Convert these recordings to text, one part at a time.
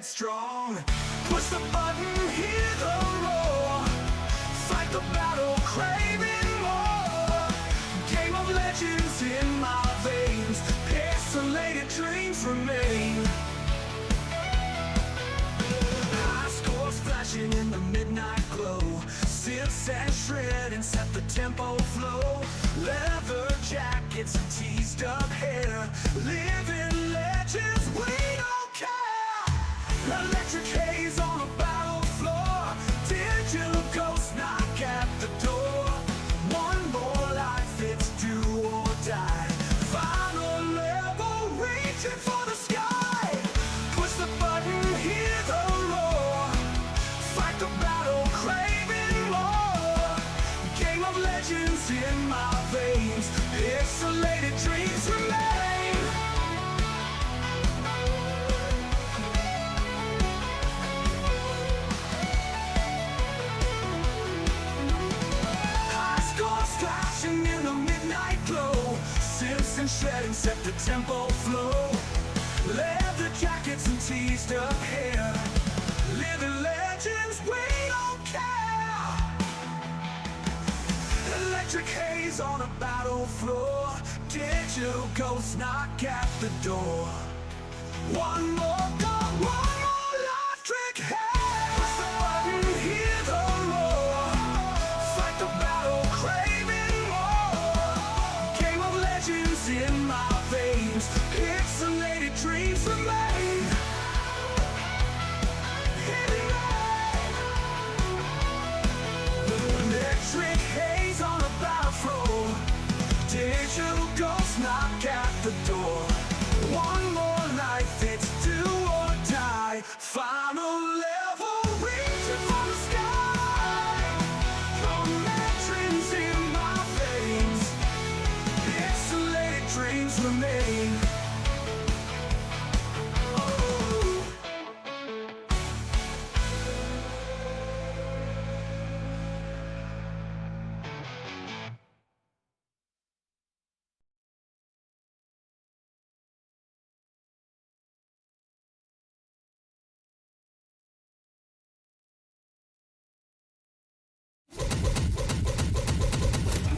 headstrong. Push the button, hear the roar. Fight the battle, craving more. Game of legends in my veins. Pixelated dreams remain. High scores flashing in the midnight glow. Silks and shred and set the tempo flow. Leather jackets and teased up hair. Living legends, we don't care. Electric haze on a battle floor. Digital ghosts knock at the door. One more life, it's do or die. Final level, reaching for the sky. Push the button, hear the roar. Fight the battle, craving more. Game of legends in my veins. Pixelated dreams remain. High scores flashing in the midnight glow. Sips and shredding set the tempo flow. Leather jackets and teased up hair. Living legends, we don't care. Electric haze on a battle floor. Digital ghosts knock at the door. One more go, one more life, trick hair. Push the button, hear the roar. Fight the battle, craving more. Game of legends in my veins. Pixelated dreams remain. Electric haze on a battle floor. Digital ghosts knock at the door. One more life, it's do or die. Final level, reaching for the sky. Commands in my veins. Pixelated dreams remain. Oh.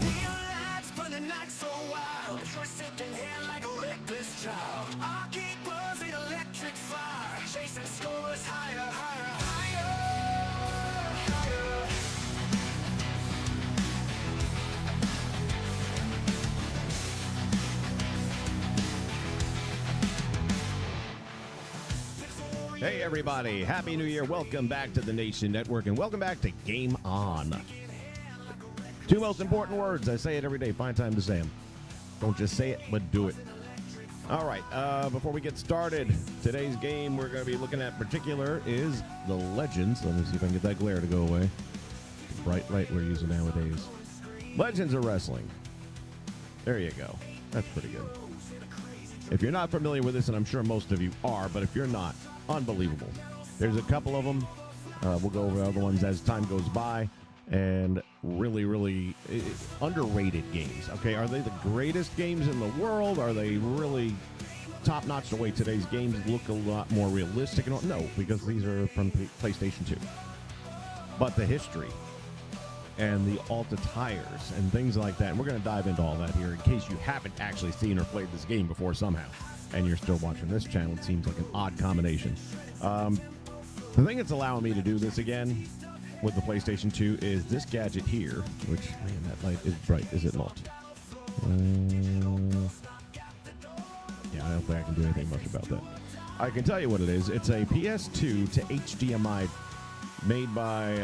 Neon lights burn the night so wild. Twisted in here like a reckless child. I keep buzzing electric fire. Chasing scores higher, higher, higher, higher. Hey everybody, Happy New Year. Welcome back to the Nation Network and welcome back to Game On. Two most important words. I say it every day. Find time to say them. Don't just say it, but do it. All right, before we get started, today's game we're going to be looking at particular is the Legends. Let me see if I can get that glare to go away. The bright light we're using nowadays. Legends of Wrestling. There you go. That's pretty good. If you're not familiar with this, and I'm sure most of you are, but if you're not, unbelievable. There's a couple of them. We'll go over other ones as time goes by. And really, really underrated games. Okay, are they the greatest games in the world? Are they really top-notch the way today's games look a lot more realistic? No, because these are from PlayStation 2. But the history and the Alta tires and things like that. And we're going to dive into all that here in case you haven't actually seen or played this game before somehow. And you're still watching this channel. It seems like an odd combination. The thing that's allowing me to do this again with the PlayStation 2 is this gadget here, which, man, that light is bright, is it not? Yeah, I don't think I can do anything much about that. I can tell you what it is. It's a PS2 to HDMI made by,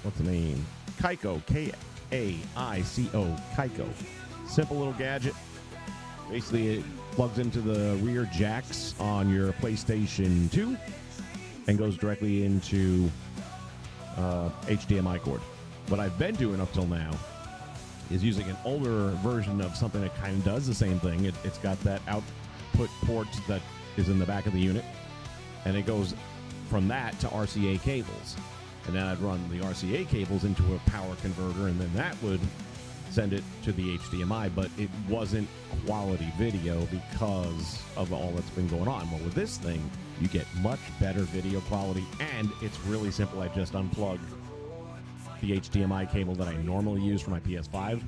what's the name? Kaiko, K-A-I-C-O, Kaiko. Simple little gadget. Basically, it plugs into the rear jacks on your PlayStation 2 and goes directly into HDMI cord. What I've been doing up till now is using an older version of something that kind of does the same thing. It's got that output port that is in the back of the unit, and it goes from that to RCA cables. And then I'd run the RCA cables into a power converter, and then that would send it to the HDMI, but it wasn't quality video because of all that's been going on. Well, with this thing, you get much better video quality, and it's really simple. I just unplug the HDMI cable that I normally use for my PS5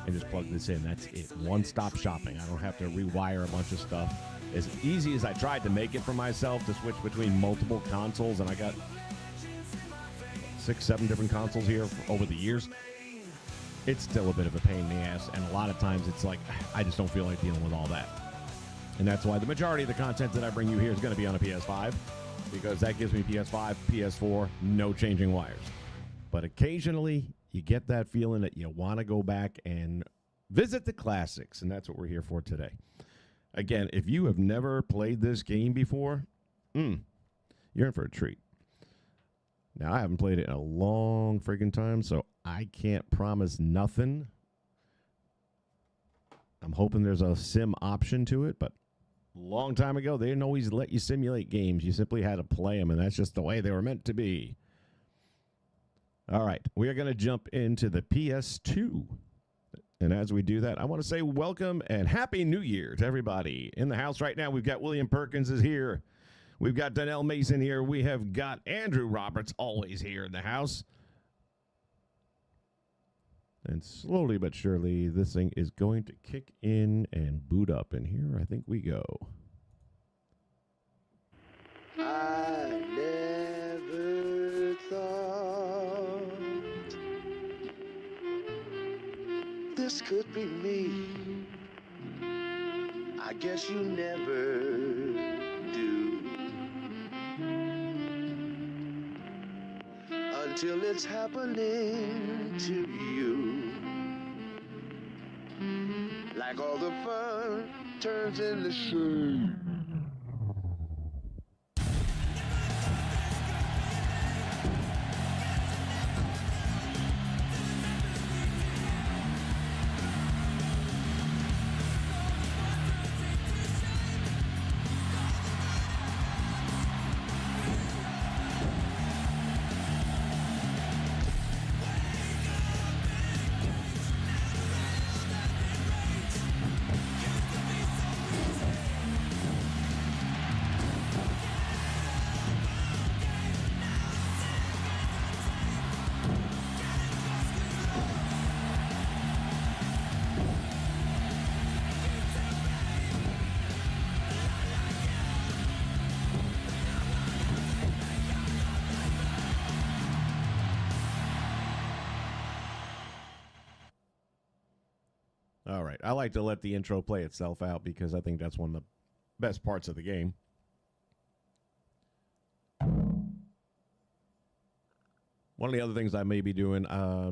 and just plug this in. That's it. One-stop shopping. I don't have to rewire a bunch of stuff. As easy as I tried to make it for myself to switch between multiple consoles, and I got 6, 7 different consoles here over the years, it's still a bit of a pain in the ass, and a lot of times it's like, I just don't feel like dealing with all that. And that's why the majority of the content that I bring you here is going to be on a PS5, because that gives me PS5, PS4, no changing wires. But occasionally, you get that feeling that you want to go back and visit the classics, and that's what we're here for today. Again, if you have never played this game before, you're in for a treat. Now, I haven't played it in a long freaking time, so I can't promise nothing. I'm hoping there's a sim option to it, but a long time ago, they didn't always let you simulate games. You simply had to play them, and that's just the way they were meant to be. All right, we are going to jump into the PS2. And as we do that, I want to say welcome and Happy New Year to everybody. In the house right now, we've got William Perkins is here. We've got Donnell Mason here. We have got Andrew Roberts always here in the house. And slowly but surely, this thing is going to kick in and boot up. And here I think we go. I never thought this could be me. I guess you never do. Until it's happening to you. Like all the fun turns into shame. All right. I like to let the intro play itself out because I think that's one of the best parts of the game. One of the other things I may be doing,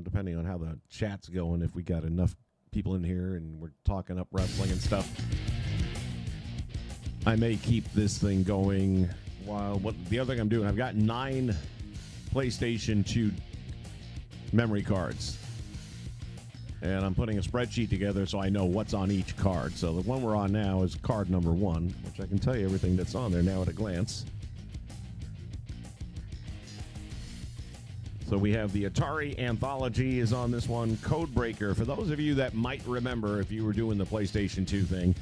depending on how the chat's going, if we got enough people in here and we're talking up wrestling and stuff, I may keep this thing going while the other thing I'm doing, I've got 9 PlayStation 2 memory cards. And I'm putting a spreadsheet together so I know what's on each card. So the one we're on now is card number 1, which I can tell you everything that's on there now at a glance. So we have the Atari Anthology is on this one. Codebreaker, for those of you that might remember if you were doing the PlayStation 2 thing,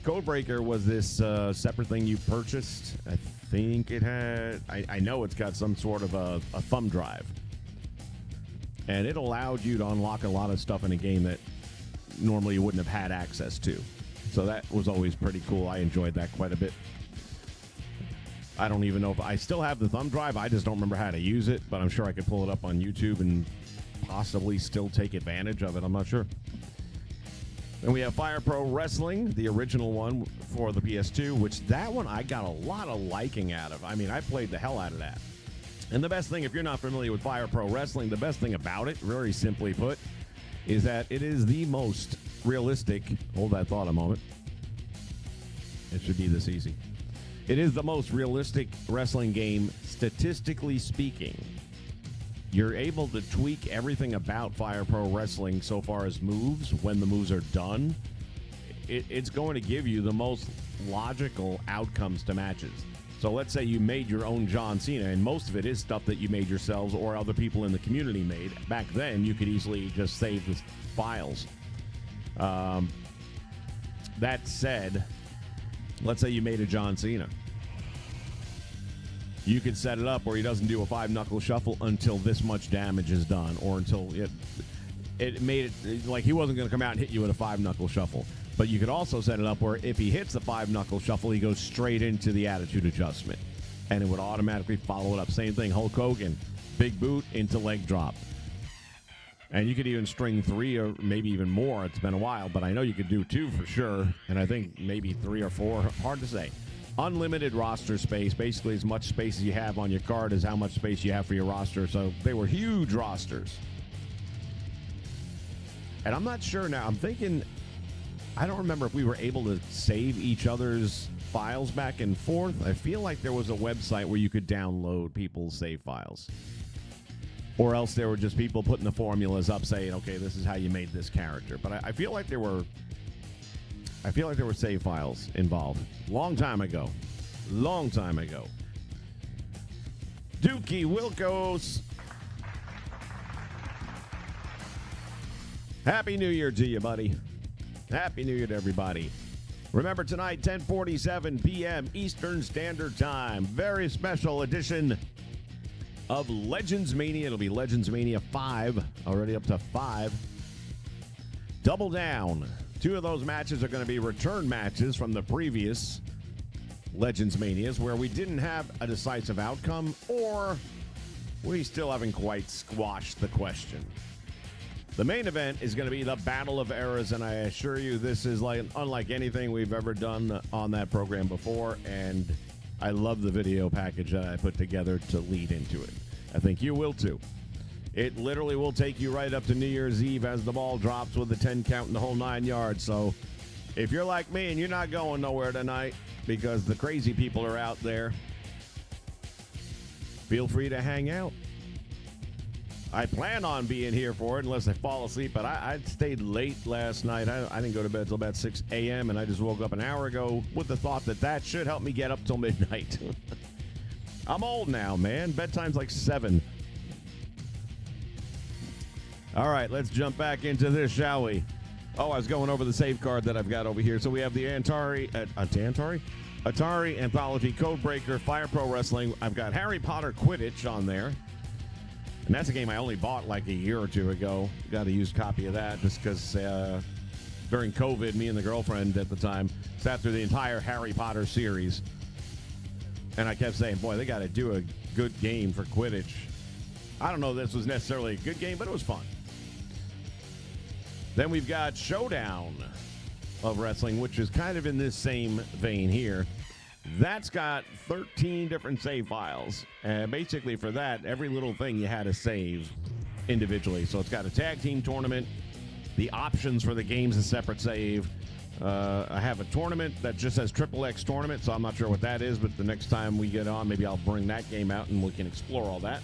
Codebreaker was this separate thing you purchased. I think it had, I know it's got some sort of a thumb drive. And it allowed you to unlock a lot of stuff in a game that normally you wouldn't have had access to. So that was always pretty cool. I enjoyed that quite a bit. I don't even know if I still have the thumb drive. I just don't remember how to use it, but I'm sure I could pull it up on YouTube and possibly still take advantage of it. I'm not sure. Then we have Fire Pro Wrestling, the original one for the PS2, which that one I got a lot of liking out of. I mean, I played the hell out of that. And the best thing, if you're not familiar with Fire Pro Wrestling, the best thing about it, very simply put, is that it is the most realistic. Hold that thought a moment. It should be this easy. It is the most realistic wrestling game, statistically speaking. You're able to tweak everything about Fire Pro Wrestling so far as moves. When the moves are done, it's going to give you the most logical outcomes to matches. So let's say you made your own John Cena, and most of it is stuff that you made yourselves or other people in the community made. Back then, you could easily just save the files. That said, let's say you made a John Cena. You could set it up where he doesn't do a 5-knuckle shuffle until this much damage is done, or until it made it like he wasn't going to come out and hit you with a 5-knuckle shuffle. But you could also set it up where if he hits the 5-knuckle shuffle, he goes straight into the attitude adjustment, and it would automatically follow it up. Same thing, Hulk Hogan, big boot into leg drop. And you could even string 3 or maybe even more. It's been a while, but I know you could do 2 for sure, and I think maybe 3 or 4. Hard to say. Unlimited roster space, basically as much space as you have on your card is how much space you have for your roster. So they were huge rosters. And I'm not sure now. I'm thinking, I don't remember if we were able to save each other's files back and forth. I feel like there was a website where you could download people's save files. Or else there were just people putting the formulas up saying, okay, this is how you made this character. But I feel like there were save files involved. Long time ago. Dookie Wilkos. Happy New Year to you, buddy. Happy New Year to everybody. Remember tonight, 10:47 p.m. Eastern Standard Time. Very special edition of Legends Mania. It'll be Legends Mania 5. Already up to 5. Double down. 2 of those matches are going to be return matches from the previous Legends Manias where we didn't have a decisive outcome or we still haven't quite squashed the question. The main event is going to be the Battle of Eras, and I assure you this is unlike anything we've ever done on that program before, and I love the video package that I put together to lead into it. I think you will too. It literally will take you right up to New Year's Eve as the ball drops with the 10 count and the whole 9 yards. So if you're like me and you're not going nowhere tonight because the crazy people are out there, feel free to hang out. I plan on being here for it unless I fall asleep, but I stayed late last night. I didn't go to bed until about 6 a.m., and I just woke up an hour ago with the thought that should help me get up till midnight. I'm old now, man. Bedtime's like 7. All right, let's jump back into this, shall we? Oh, I was going over the save card that I've got over here. So we have the Atari Anthology Codebreaker Fire Pro Wrestling. I've got Harry Potter Quidditch on there. And that's a game I only bought like a year or 2 ago. Got a used copy of that just because during COVID, me and the girlfriend at the time sat through the entire Harry Potter series. And I kept saying, boy, they got to do a good game for Quidditch. I don't know if this was necessarily a good game, but it was fun. Then we've got Showdown of Wrestling, which is kind of in this same vein here. That's got 13 different save files. And basically for that, every little thing you had to save individually. So it's got a tag team tournament. The options for the game's a separate save. I have a tournament that just says XXX Tournament, so I'm not sure what that is, but the next time we get on, maybe I'll bring that game out and we can explore all that.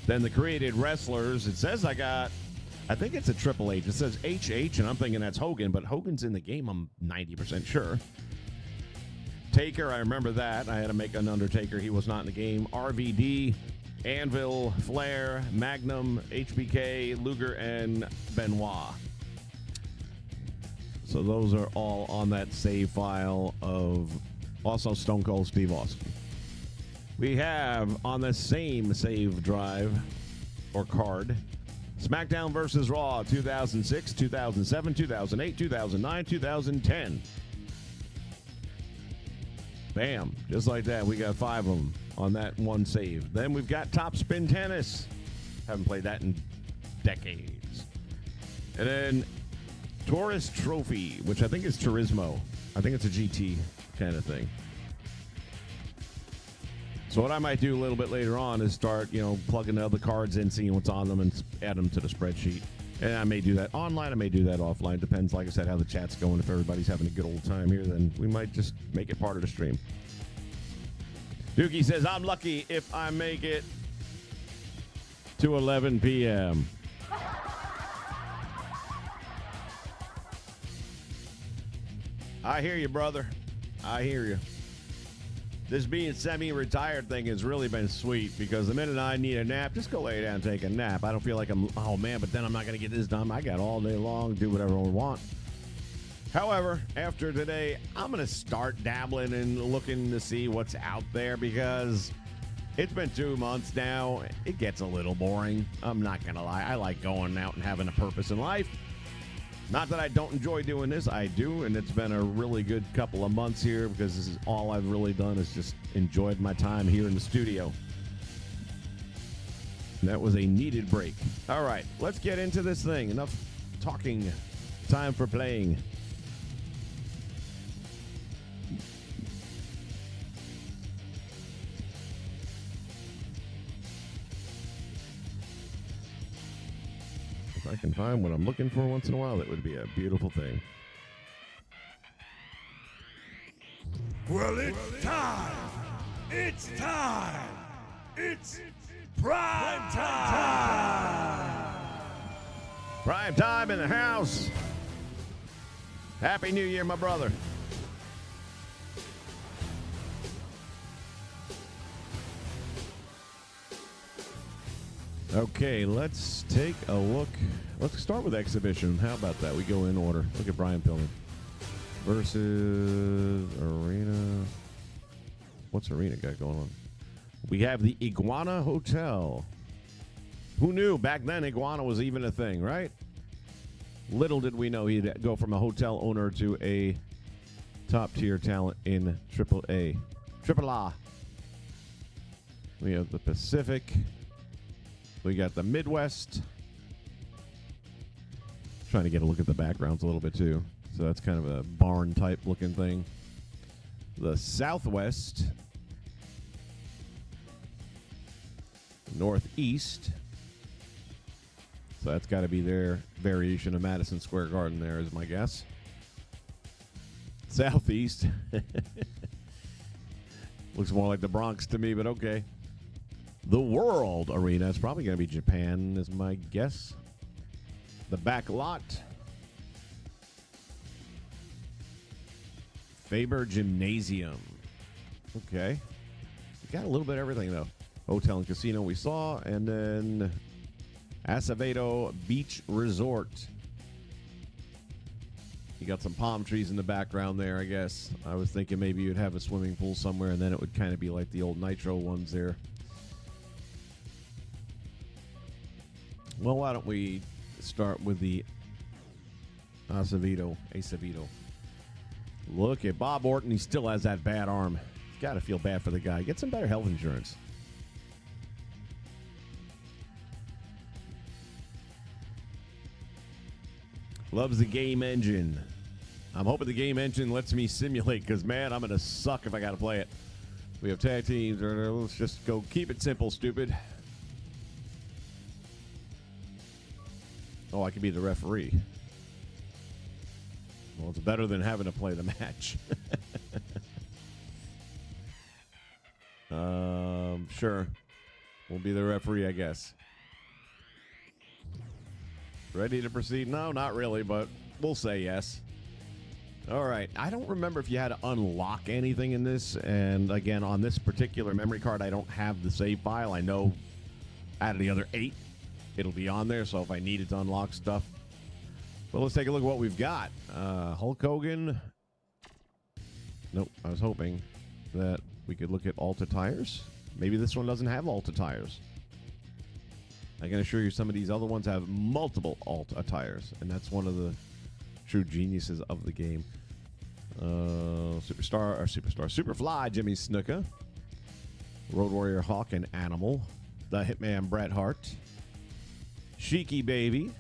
Then the Created Wrestlers, it says I think it's a Triple H. It says HH, and I'm thinking that's Hogan, but Hogan's in the game, I'm 90% sure. Taker, I remember that. I had to make an Undertaker. He was not in the game. RVD, Anvil, Flair, Magnum, HBK, Luger, and Benoit. So those are all on that save file of also Stone Cold Steve Austin. We have on the same save drive or card SmackDown vs. Raw 2006, 2007, 2008, 2009, 2010. Bam. Just like that. We got 5 of them on that one save. Then we've got Top Spin Tennis. Haven't played that in decades. And then Taurus Trophy, which I think is Turismo. I think it's a GT kind of thing. So what I might do a little bit later on is start, plugging the other cards in, seeing what's on them, and add them to the spreadsheet. And I may do that online. I may do that offline. Depends, like I said, how the chat's going. If everybody's having a good old time here, then we might just make it part of the stream. Dookie says, I'm lucky if I make it to 11 p.m. I hear you, brother. I hear you. This being semi-retired thing has really been sweet because the minute I need a nap, just go lay down and take a nap. I don't feel like oh man, but then I'm not going to get this done. I got all day long, do whatever I want. However, after today, I'm going to start dabbling and looking to see what's out there because it's been 2 months now. It gets a little boring. I'm not going to lie. I like going out and having a purpose in life. Not that I don't enjoy doing this. I do, and it's been a really good couple of months here because this is all I've really done is just enjoyed my time here in the studio. That was a needed break. All right, let's get into this thing. Enough talking. Time for playing. If I can find what I'm looking for once in a while, that would be a beautiful thing. Well, it's time. It's time. It's prime time. Prime time in the house. Happy New Year, my brother. Okay, let's take a look. Let's start with exhibition. How about that? We go in order. Look at Brian Pillman versus Arena. What's Arena got going on? We have the Iguana Hotel. Who knew back then Iguana was even a thing, right? Little did we know he'd go from a hotel owner to a top-tier talent in Triple A. We have the Pacific. We got the Midwest. Trying to get a look at the backgrounds a little bit too. So that's kind of a barn type looking thing. The Southwest. Northeast. So that's got to be their variation of Madison Square Garden there is my guess. Southeast. Looks more like the Bronx to me, but okay. The World Arena. It's probably going to be Japan is my guess. The back lot. Faber Gymnasium. Okay. We got a little bit of everything, though. Hotel and casino we saw. And then Acevedo Beach Resort. You got some palm trees in the background there, I guess. I was thinking maybe you'd have a swimming pool somewhere, and then it would kind of be like the old Nitro ones there. Well, why don't we start with the Acevedo. Look at Bob Orton. He still has that bad arm. Got to feel bad for the guy. Get some better health insurance. Loves the game engine. I'm hoping the game engine lets me simulate because, man, I'm going to suck if I got to play it. We have tag teams. Let's just go keep it simple, stupid. Oh, I could be the referee. Well, it's better than having to play the match. Sure. We'll be the referee, I guess. Ready to proceed? No, not really, but we'll say yes. All right. I don't remember if you had to unlock anything in this. And again, on this particular memory card, I don't have the save file. I know out of the other 8, it'll be on there. So if I needed to unlock stuff. Well, let's take a look at what we've got. Hulk Hogan. Nope. I was hoping that we could look at Alta tires. Maybe this one doesn't have Alta tires. I can assure you some of these other ones have multiple Alta tires, and that's one of the true geniuses of the game. Superfly Jimmy Snuka, Road Warrior Hawk and Animal, the Hitman Bret Hart, Sheiky Baby,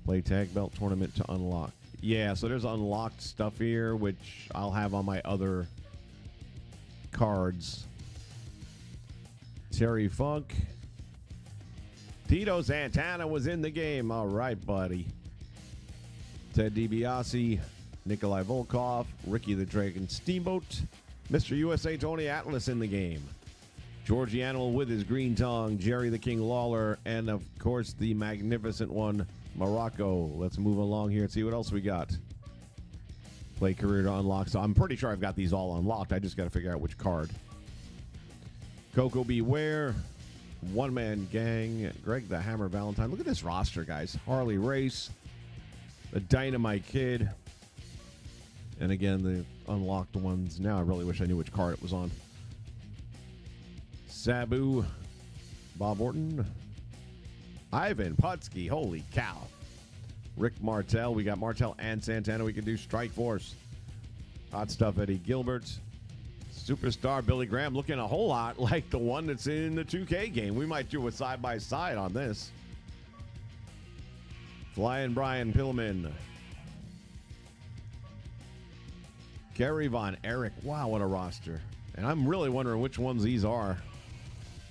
play tag belt tournament to unlock. Yeah, so there's unlocked stuff here, which I'll have on my other cards. Terry Funk. Tito Santana was in the game. All right, buddy. Ted DiBiase, Nikolai Volkov, Ricky the Dragon Steamboat, Mr. USA Tony Atlas in the game. Georgie Animal with his green tongue, Jerry the King Lawler, and of course the magnificent one, Morocco. Let's move along here and see what else we got. Play career to unlock. So I'm pretty sure I've got these all unlocked. I just got to figure out which card. Coco Beware. One Man Gang. Greg the Hammer Valentine. Look at this roster, guys. Harley Race. The Dynamite Kid. And again, the unlocked ones. Now I really wish I knew which card it was on. Sabu. Bob Orton. Ivan Putski. Holy cow. Rick Martel. We got Martel and Santana. We can do Strike Force. Hot Stuff Eddie Gilbert. Superstar Billy Graham looking a whole lot like the one that's in the 2K game. We might do a side-by-side on this. Flying Brian Pillman. Gary Von Erich. Wow, what a roster. And I'm really wondering which ones these are.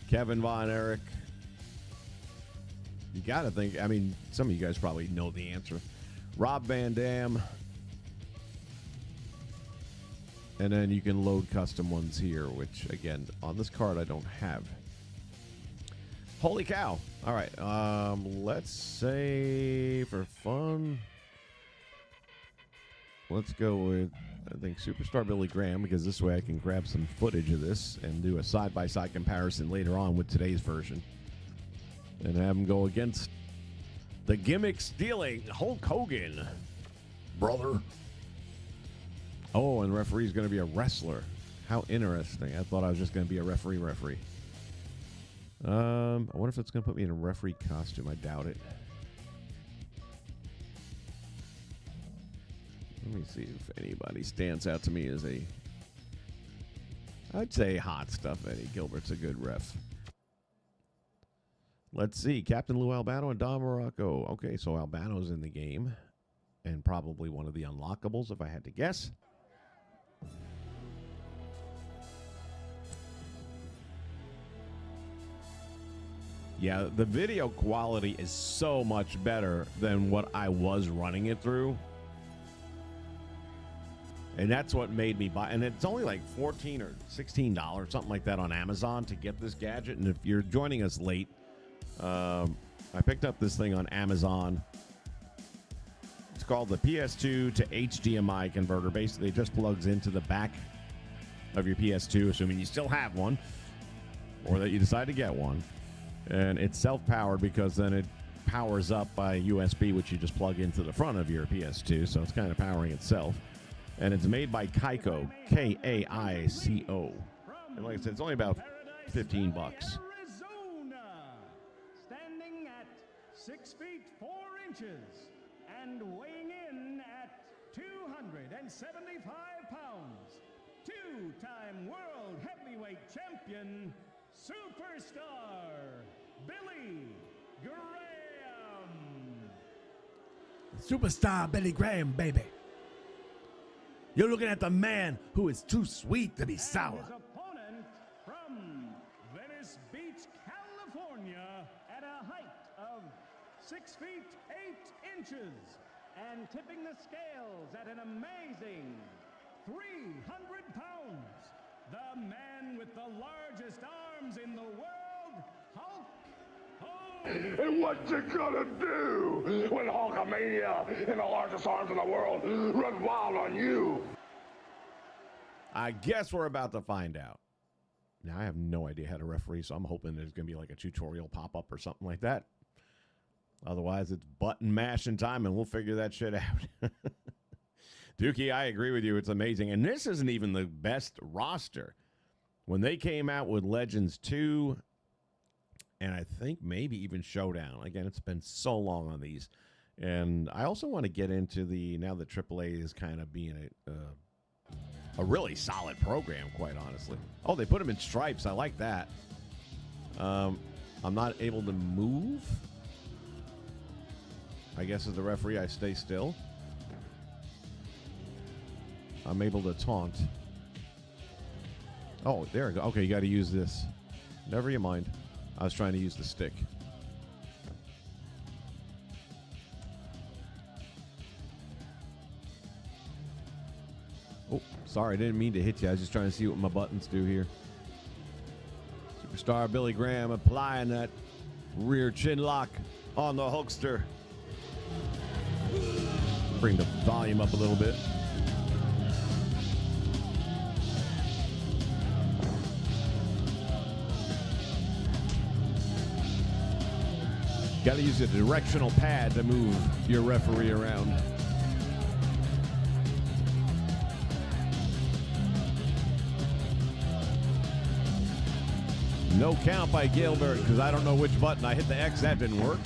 Kevin Von Erich. You got to think, I mean, some of you guys probably know the answer. Rob Van Dam. And then you can load custom ones here, which, again, on this card I don't have. Holy cow. All right. Let's say, for fun, let's go with, I think, Superstar Billy Graham, because this way I can grab some footage of this and do a side-by-side comparison later on with today's version. And have him go against the gimmick-stealing Hulk Hogan. Brother. Oh, and the referee's going to be a wrestler. How interesting. I thought I was just going to be a referee. I wonder if it's going to put me in a referee costume. I doubt it. Let me see if anybody stands out to me as a... I'd say Hot Stuff Eddie Gilbert's a good ref. Let's see. Captain Lou Albano and Don Morocco. Okay, so Albano's in the game. And probably one of the unlockables, if I had to guess. Yeah, the video quality is so much better than what I was running it through. And that's what made me buy. And it's only like $14 or $16, something like that on Amazon to get this gadget. And if you're joining us late, I picked up this thing on Amazon. It's called the PS2 to HDMI converter. Basically, it just plugs into the back of your PS2, assuming you still have one, or that you decide to get one. And it's self-powered because then it powers up by USB, which you just plug into the front of your PS2. So it's kind of powering itself. And it's made by Kaiko, K-A-I-C-O. And like I said, it's only about $15. Standing at 6 feet 4 inches and weighing in at 275 pounds, two-time world heavyweight champion, Superstar Billy Graham. Superstar Billy Graham, baby. You're looking at the man who is too sweet to be sour. His opponent from Venice Beach, California, at a height of 6 feet 8 inches and tipping the scales at an amazing 300 pounds. The man with the largest arms in the world, Hulk Hogan. And what you gonna do when Hulkamania and the largest arms in the world run wild on you? I guess we're about to find out. Now, I have no idea how to referee, so I'm hoping there's going to be like a tutorial pop-up or something like that. Otherwise, it's button mashing time, and we'll figure that shit out. Dookie, I agree with you. It's amazing. And this isn't even the best roster. When they came out with Legends 2, and I think maybe even Showdown. Again, it's been so long on these. And I also want to get into the, now that AAA is kind of being a really solid program, quite honestly. Oh, they put them in stripes. I like that. I'm not able to move. I guess as the referee, I stay still. I'm able to taunt. Oh, there we go. Okay, you got to use this. Never you mind. I was trying to use the stick. Oh, sorry. I didn't mean to hit you. I was just trying to see what my buttons do here. Superstar Billy Graham applying that rear chin lock on the Hulkster. Bring the volume up a little bit. Got to use a directional pad to move your referee around. No count by Gilbert because I don't know which button. I hit the X. That didn't work.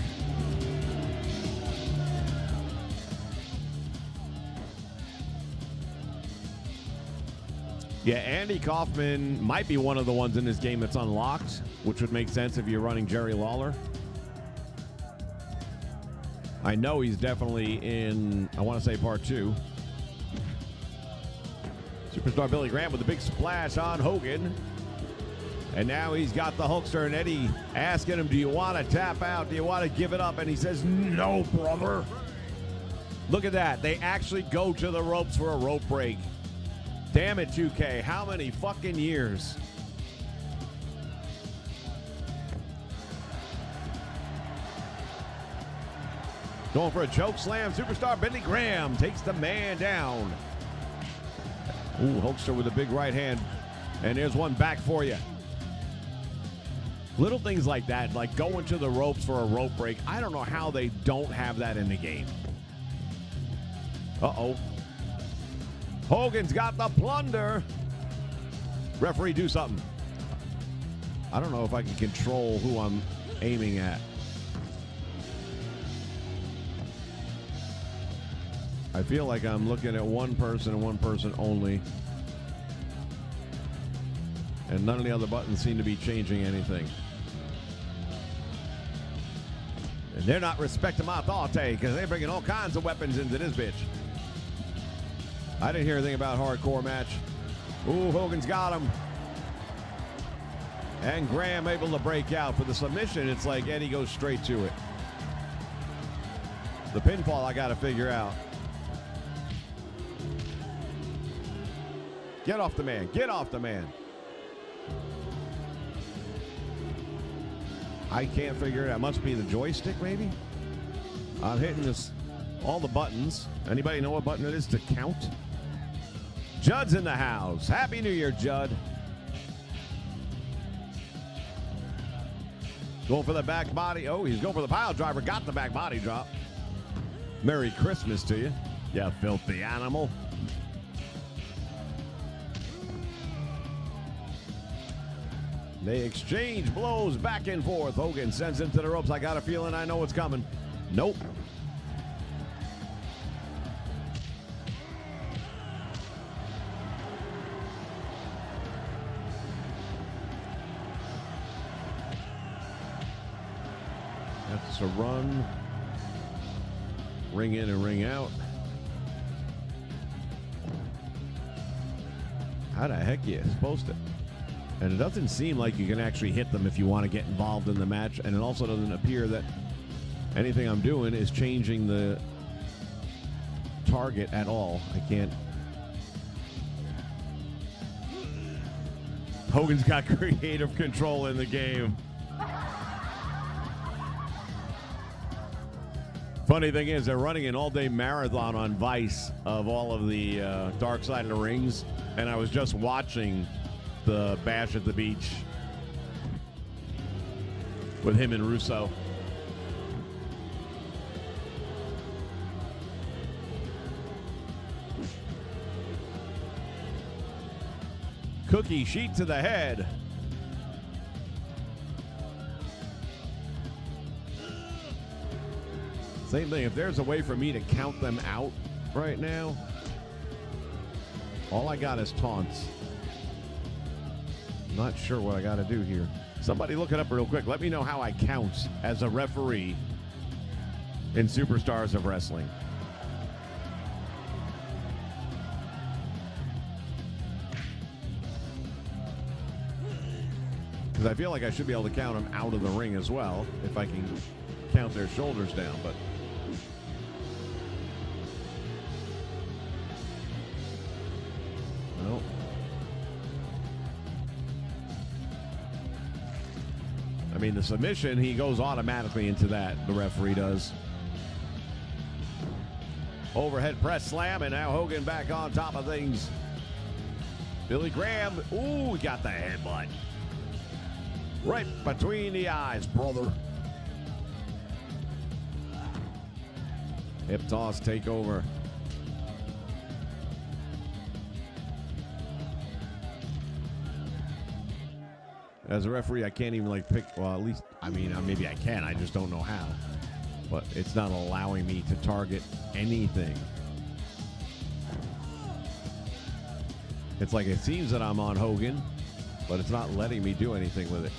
Yeah, Andy Kaufman might be one of the ones in this game that's unlocked, which would make sense if you're running Jerry Lawler. I know he's definitely in, I want to say, part 2. Superstar Billy Graham with a big splash on Hogan. And now he's got the Hulkster, and Eddie asking him, do you want to tap out? Do you want to give it up? And he says, no, brother. Look at that. They actually go to the ropes for a rope break. Damn it, 2K. How many fucking years? Going for a choke slam. Superstar Billy Graham takes the man down. Ooh, Hulkster with a big right hand. And there's one back for you. Little things like that, like going to the ropes for a rope break. I don't know how they don't have that in the game. Uh-oh. Hogan's got the plunder. Referee, do something. I don't know if I can control who I'm aiming at. I feel like I'm looking at one person and one person only. And none of the other buttons seem to be changing anything. And they're not respecting my authority because they're bringing all kinds of weapons into this bitch. I didn't hear anything about hardcore match. Ooh, Hogan's got him. And Graham able to break out. For the submission, it's like Eddie goes straight to it. The pinfall I got to figure out. Get off the man. Get off the man. I can't figure it out. Must be the joystick, maybe? I'm hitting this, all the buttons. Anybody know what button it is to count? Judd's in the house. Happy New Year, Judd. Going for the back body. Oh, he's going for the pile driver. Got the back body drop. Merry Christmas to you, you filthy animal. They exchange blows back and forth. Hogan sends him to the ropes. I got a feeling I know what's coming. Nope. That's a run. Ring in and ring out. How the heck are you supposed to? And it doesn't seem like you can actually hit them if you want to get involved in the match. And it also doesn't appear that anything I'm doing is changing the target at all. I can't. Hogan's got creative control in the game. Funny thing is, they're running an all-day marathon on Vice of all of the Dark Side of the Rings, and I was just watching the Bash at the Beach with him and Russo. Cookie sheet to the head. Same thing. If there's a way for me to count them out right now, all I got is taunts. Not sure what I got to do here. Somebody look it up real quick. Let me know how I count as a referee in Superstars of Wrestling. Because I feel like I should be able to count them out of the ring as well if I can count their shoulders down, but no. I mean, the submission, he goes automatically into that. The referee does. Overhead press slam, and now Hogan back on top of things. Billy Graham, ooh, he got the headbutt. Right between the eyes, brother. Hip toss, take over. As a referee, I can't even like pick, well, at least, I mean, maybe I can, I just don't know how. But it's not allowing me to target anything. It's like it seems that I'm on Hogan, but it's not letting me do anything with it.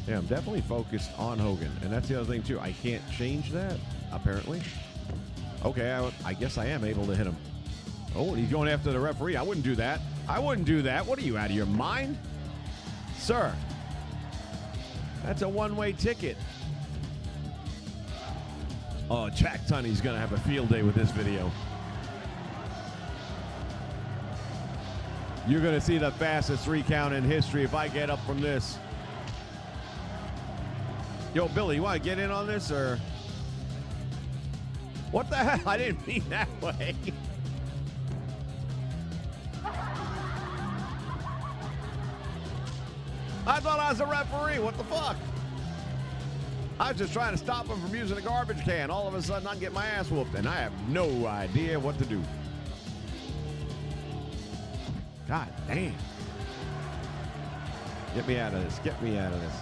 Yeah, I'm definitely focused on Hogan. And that's the other thing, too. I can't change that, apparently. Okay, I guess I am able to hit him. Oh, and he's going after the referee. I wouldn't do that. I wouldn't do that. What are you, out of your mind? Sir, that's a one-way ticket. Oh, Jack Tunney's going to have a field day with this video. You're going to see the fastest 3 count in history if I get up from this. Yo, Billy, you want to get in on this, or? What the hell? I didn't mean that way. I thought I was a referee. What the fuck? I was just trying to stop him from using a garbage can. All of a sudden, I get my ass whooped, and I have no idea what to do. God damn. Get me out of this. Get me out of this.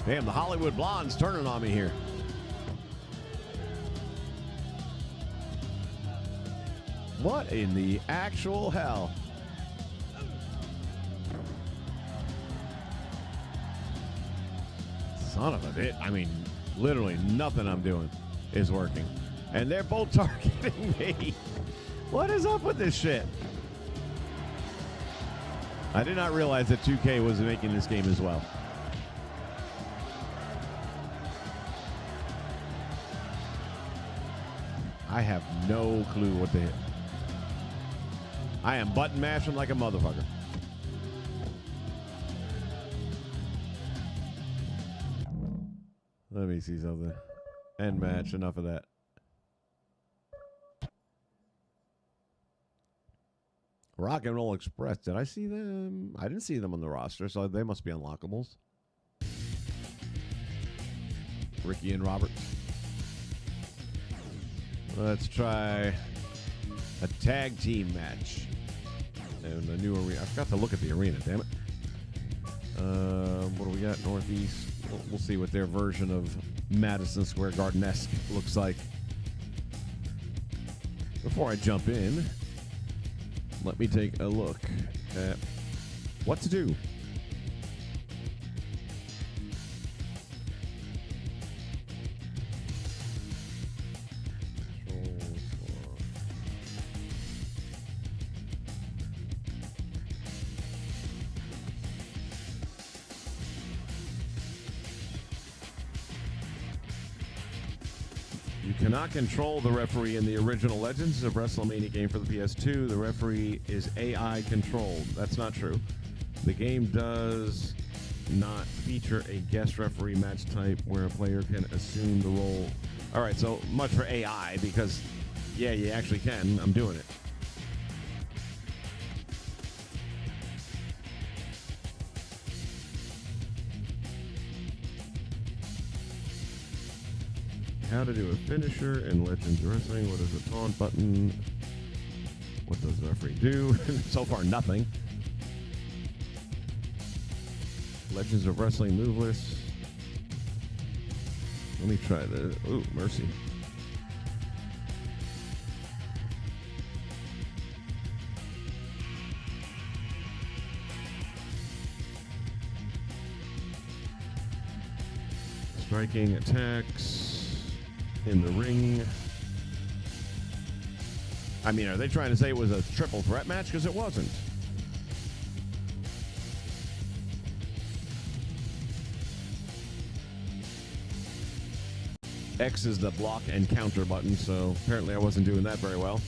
Damn, the Hollywood Blonde's turning on me here. What in the actual hell? Son of a bitch. I mean, literally nothing I'm doing is working. And they're both targeting me. What is up with this shit? I did not realize that 2K was making this game as well. I have no clue what to hit. I am button mashing like a motherfucker. Let me see something. End match. Enough of that. Rock and Roll Express. Did I see them? I didn't see them on the roster, so they must be unlockables. Ricky and Robert. Let's try a tag team match. And a new arena. I forgot to look at the arena, damn it. What do we got? Northeast. We'll see what their version of Madison Square Garden-esque looks like. Before I jump in, let me take a look at what to do. You cannot control the referee in the original Legends of WrestleMania game for the PS2. The referee is AI controlled. That's not true. The game does not feature a guest referee match type where a player can assume the role. All right, so much for AI, because, yeah, you actually can. I'm doing it. How to do a finisher in Legends of Wrestling. What is a taunt button? What does the referee do? So far, nothing. Legends of Wrestling move list. Let me try this. Ooh, mercy. Striking attacks. In the ring. I mean, are they trying to say it was a triple threat match? Because it wasn't. X is the block and counter button, so apparently I wasn't doing that very well.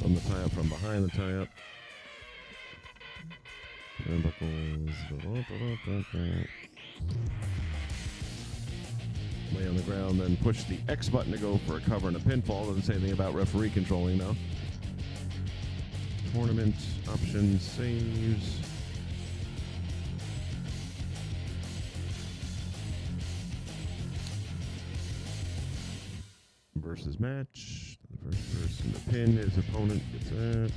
From the tie-up, from behind the tie-up. Turnbuckles. lay on the ground, then push the X button to go for a cover and a pinfall. Doesn't say anything about referee controlling, though. Tournament options, saves. Versus match. The first person to pin his opponent gets that.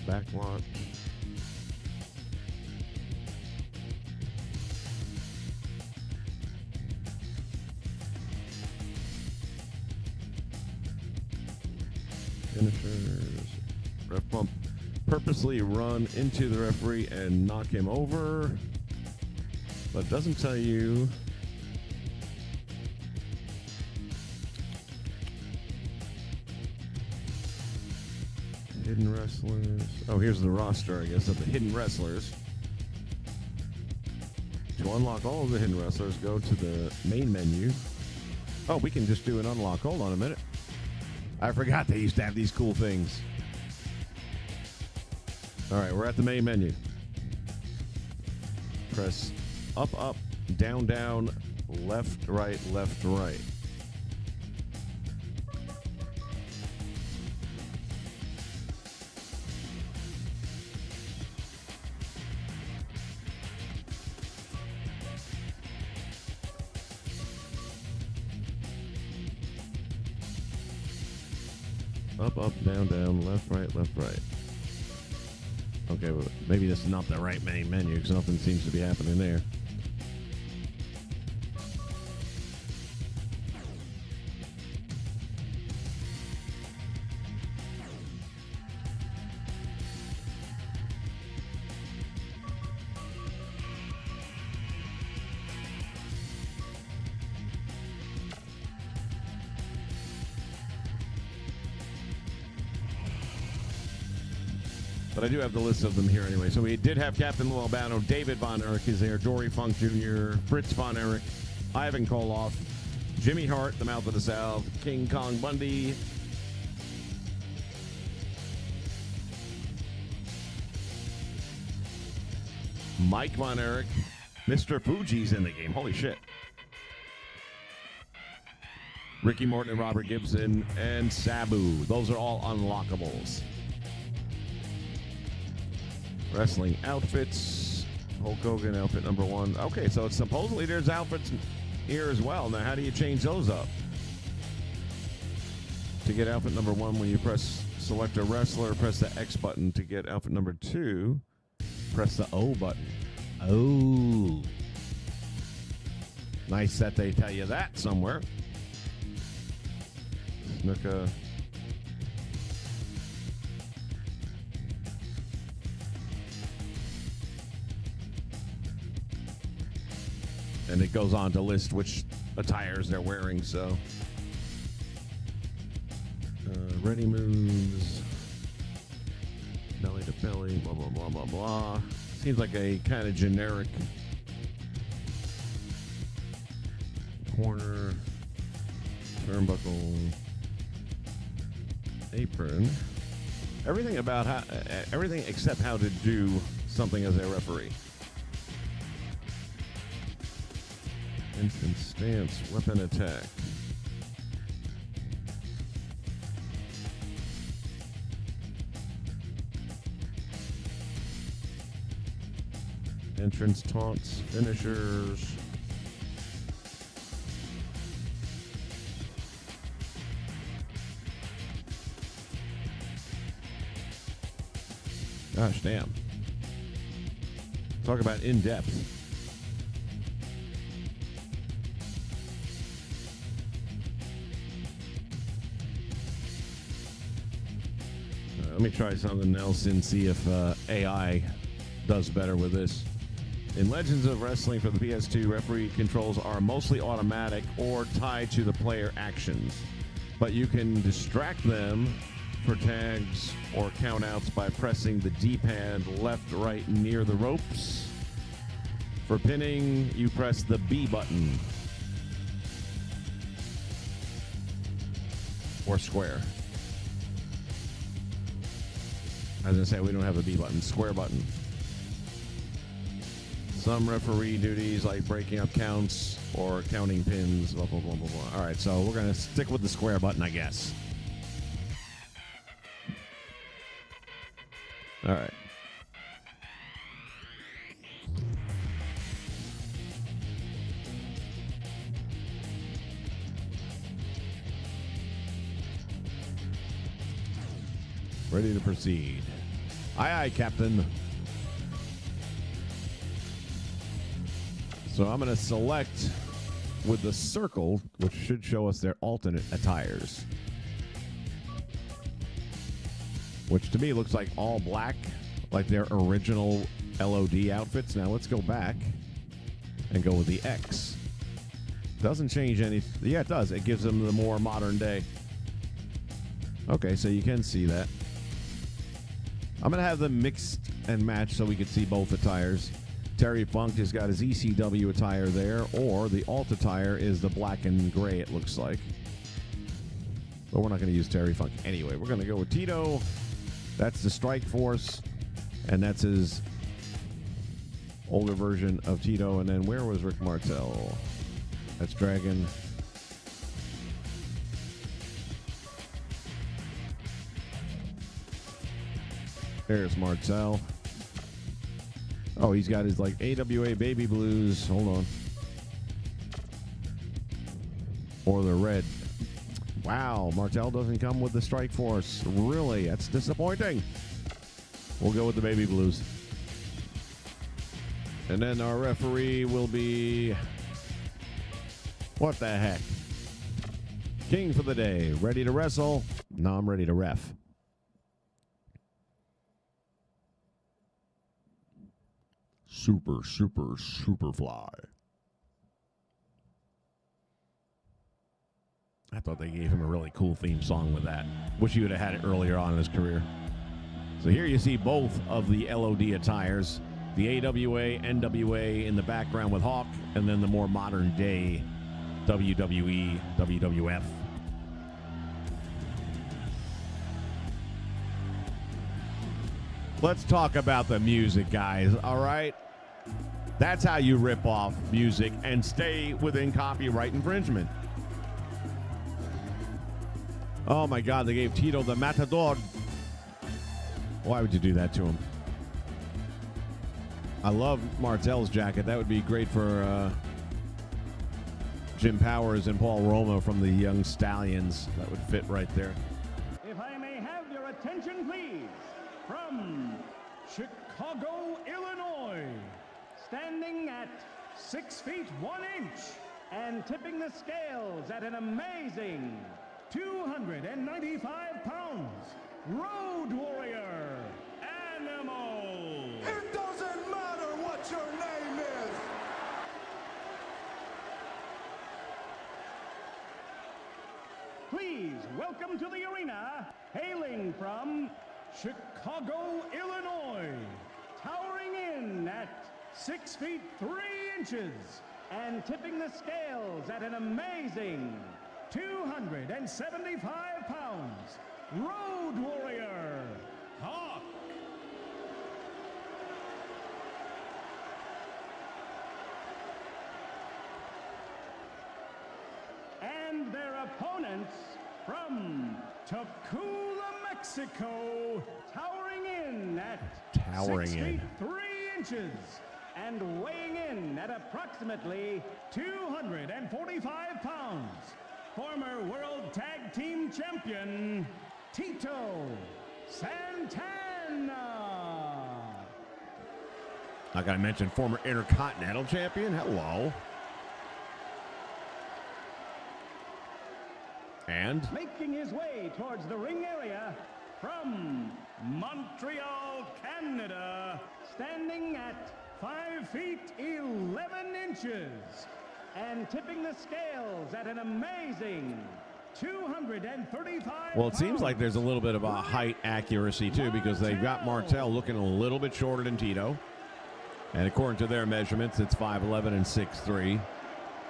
Backlot. Finishers. Ref bump. Purposely run into the referee and knock him over. But it doesn't tell you. Hidden wrestlers. Oh, here's the roster, I guess, of the hidden wrestlers. To unlock all of the hidden wrestlers, go to the main menu. Oh, we can just do an unlock. Hold on a minute. I forgot they used to have these cool things. All right, we're at the main menu. Press up, up, down, down, left, right, left, right. Up, up, down, down, left, right, left, right. Okay, well, maybe this is not the right main menu because nothing seems to be happening there. But I do have the list of them here anyway. So we did have Captain Lou Albano, David Von Erich is there, Dory Funk Jr., Fritz Von Erich, Ivan Koloff, Jimmy Hart, the Mouth of the South, King Kong Bundy, Mike Von Erich, Mr. Fuji's in the game. Holy shit. Ricky Morton and Robert Gibson and Sabu. Those are all unlockables. Wrestling outfits. Hulk Hogan outfit number 1. Okay, so it's supposedly there's outfits here as well. Now, how do you change those up? To get outfit number 1, when you press select a wrestler, press the X button. To get outfit number 2, press the O button. Oh. Nice that they tell you that somewhere. Snuka. And it goes on to list which attires they're wearing, so. Ready moves. Belly to belly, blah, blah, blah, blah, blah. Seems like a kind of generic corner, turnbuckle, apron. Everything about how, everything except how to do something as a referee. Entrance stance, weapon attack. Entrance taunts, finishers. Gosh damn. Talk about in-depth. Let me try something else and see if AI does better with this. In Legends of Wrestling for the PS2, referee controls are mostly automatic or tied to the player actions, but you can distract them for tags or countouts by pressing the D-pad left, right, near the ropes. For pinning, you press the B button or square. As I say, we don't have a B button, square button. Some referee duties like breaking up counts or counting pins. Blah, blah, blah, blah, blah. All right, so we're going to stick with the square button, I guess. All right. Ready to proceed. Aye, aye, Captain. So I'm going to select with the circle, which should show us their alternate attires. Which to me looks like all black, like their original LOD outfits. Now let's go back and go with the X. Doesn't change anything. Yeah, it does. It gives them the more modern day. Okay, so you can see that. I'm going to have them mixed and matched so we can see both attires. Terry Funk has got his ECW attire there, or the alt attire is the black and gray, it looks like. But we're not going to use Terry Funk anyway. We're going to go with Tito. That's the Strike Force, and that's his older version of Tito. And then where was Rick Martel? That's Dragon. There's Martel. Oh, he's got his like AWA Baby Blues. Hold on. Or the red. Wow, Martel doesn't come with the Strike Force. Really? That's disappointing. We'll go with the Baby Blues. And then our referee will be... What the heck? King for the day. Ready to wrestle? No, I'm ready to ref. Super, super, super fly. I thought they gave him a really cool theme song with that. Wish he would have had it earlier on in his career. So here you see both of the LOD attires. The AWA, NWA in the background with Hawk, and then the more modern day WWE, WWF. Let's talk about the music, guys, all right? That's how you rip off music and stay within copyright infringement. Oh, my God, they gave Tito the Matador. Why would you do that to him? I love Martel's jacket. That would be great for Jim Powers and Paul Roma from the Young Stallions. That would fit right there. If I may have your attention, please, from Chicago, Illinois, standing at 6 feet 1 inch and tipping the scales at an amazing 295 pounds, Road Warrior, Animal. It doesn't matter what your name is. Please welcome to the arena, hailing from Chicago, Illinois, towering in at 6 feet 3 inches and tipping the scales at an amazing 275 pounds, Road Warrior, Hawk. And their opponents from Tacula, Mexico, towering in at 6 feet 3 inches and weighing in at approximately 245 pounds. Former World Tag Team Champion, Tito Santana. Like I mentioned, former Intercontinental Champion. Hello. And making his way towards the ring area from Montreal, Canada, standing at 5 feet 11 inches and tipping the scales at an amazing 235 well, it seems like there's a little bit of a height accuracy, too, because they've got Martel looking a little bit shorter than Tito. And according to their measurements, it's 5'11 and 6'3".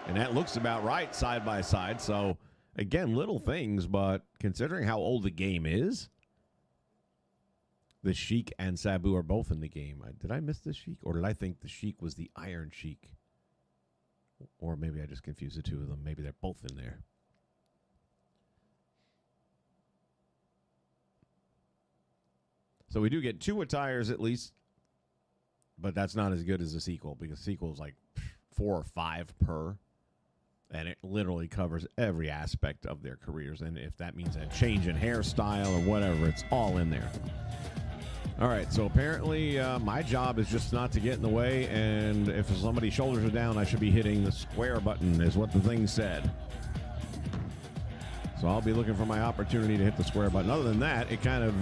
And that looks about right side by side. So, again, little things, but considering how old the game is, The Sheik and Sabu are both in the game. Did I miss the Sheik? Or did I think the Sheik was the Iron Sheik? Or maybe I just confused the two of them. Maybe they're both in there. So we do get 2 attires at least. But that's not as good as the sequel, because the sequel is like 4 or 5 per. And it literally covers every aspect of their careers. And if that means a change in hairstyle or whatever, it's all in there. All right, so apparently my job is just not to get in the way, and if somebody's shoulders are down, I should be hitting the square button, is what the thing said. So I'll be looking for my opportunity to hit the square button. Other than that, it kind of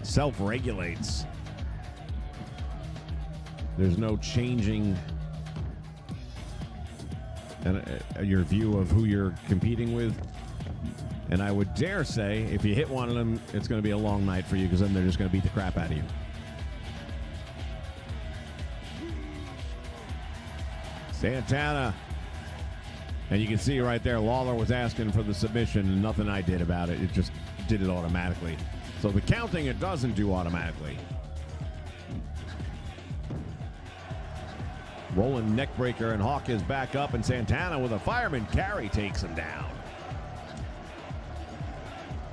self-regulates. There's no changing your view of who you're competing with. And I would dare say, if you hit one of them, it's going to be a long night for you, because then they're just going to beat the crap out of you. Santana. And you can see right there, Lawler was asking for the submission, and nothing I did about it. It just did it automatically. So the counting, it doesn't do automatically. Rolling neckbreaker, and Hawk is back up, and Santana with a fireman carry takes him down.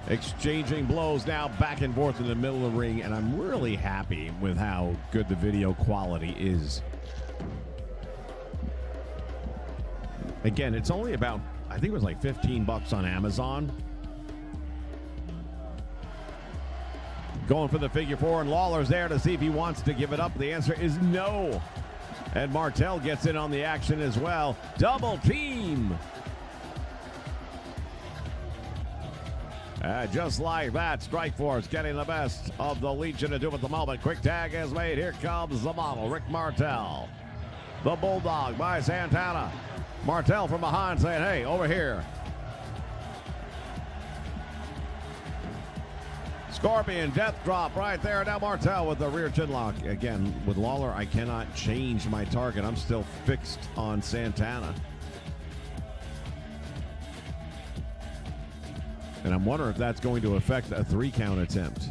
Exchanging blows now back and forth in the middle of the ring, and I'm really happy with how good the video quality is. Again, it's only about, I think it was like $15 on Amazon. Going for the figure 4, and Lawler's there to see if he wants to give it up. The answer is no. And Martel gets in on the action as well. Double team. Just like that, Strikeforce getting the best of the Legion to do at the moment. Quick tag is made. Here comes the model, Rick Martel. The Bulldog by Santana. Martel from behind saying, hey, over here. Scorpion, death drop right there. Now Martel with the rear chin lock. Again, with Lawler, I cannot change my target. I'm still fixed on Santana. And I'm wondering if that's going to affect a 3-count attempt.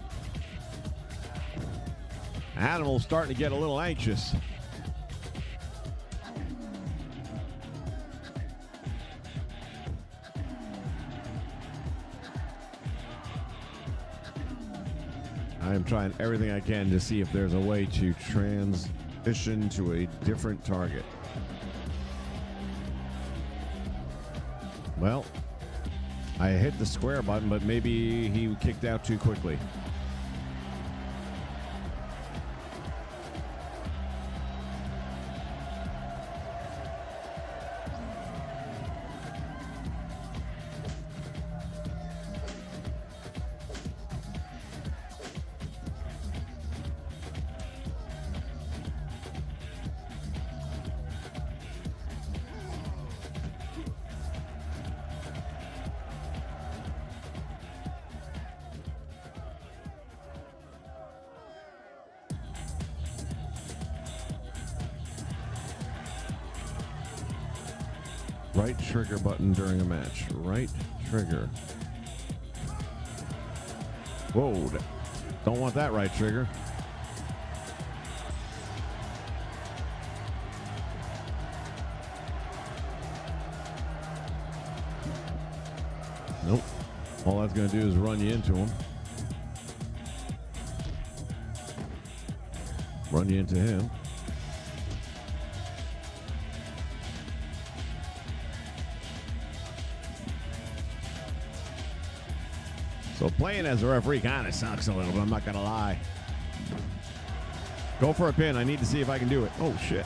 Animal's starting to get a little anxious. I am trying everything I can to see if there's a way to transition to a different target. Well, I hit the square button, but maybe he kicked out too quickly. Right trigger button during a match. Right trigger. Whoa. Don't want that right trigger. Nope. All that's going to do is run you into him. Run you into him. So playing as a referee kind of sucks a little bit, I'm not going to lie. Go for a pin. I need to see if I can do it. Oh, shit.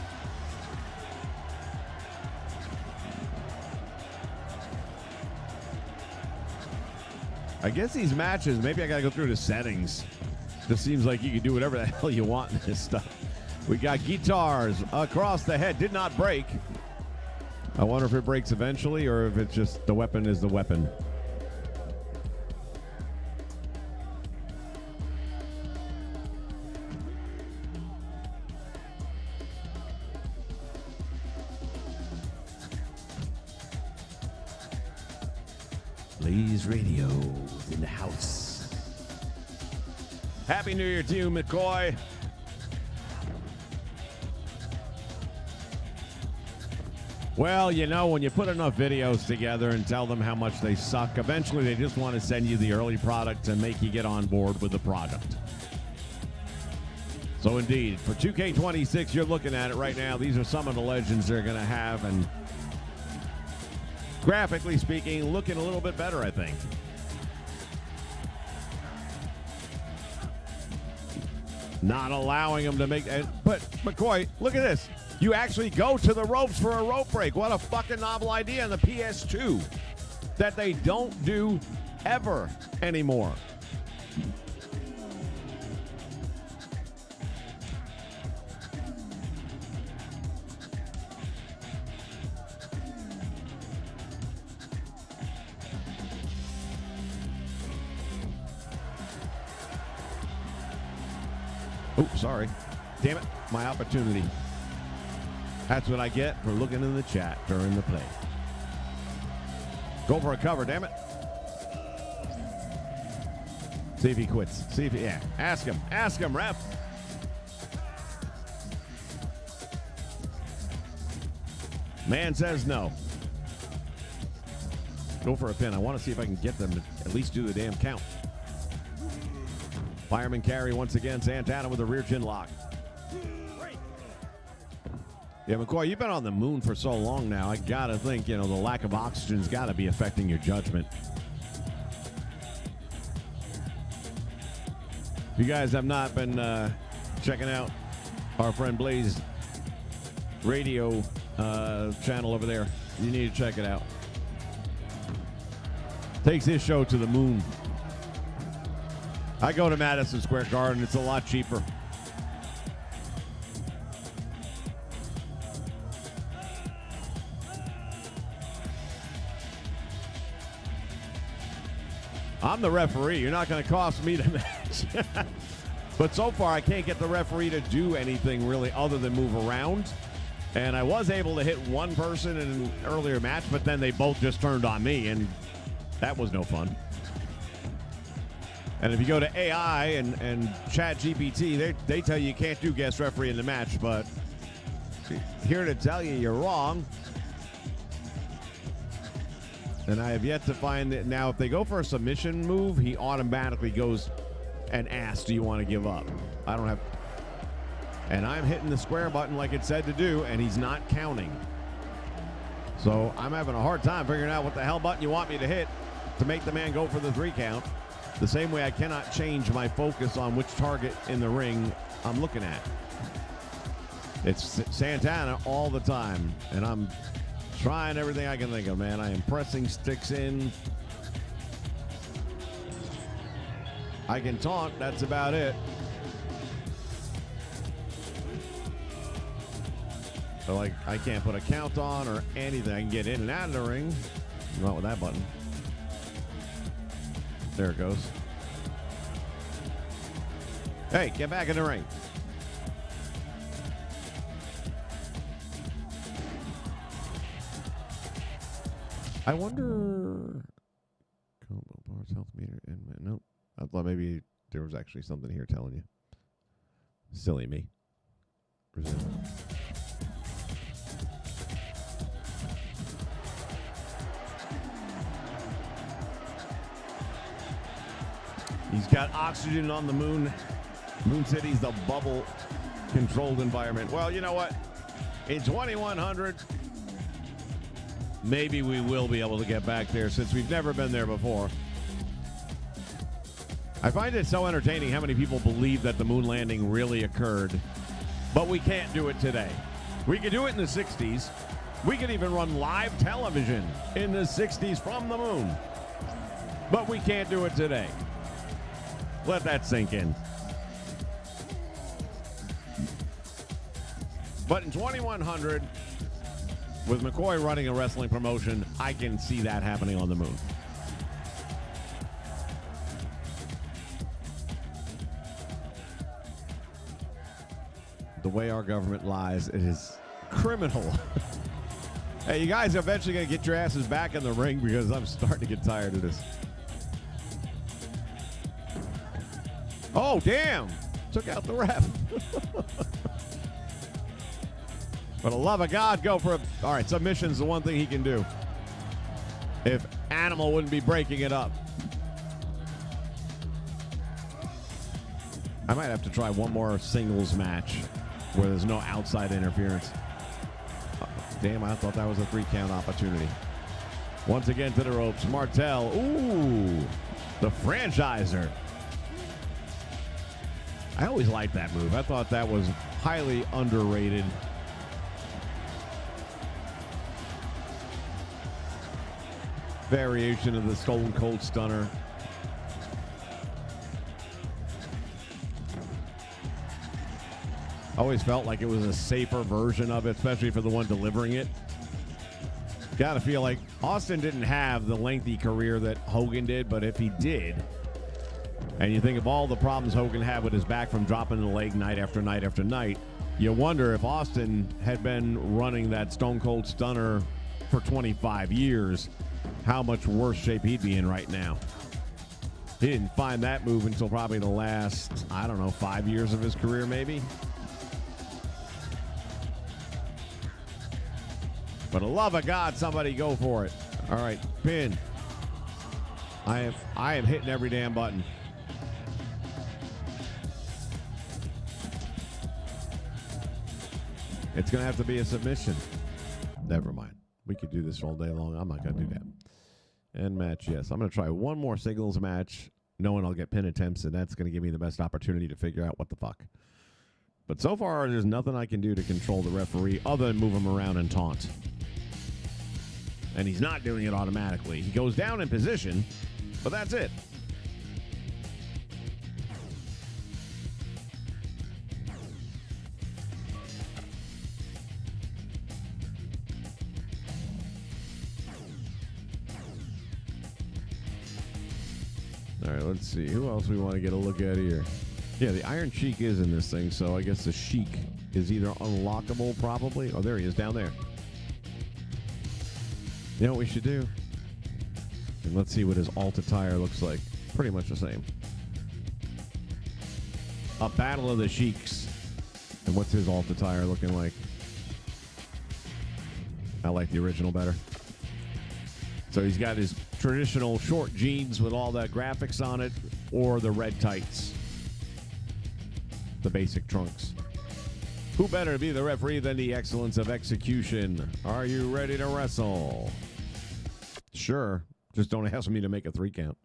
I guess these matches, maybe I got to go through the settings. Just seems like you can do whatever the hell you want in this stuff. We got guitars across the head. Did not break. I wonder if it breaks eventually or if it's just the weapon is the weapon. Blaze Radio in the house. Happy New Year to you, McCoy. Well, you know, when you put enough videos together and tell them how much they suck, eventually they just want to send you the early product and make you get on board with the product. So indeed, for 2K26, you're looking at it right now. These are some of the legends they're going to have, and graphically speaking, looking a little bit better, I think. Not allowing them to make that. But McCoy, look at this. You actually go to the ropes for a rope break. What a fucking novel idea on the PS2 that they don't do ever anymore. Oh, sorry. Damn it. My opportunity. That's what I get for looking in the chat during the play. Go for a cover, damn it. See if he quits. See if he, yeah. Ask him. Ask him, ref. Man says no. Go for a pin. I want to see if I can get them to at least do the damn count. Fireman carry once again. Santana with a rear chin lock. Yeah, McCoy, you've been on the moon for so long now. I got to think, you know, the lack of oxygen's got to be affecting your judgment. If you guys have not been checking out our friend Blaze radio channel over there, you need to check it out. Takes his show to the moon. I go to Madison Square Garden. It's a lot cheaper. I'm the referee. You're not going to cost me the match. But so far, I can't get the referee to do anything really other than move around. And I was able to hit one person in an earlier match, but then they both just turned on me, and that was no fun. And if you go to AI and Chat GPT, they tell you can't do guest referee in the match, but here to tell you you're wrong. And I have yet to find it. Now, if they go for a submission move, he automatically goes and asks, do you want to give up? I don't have. And I'm hitting the square button like it said to do, and he's not counting. So I'm having a hard time figuring out what the hell button you want me to hit to make the man go for the 3 count. The same way I cannot change my focus on which target in the ring I'm looking at. It's Santana all the time, and I'm trying everything I can think of, man. I am pressing sticks in. I can taunt, that's about it. So, like, I can't put a count on or anything. I can get in and out of the ring. Not with that button. There it goes. Hey, get back in the ring. I wonder. Combo bars, health meter, and nope. I thought maybe there was actually something here telling you. Silly me. He's got oxygen on the moon. Moon City's the bubble controlled environment. Well, you know what? In 2100, maybe we will be able to get back there since we've never been there before. I find it so entertaining how many people believe that the moon landing really occurred, but we can't do it today. We could do it in the 60s. We could even run live television in the 60s from the moon, but we can't do it today. Let that sink in. But in 2100, with McCoy running a wrestling promotion, I can see that happening on the moon. The way our government lies, it is criminal. Hey, you guys are eventually going to get your asses back in the ring because I'm starting to get tired of this. Oh, damn. Took out the ref. For the love of God, go for it. All right, submission's the one thing he can do. If Animal wouldn't be breaking it up. I might have to try one more singles match where there's no outside interference. Damn, I thought that was a 3-count opportunity. Once again to the ropes, Martel. Ooh, the franchiser. I always liked that move. I thought that was highly underrated. Variation of the Stone Cold Stunner. Always felt like it was a safer version of it, especially for the one delivering it. Gotta feel like Austin didn't have the lengthy career that Hogan did, but if he did, and you think of all the problems Hogan had with his back from dropping the leg night after night after night, you wonder if Austin had been running that Stone Cold Stunner for 25 years, how much worse shape he'd be in right now. He didn't find that move until probably the last, I don't know, 5 years of his career maybe. For the love of God, somebody go for it. All right, pin. I am hitting every damn button. It's going to have to be a submission. Never mind. We could do this all day long. I'm not going to do that. End match, yes. I'm going to try one more singles match, knowing I'll get pin attempts, and that's going to give me the best opportunity to figure out what the fuck. But so far, there's nothing I can do to control the referee other than move him around and taunt. And he's not doing it automatically. He goes down in position, but that's it. All right, let's see. Who else we want to get a look at here? Yeah, the Iron Sheik is in this thing, so I guess the Sheik is either unlockable, probably. Oh, there he is, down there. You know what we should do? And let's see what his alt attire looks like. Pretty much the same. A battle of the Sheiks. And what's his alt attire looking like? I like the original better. So he's got his traditional short jeans with all that graphics on it, or the red tights. The basic trunks. Who better to be the referee than the excellence of execution? Are you ready to wrestle? Sure. Just don't ask me to make a 3-count.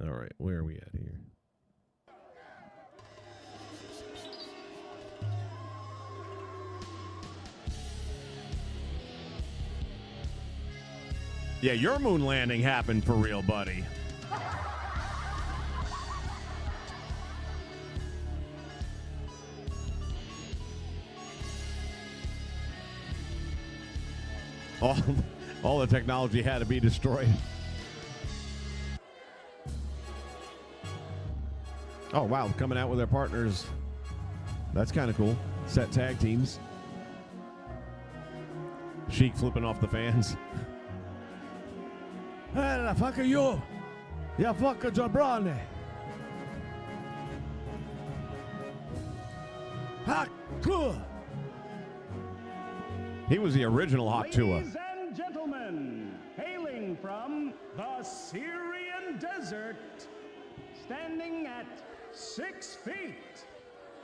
All right, where are we at here? Yeah, your moon landing happened for real, buddy. All the technology had to be destroyed. Oh, wow. Coming out with their partners. That's kind of cool. Set tag teams. Sheik flipping off the fans. Hey, la fuck are you? Ya fuck jabroni. Hak Tua. He was the original Hawk Tua. Ladies and gentlemen, hailing from the Syrian desert, standing at 6 feet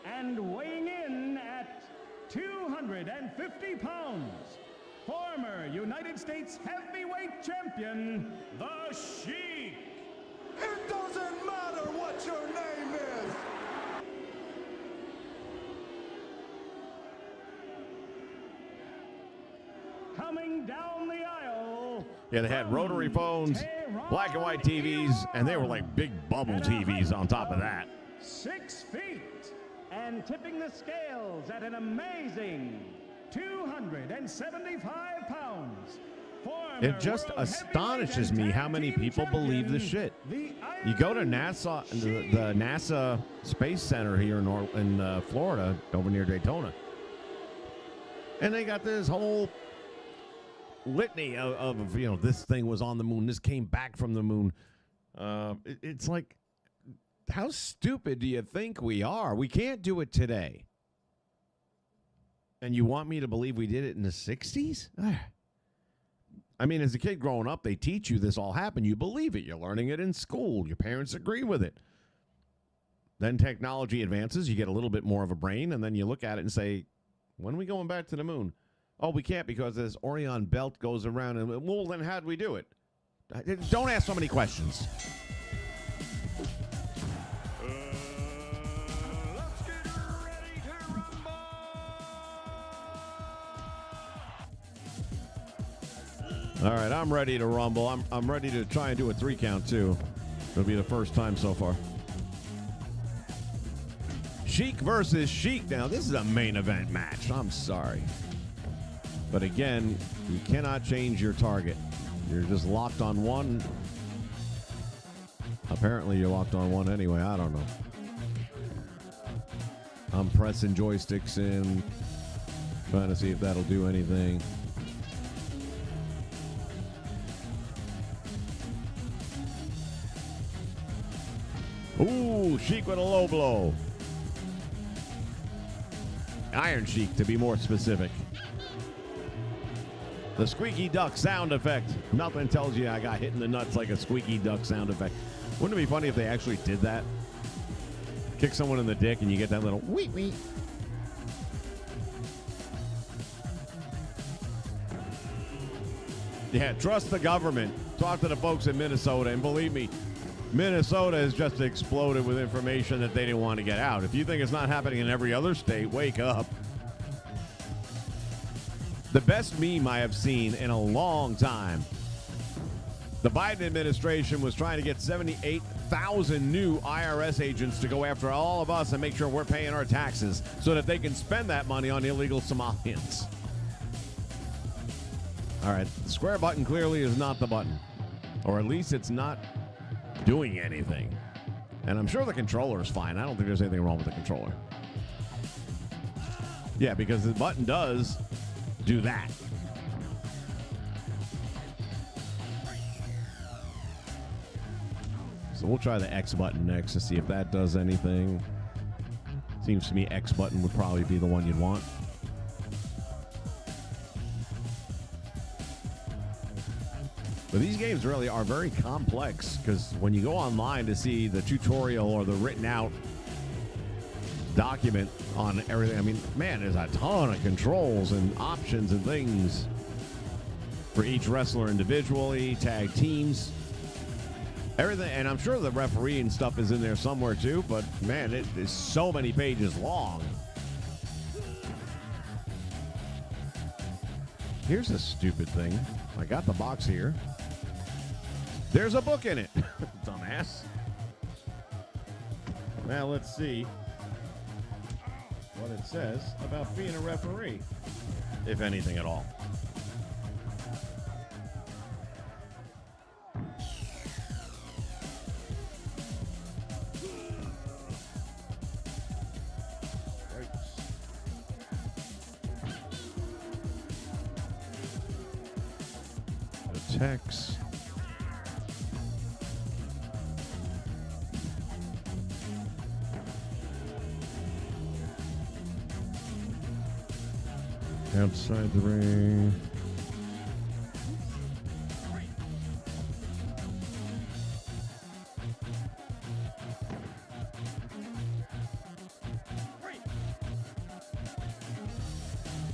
and weighing in at 250 pounds, former United States heavyweight champion, the Sheik. It doesn't matter what your name is. Coming down the aisle. Yeah, they had rotary phones, black and white TVs, and they were like big bubble TVs on top of that. 6 feet and tipping the scales at an amazing 275 pounds. It just astonishes me how many people believe this shit. You go to NASA, the NASA Space Center here in Florida, over near Daytona, and they got this whole litany of this thing was on the moon, this came back from the moon. It's like, how stupid do you think we are? We can't do it today. And you want me to believe we did it in the 60s? I mean, as a kid growing up, they teach you this all happened. You believe it. You're learning it in school. Your parents agree with it. Then technology advances. You get a little bit more of a brain, and then you look at it and say, when are we going back to the moon? Oh, we can't because this Orion belt goes around. And well, then how'd we do it? Don't ask so many questions. Let's get ready to rumble! All right, I'm ready to rumble. I'm ready to try and do a 3 count, too. It'll be the first time so far. Sheik versus Sheik. Now, this is a main event match. I'm sorry. But again, you cannot change your target. You're just locked on one. Apparently, you're locked on one anyway. I don't know. I'm pressing joysticks in, trying to see if that'll do anything. Ooh, Sheik with a low blow. Iron Sheik, to be more specific. The squeaky duck sound effect. Nothing tells you I got hit in the nuts like a squeaky duck sound effect. Wouldn't it be funny if they actually did that? Kick someone in the dick and you get that little wee wee. Yeah, trust the government. Talk to the folks in Minnesota, and believe me, Minnesota has just exploded with information that they didn't want to get out. If you think it's not happening in every other state, wake up. The best meme I have seen in a long time. The Biden administration was trying to get 78,000 new IRS agents to go after all of us and make sure we're paying our taxes so that they can spend that money on illegal Somalians. All right, the square button clearly is not the button. Or at least it's not doing anything. And I'm sure the controller is fine. I don't think there's anything wrong with the controller. Yeah, because the button does do that. So we'll try the X button next to see if that does anything. Seems to me X button would probably be the one you'd want. But these games really are very complex because when you go online to see the tutorial or the written out document on everything, I mean, man, there's a ton of controls and options and things for each wrestler individually, tag teams, everything. And I'm sure the referee and stuff is in there somewhere too, but man, it is so many pages long. Here's a stupid thing. I got the box here. There's a book in it. Dumbass. Now let's see what it says about being a referee, if anything at all. The text. Outside the ring.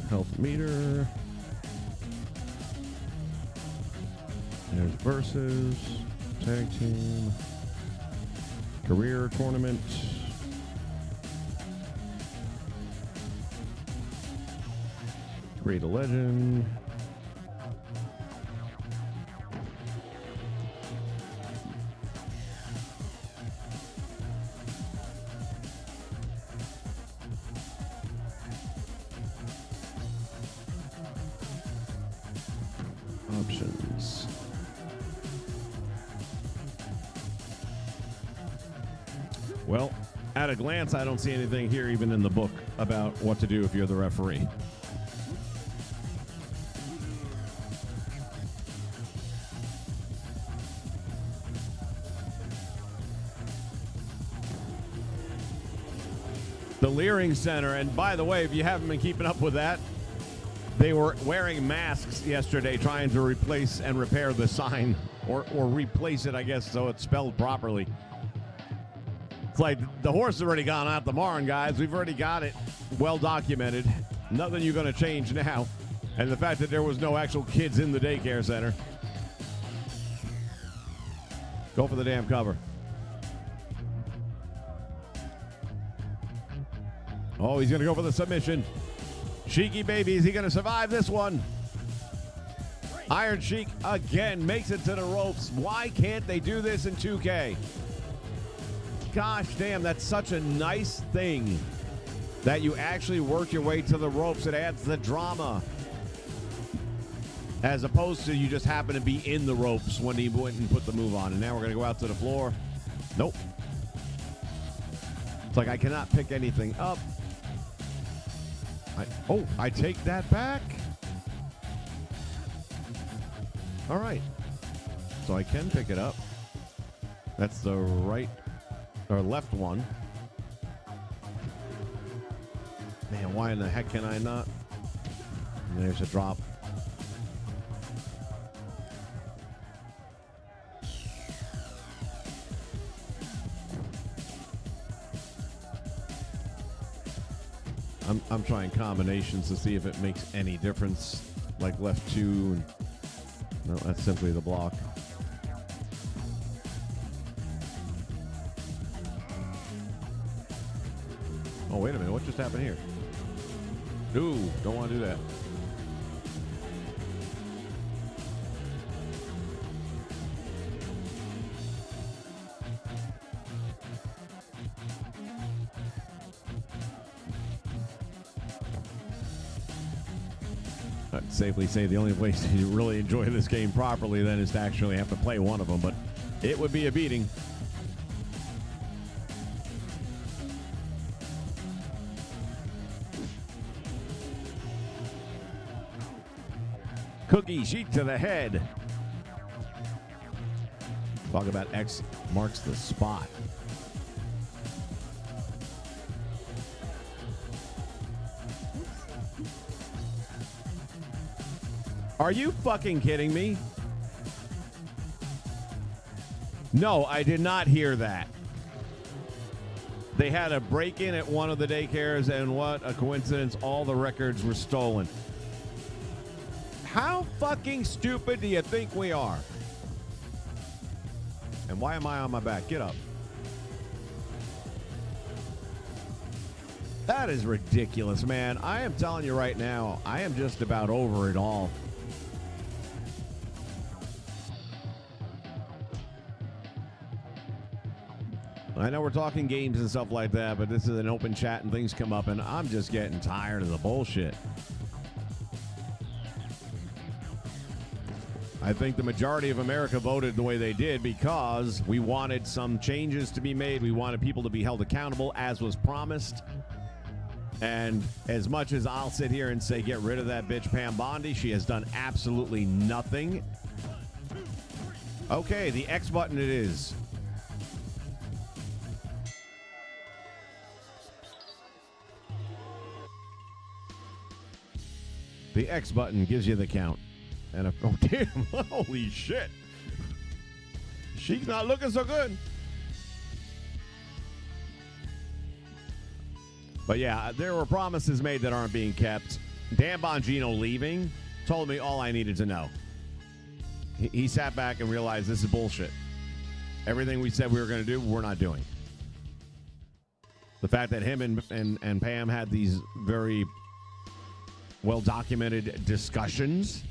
Health meter. There's versus, tag team, career tournament. Create a legend. Options. Well, at a glance, I don't see anything here, even in the book, about what to do if you're the referee. The Leering Center. And by the way, if you haven't been keeping up with that, they were wearing masks yesterday trying to replace and repair the sign, or replace it, I guess, so it's spelled properly. It's like the horse has already gone out the barn, guys. We've already got it well documented. Nothing you're going to change now. And the fact that there was no actual kids in the daycare center. Go for the damn cover. Oh, he's going to go for the submission. Sheiky baby, is he going to survive this one? Iron Sheik again makes it to the ropes. Why can't they do this in 2K? Gosh damn, that's such a nice thing that you actually work your way to the ropes. It adds the drama. As opposed to you just happen to be in the ropes when he went and put the move on. And now we're going to go out to the floor. Nope. It's like I cannot pick anything up. I take that back. All right. So I can pick it up. That's the right or left one. Man, why in the heck can I not? And there's a drop. I'm trying combinations to see if it makes any difference, like left 2. And, no, that's simply the block. Oh, wait a minute. What just happened here? Ooh, don't want to do that. I'd safely say the only way to really enjoy this game properly then is to actually have to play one of them, but it would be a beating. Cookie sheet to the head. Talk about X marks the spot. Are you fucking kidding me? No, I did not hear that. They had a break-in at one of the daycares, and what a coincidence, all the records were stolen. How fucking stupid do you think we are? And why am I on my back? Get up. That is ridiculous, man. I am telling you right now, I am just about over it all. I know we're talking games and stuff like that, but this is an open chat and things come up, and I'm just getting tired of the bullshit. I think the majority of America voted the way they did because we wanted some changes to be made. We wanted people to be held accountable, as was promised. And as much as I'll sit here and say, get rid of that bitch Pam Bondi, she has done absolutely nothing. Okay, the X button it is. The X button gives you the count. And oh, damn, holy shit. She's not looking so good. But yeah, there were promises made that aren't being kept. Dan Bongino leaving told me all I needed to know. He sat back and realized this is bullshit. Everything we said we were going to do, we're not doing. The fact that him and Pam had these very well-documented discussions,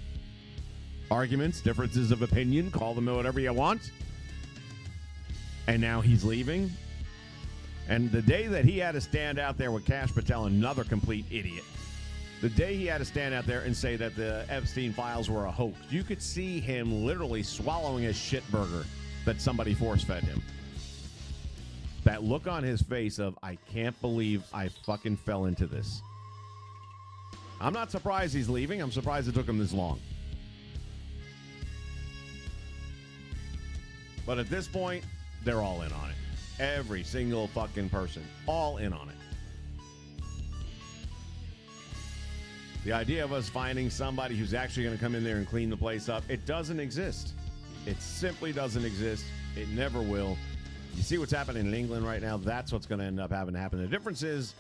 arguments, differences of opinion, call them whatever you want. And now he's leaving. And the day that he had to stand out there with Kash Patel, another complete idiot, the day he had to stand out there and say that the Epstein files were a hoax, you could see him literally swallowing a shit burger that somebody force-fed him. That look on his face of, I can't believe I fucking fell into this. I'm not surprised he's leaving. I'm surprised it took him this long. But at this point, they're all in on it. Every single fucking person. All in on it. The idea of us finding somebody who's actually going to come in there and clean the place up, it doesn't exist. It simply doesn't exist. It never will. You see what's happening in England right now? That's what's going to end up having to happen. The difference is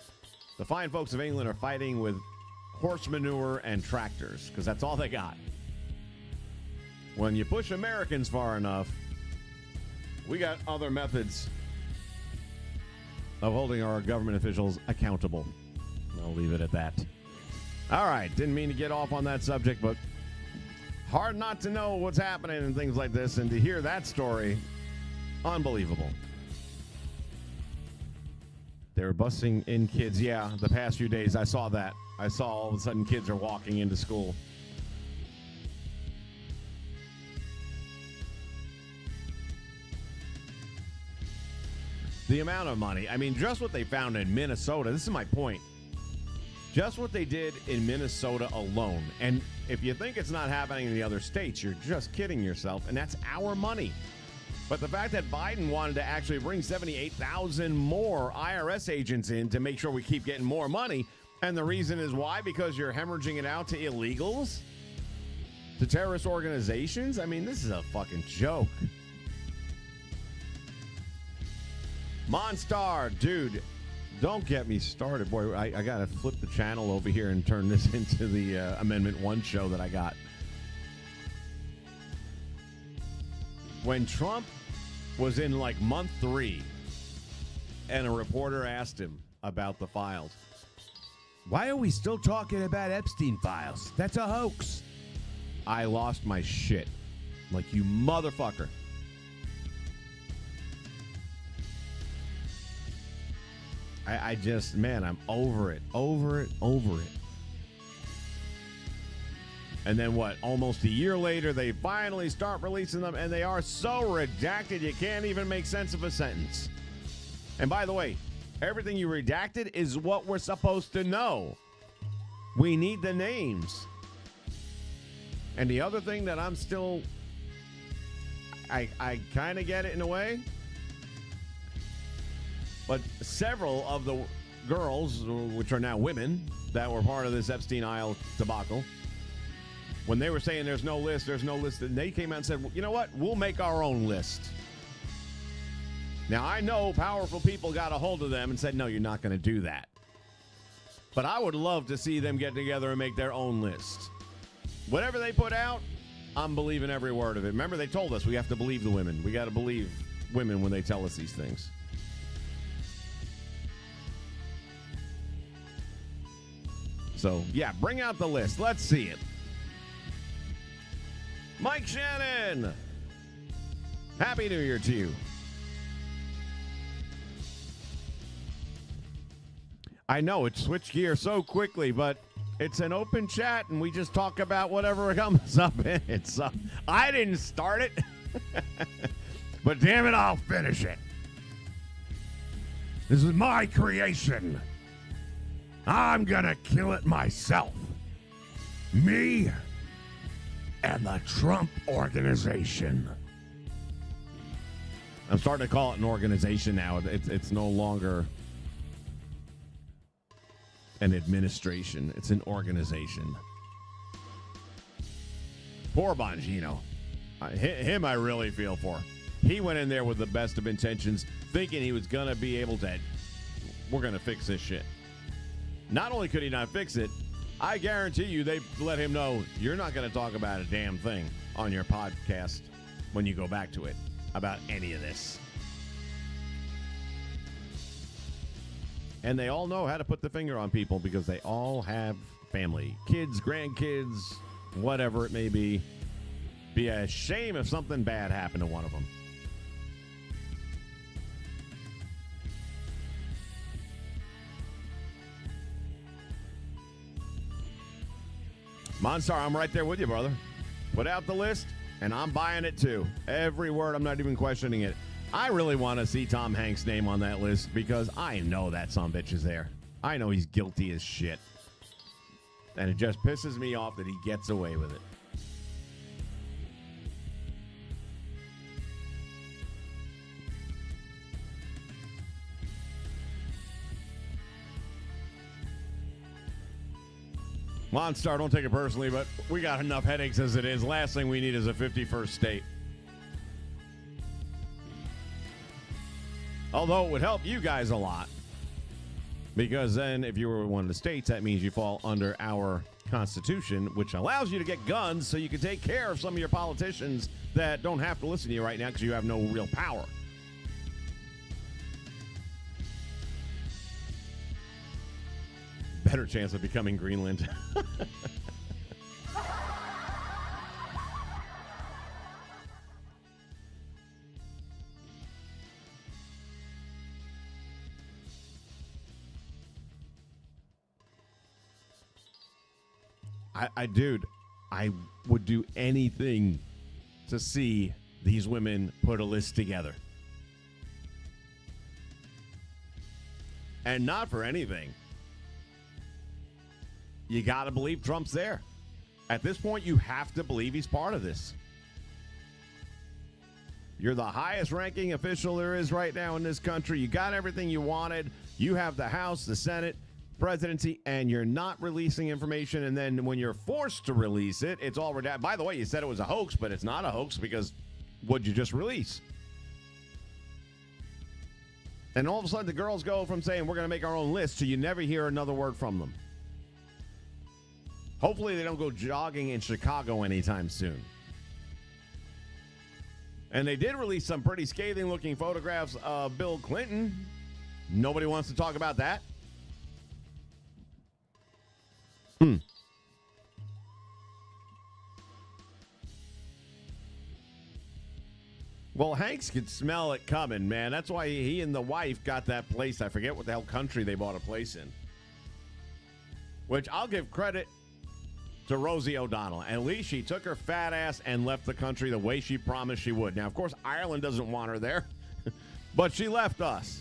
the fine folks of England are fighting with horse manure and tractors because that's all they got. When you push Americans far enough, we got other methods of holding our government officials accountable. I'll leave it at that. All right, didn't mean to get off on that subject, but hard not to know what's happening and things like this, and to hear that story, unbelievable. They were busing in kids. Yeah, the past few days, I saw that. I saw all of a sudden kids are walking into school. The amount of money. I mean, just what they found in Minnesota. This is my point. Just what they did in Minnesota alone. And if you think it's not happening in the other states, you're just kidding yourself. And that's our money. But the fact that Biden wanted to actually bring 78,000 more IRS agents in to make sure we keep getting more money. And the reason is why? Because you're hemorrhaging it out to illegals? To terrorist organizations? I mean, this is a fucking joke. Monstar, dude, don't get me started. Boy, I got to flip the channel over here and turn this into the Amendment 1 show that I got. When Trump was in like month 3 and a reporter asked him about the files. Why are we still talking about Epstein files? That's a hoax. I lost my shit. Like, you motherfucker. I just, man, I'm over it. And then what? Almost a year later, they finally start releasing them, and they are so redacted you can't even make sense of a sentence. And by the way, everything you redacted is what we're supposed to know. We need the names. And the other thing that I'm still, I kind of get it in a way, but several of the girls, which are now women, that were part of this Epstein Isle debacle, when they were saying there's no list, and they came out and said, well, you know what? We'll make our own list. Now, I know powerful people got a hold of them and said, no, you're not going to do that. But I would love to see them get together and make their own list. Whatever they put out, I'm believing every word of it. Remember, they told us we have to believe the women. We got to believe women when they tell us these things. So, yeah, bring out the list. Let's see it. Mike Shannon, Happy New Year to you. I know it switched gears so quickly, but it's an open chat, and we just talk about whatever comes up in it. So I didn't start it, but damn it, I'll finish it. This is my creation. I'm gonna kill it myself. Me and the Trump Organization. I'm starting to call it an organization now. It's no longer an administration. It's an organization. Poor Bongino. Him I really feel for. He went in there with the best of intentions, thinking he was going to be able to, we're going to fix this shit. Not only could he not fix it, I guarantee you they let him know you're not going to talk about a damn thing on your podcast when you go back to it about any of this. And they all know how to put the finger on people because they all have family, kids, grandkids, whatever it may be. Be a shame if something bad happened to one of them. Monstar, I'm right there with you, brother. Put out the list, and I'm buying it too. Every word, I'm not even questioning it. I really want to see Tom Hanks' name on that list because I know that sumbitch is there. I know he's guilty as shit. And it just pisses me off that he gets away with it. Monstar, don't take it personally, but we got enough headaches as it is. Last thing we need is a 51st state. Although it would help you guys a lot. Because then if you were one of the states, that means you fall under our Constitution, which allows you to get guns so you can take care of some of your politicians that don't have to listen to you right now because you have no real power. Better chance of becoming Greenland. Dude, I would do anything to see these women put a list together. And not for anything. You got to believe Trump's there. At this point, you have to believe he's part of this. You're the highest ranking official there is right now in this country. You got everything you wanted. You have the House, the Senate, presidency, and you're not releasing information. And then when you're forced to release it, it's all redacted. By the way, you said it was a hoax, but it's not a hoax because what'd you just release? And all of a sudden, the girls go from saying, we're going to make our own list, to you never hear another word from them. Hopefully, they don't go jogging in Chicago anytime soon. And they did release some pretty scathing-looking photographs of Bill Clinton. Nobody wants to talk about that. Well, Hanks could smell it coming, man. That's why he and the wife got that place. I forget what the hell country they bought a place in. Which I'll give credit to Rosie O'Donnell. At least she took her fat ass and left the country the way she promised she would. Now, of course, Ireland doesn't want her there, but she left us.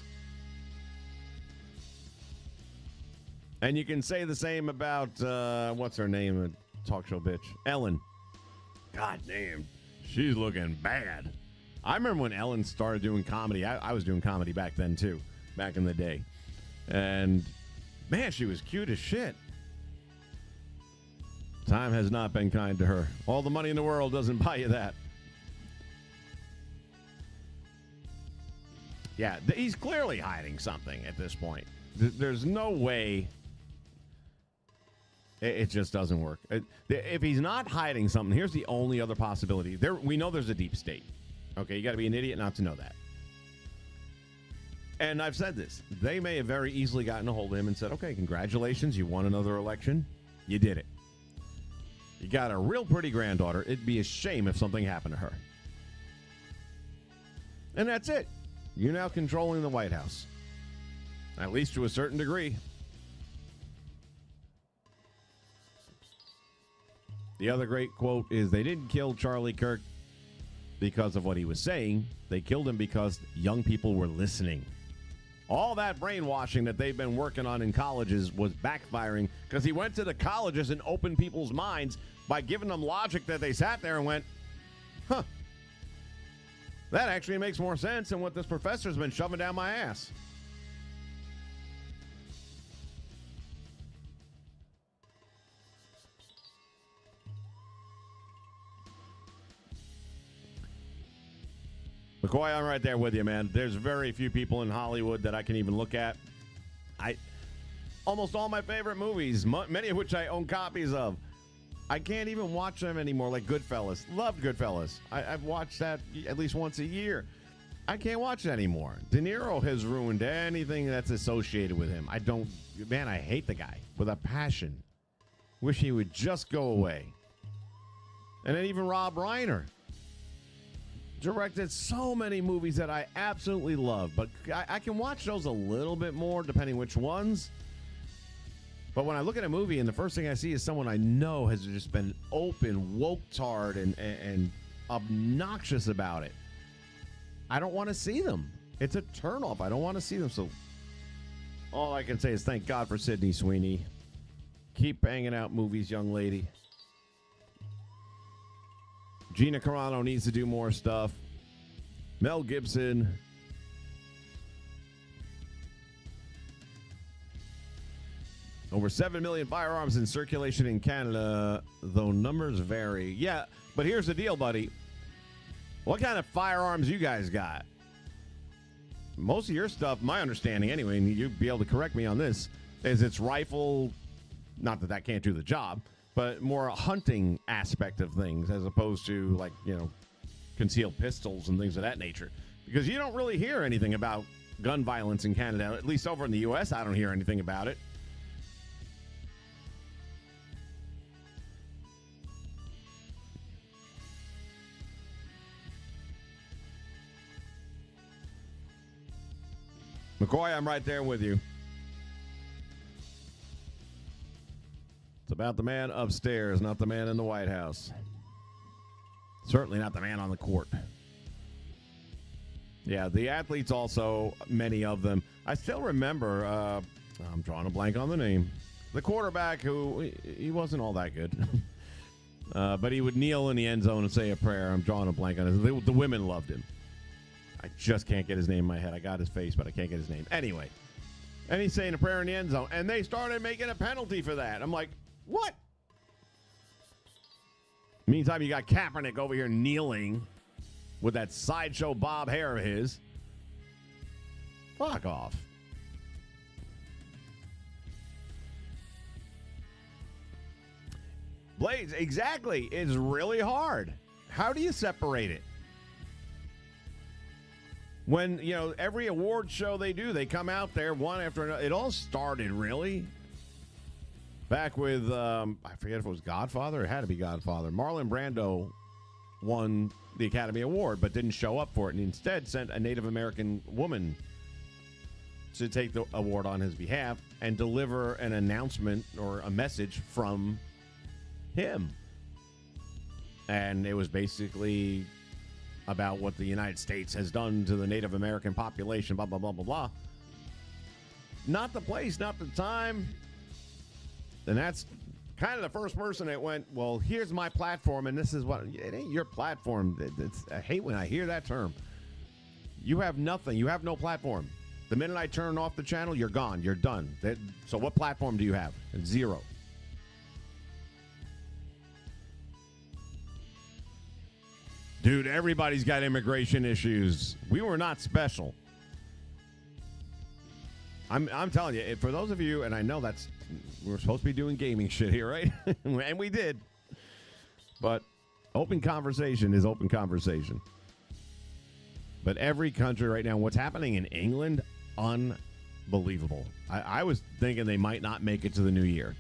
And you can say the same about, what's her name, a talk show bitch? Ellen. God damn, she's looking bad. I remember when Ellen started doing comedy. I was doing comedy back then, too, back in the day. And, man, she was cute as shit. Time has not been kind to her. All the money in the world doesn't buy you that. Yeah, he's clearly hiding something at this point. There's no way. It just doesn't work. If he's not hiding something, here's the only other possibility. We know there's a deep state. Okay, you got to be an idiot not to know that. And I've said this. They may have very easily gotten a hold of him and said, okay, congratulations, you won another election. You did it. You got a real pretty granddaughter. It'd be a shame if something happened to her. And that's it. You're now controlling the White House. At least to a certain degree. The other great quote is, they didn't kill Charlie Kirk because of what he was saying. They killed him because young people were listening. All that brainwashing that they've been working on in colleges was backfiring because he went to the colleges and opened people's minds by giving them logic that they sat there and went, huh, that actually makes more sense than what this professor's been shoving down my ass. McCoy, I'm right there with you, man. There's very few people in Hollywood that I can even look at. Almost all my favorite movies, many of which I own copies of, I can't even watch them anymore, like Goodfellas. Loved Goodfellas. I've watched that at least once a year. I can't watch it anymore. De Niro has ruined anything that's associated with him. I hate the guy with a passion. Wish he would just go away. And then even Rob Reiner directed so many movies that I absolutely love, but I can watch those a little bit more depending which ones. But when I look at a movie and the first thing I see is someone I know has just been open, woke-tard, and obnoxious about it, I don't want to see them. It's a turnoff. I don't want to see them. So all I can say is thank God for Sydney Sweeney. Keep banging out movies, young lady. Gina Carano needs to do more stuff. Mel Gibson. Over 7 million firearms in circulation in Canada, though numbers vary. Yeah, but here's the deal, buddy. What kind of firearms you guys got? Most of your stuff, my understanding anyway, and you'd be able to correct me on this, is it's rifle, not that that can't do the job, but more a hunting aspect of things as opposed to, like, you know, concealed pistols and things of that nature. Because you don't really hear anything about gun violence in Canada. At least over in the U.S., I don't hear anything about it. McCoy, I'm right there with you. It's about the man upstairs, not the man in the White House. Certainly not the man on the court. Yeah, the athletes also, many of them. I still remember, I'm drawing a blank on the name, the quarterback who, he wasn't all that good. But he would kneel in the end zone and say a prayer. I'm drawing a blank on it. The women loved him. I just can't get his name in my head. I got his face, but I can't get his name. Anyway, and he's saying a prayer in the end zone, and they started making a penalty for that. I'm like, what? Meantime, you got Kaepernick over here kneeling with that sideshow bob hair of his. Fuck off. Blades, exactly. It's really hard. How do you separate it? When, you know, every award show they do, they come out there one after another. It all started, really, back with, I forget if it was Godfather. It had to be Godfather. Marlon Brando won the Academy Award, but didn't show up for it, and instead sent a Native American woman to take the award on his behalf and deliver an announcement or a message from him. And it was basically about what the United States has done to the Native American population, blah, blah, blah, blah, blah. Not the place, not the time. And that's kind of the first person that went, well, here's my platform, and this is what, it ain't your platform. I hate when I hear that term. You have nothing. You have no platform. The minute I turn off the channel, you're gone. You're done. So what platform do you have? Zero. Dude, everybody's got immigration issues. We were not special. I'm telling you, for those of you, and I know we're supposed to be doing gaming shit here, right? And we did. But open conversation is open conversation. But every country right now, what's happening in England, unbelievable. I was thinking they might not make it to the new year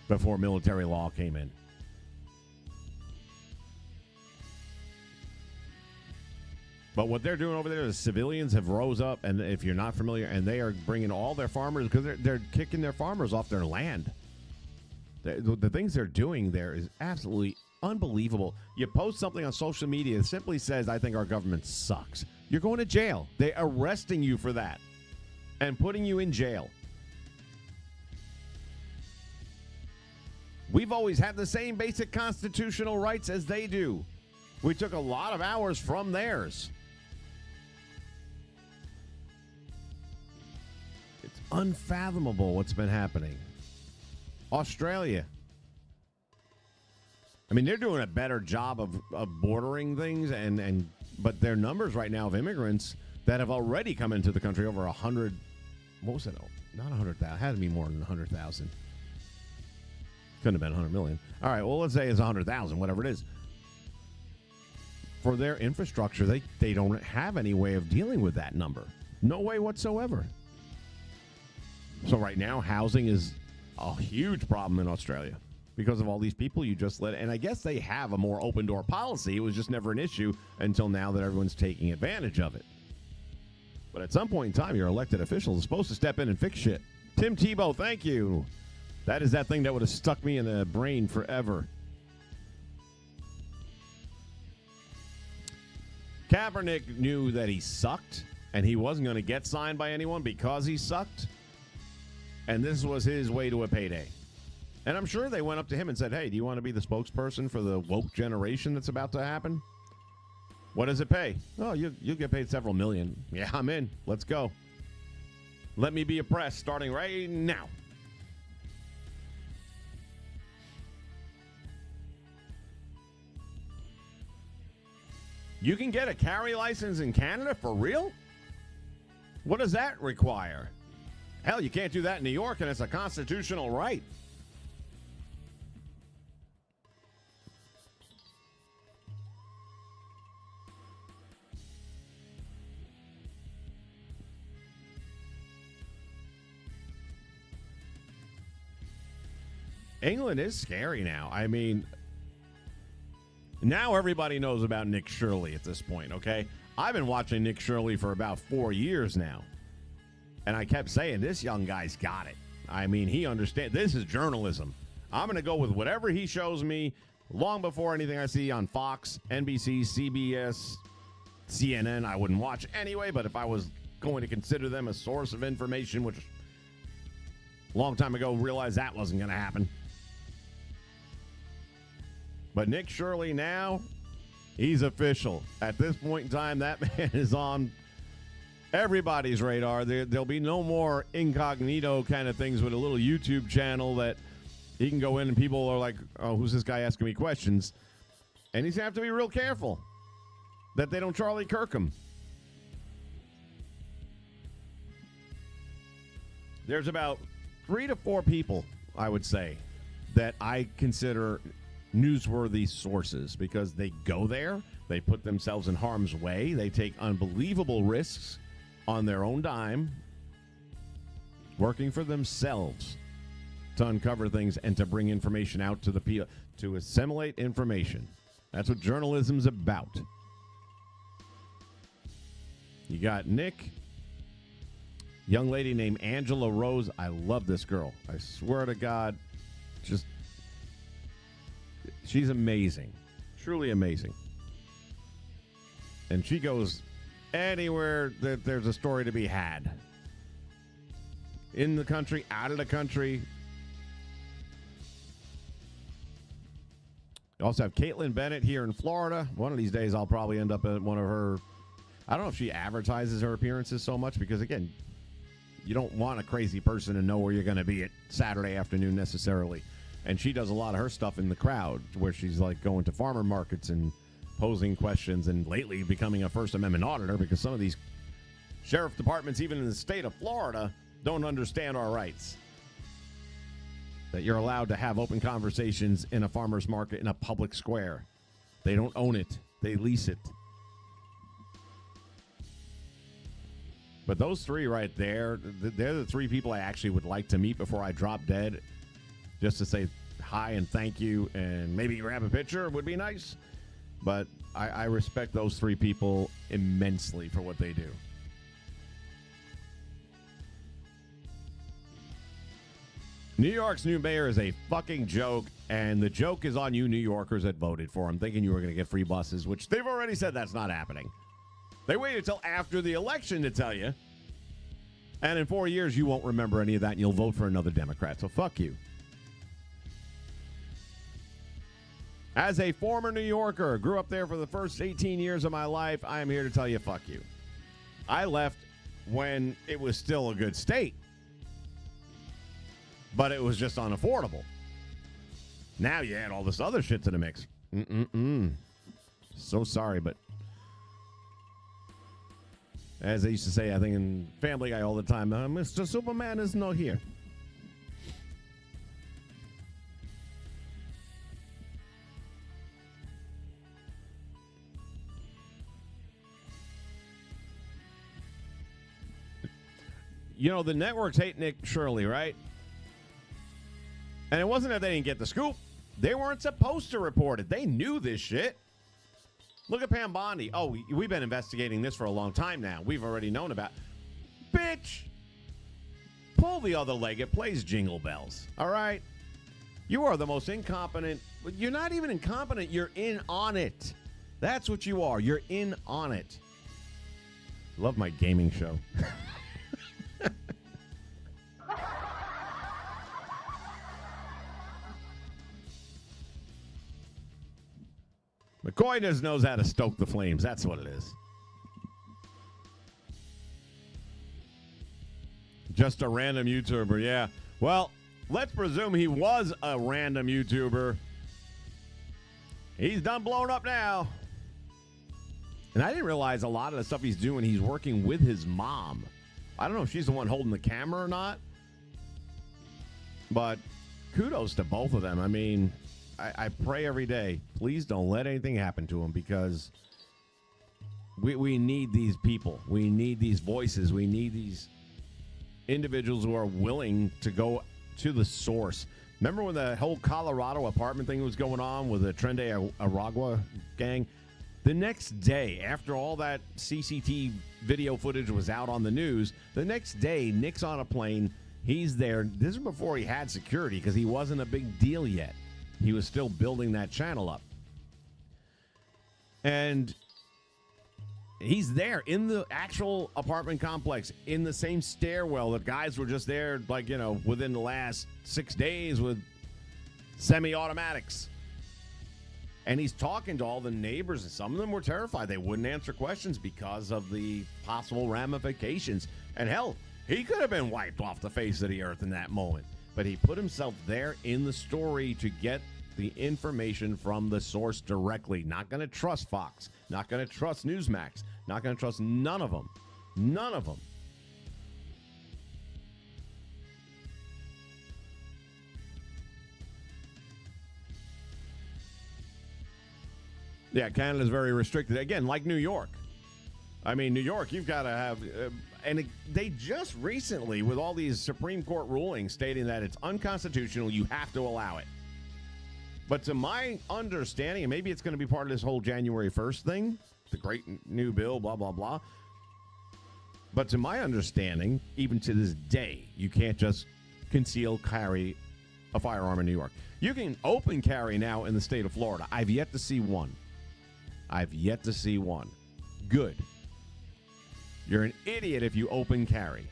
before military law came in. But what they're doing over there, the civilians have rose up, and if you're not familiar, and they are bringing all their farmers, because they're kicking their farmers off their land. The things they're doing there is absolutely unbelievable. You post something on social media that simply says, I think our government sucks. You're going to jail. They're arresting you for that and putting you in jail. We've always had the same basic constitutional rights as they do. We took a lot of hours from theirs. It's unfathomable what's been happening. Australia. I mean, they're doing a better job of bordering things, but their numbers right now of immigrants that have already come into the country, over 100, what was it? Not 100,000. It had to be more than 100,000. Couldn't have been 100 million. All right, well, let's say it's 100,000, whatever it is. For their infrastructure, they don't have any way of dealing with that number. No way whatsoever. So right now, housing is a huge problem in Australia because of all these people you just let. And I guess they have a more open door policy. It was just never an issue until now that everyone's taking advantage of it. But at some point in time, your elected officials are supposed to step in and fix shit. Tim Tebow, thank you. That is that thing that would have stuck me in the brain forever. Kaepernick knew that he sucked, and he wasn't going to get signed by anyone because he sucked. And this was his way to a payday. And I'm sure they went up to him and said, hey, do you want to be the spokesperson for the woke generation that's about to happen? What does it pay? Oh, you'll get paid several million. Yeah, I'm in. Let's go. Let me be oppressed starting right now. You can get a carry license in Canada for real? What does that require? Hell, you can't do that in New York, and it's a constitutional right. England is scary now. I mean, now everybody knows about Nick Shirley at this point, okay? I've been watching Nick Shirley for about 4 years now. And I kept saying, this young guy's got it. I mean, he understands. This is journalism. I'm going to go with whatever he shows me long before anything I see on Fox, NBC, CBS, CNN. I wouldn't watch anyway, but if I was going to consider them a source of information, which a long time ago realized that wasn't going to happen. But Nick Shirley now, he's official. At this point in time, that man is on everybody's radar. There'll be no more incognito kind of things with a little YouTube channel that he can go in and people are like, oh, who's this guy asking me questions? And he's going to have to be real careful that they don't Charlie Kirk him. There's about 3 to 4 people, I would say, that I consider newsworthy sources because they go there, they put themselves in harm's way, they take unbelievable risks on their own dime, working for themselves to uncover things and to bring information out to the people, to assimilate information. That's what journalism's about. You got Nick, young lady named Angela Rose. I love this girl. I swear to God, just she's amazing, truly amazing. And she goes anywhere that there's a story to be had. In the country, out of the country. You also have Caitlin Bennett here in Florida. One of these days I'll probably end up at one of her, I don't know if she advertises her appearances so much because, again, you don't want a crazy person to know where you're going to be at Saturday afternoon necessarily. And she does a lot of her stuff in the crowd where she's like going to farmer markets and posing questions and lately becoming a First Amendment auditor because some of these sheriff departments, even in the state of Florida, don't understand our rights. That you're allowed to have open conversations in a farmer's market in a public square. They don't own it. They lease it. But those 3 right there, they're the 3 people I actually would like to meet before I drop dead. Just to say hi and thank you and maybe grab a picture would be nice. But I respect those 3 people immensely for what they do. New York's new mayor is a fucking joke, and the joke is on you New Yorkers that voted for him, thinking you were going to get free buses, which they've already said that's not happening. They waited till after the election to tell you. And in 4 years, you won't remember any of that, and you'll vote for another Democrat. So fuck you. As a former New Yorker, grew up there for the first 18 years of my life, I am here to tell you, fuck you. I left when it was still a good state, but it was just unaffordable. Now you add all this other shit to the mix. So sorry, but as they used to say, I think in Family Guy all the time, Mr. Superman is not here. You know, the networks hate Nick Shirley, right? And it wasn't that they didn't get the scoop. They weren't supposed to report it. They knew this shit. Look at Pam Bondi. Oh, we've been investigating this for a long time now. We've already known about. Bitch, pull the other leg. It plays Jingle Bells. All right? You are the most incompetent. You're not even incompetent. You're in on it. That's what you are. You're in on it. Love my gaming show. McCoy just knows how to stoke the flames. That's what it is. Just a random YouTuber, yeah. Well, let's presume he was a random YouTuber. He's done blown up now. And I didn't realize a lot of the stuff he's doing, he's working with his mom. I don't know if she's the one holding the camera or not. But kudos to both of them. I mean, I pray every day, please don't let anything happen to him, because we need these people. We need these voices. We need these individuals who are willing to go to the source. Remember when the whole Colorado apartment thing was going on with the Trende Aragua gang? The next day, after all that CCTV video footage was out on the news, the next day, Nick's on a plane. He's there. This is before he had security, because he wasn't a big deal yet. He was still building that channel up. And he's there in the actual apartment complex, in the same stairwell that guys were just there, like, you know, within the last 6 days with semi-automatics. And he's talking to all the neighbors, and some of them were terrified. They wouldn't answer questions because of the possible ramifications. And hell, he could have been wiped off the face of the earth in that moment. But he put himself there in the story to get the information from the source directly. Not going to trust Fox. Not going to trust Newsmax. Not going to trust none of them. None of them. Yeah, Canada's very restricted. Again, like New York. I mean, New York, you've got to have... they just recently, with all these Supreme Court rulings stating that it's unconstitutional, you have to allow it. But to my understanding, and maybe it's going to be part of this whole January 1st thing, the great new bill, blah, blah, blah. But to my understanding, even to this day, you can't just conceal carry a firearm in New York. You can open carry now in the state of Florida. I've yet to see one. Good. You're an idiot if you open carry.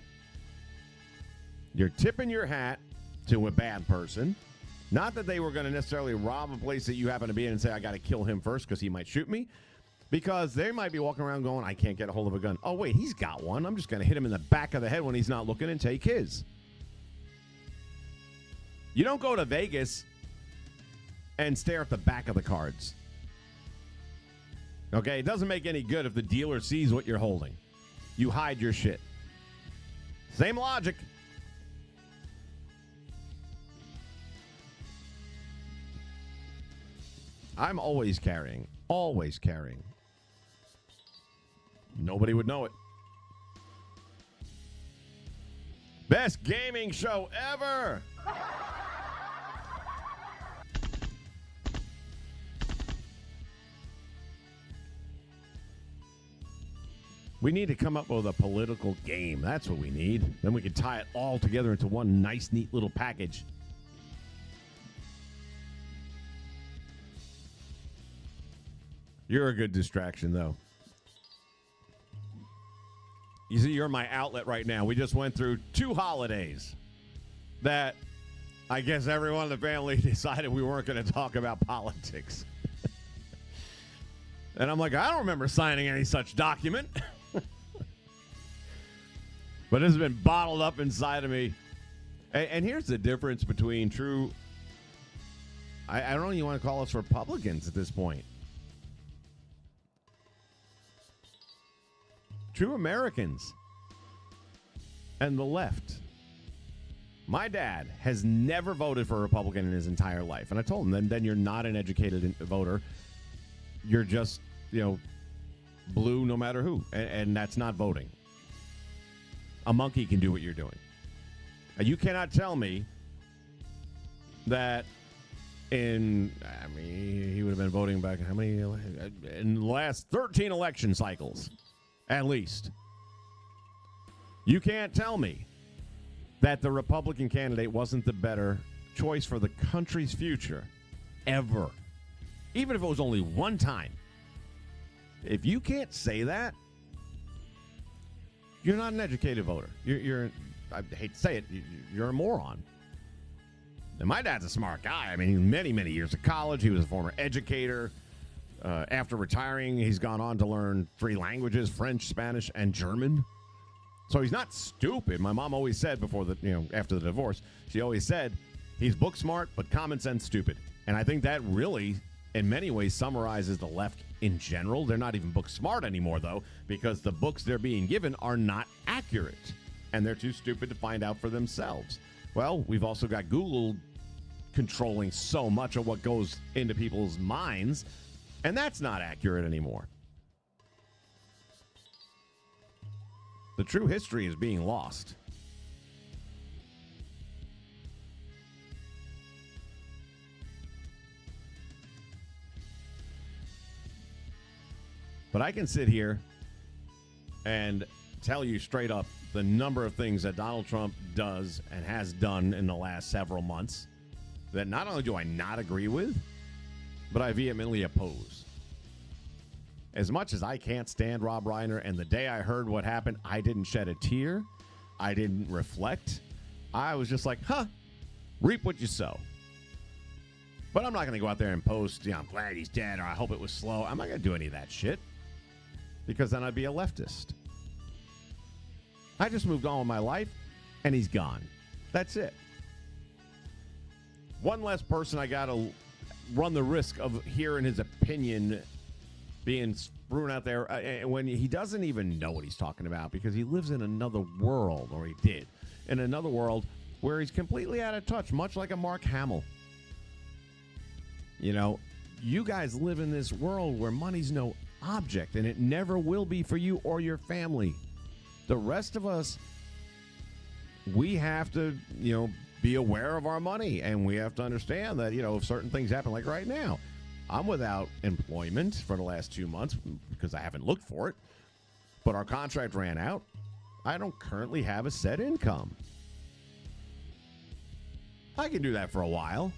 You're tipping your hat to a bad person. Not that they were going to necessarily rob a place that you happen to be in and say, I got to kill him first because he might shoot me. Because they might be walking around going, I can't get a hold of a gun. Oh, wait, he's got one. I'm just going to hit him in the back of the head when he's not looking and take his. You don't go to Vegas and stare at the back of the cards. Okay, it doesn't make any good if the dealer sees what you're holding. You hide your shit. Same logic. I'm always carrying. Always carrying. Nobody would know it. Best gaming show ever. We need to come up with a political game. That's what we need. Then we can tie it all together into one nice, neat little package. You're a good distraction, though. You see, you're my outlet right now. We just went through 2 holidays that I guess everyone in the family decided we weren't going to talk about politics. And I'm like, I don't remember signing any such document. But it's been bottled up inside of me. And here's the difference between true... I don't know you want to call us Republicans at this point. True Americans and the left. My dad has never voted for a Republican in his entire life. And I told him, then you're not an educated voter. You're just, blue no matter who. And that's not voting. A monkey can do what you're doing. And you cannot tell me that he would have been voting back how many? In the last 13 election cycles, at least. You can't tell me that the Republican candidate wasn't the better choice for the country's future ever. Even if it was only one time. If you can't say that, you're not an educated voter. You're I hate to say it, you're a moron. And my dad's a smart guy. I mean, many, many years of college. He was a former educator. After retiring, he's gone on to learn 3 languages, French, Spanish, and German. So he's not stupid. My mom always said after the divorce, she always said, he's book smart, but common sense stupid. And I think that really, in many ways, summarizes the left in general. They're not even book smart anymore, though, because the books they're being given are not accurate, and they're too stupid to find out for themselves. Well, we've also got Google controlling so much of what goes into people's minds, and that's not accurate anymore. The true history is being lost. But I can sit here and tell you straight up the number of things that Donald Trump does and has done in the last several months that not only do I not agree with, but I vehemently oppose. As much as I can't stand Rob Reiner, and the day I heard what happened, I didn't shed a tear. I didn't reflect. I was just like, reap what you sow. But I'm not going to go out there and post, I'm glad he's dead, or I hope it was slow. I'm not going to do any of that shit, because then I'd be a leftist. I just moved on with my life, and he's gone. That's it. One less person I got to run the risk of hearing his opinion being strewn out there when he doesn't even know what he's talking about, because he lives in another world, or he did, in another world where he's completely out of touch, much like a Mark Hamill. You guys live in this world where money's no object, and it never will be for you or your family. The rest of us, we have to, be aware of our money, and we have to understand that, if certain things happen, like right now, I'm without employment for the last 2 months because I haven't looked for it, but our contract ran out. I don't currently have a set income. I can do that for a while,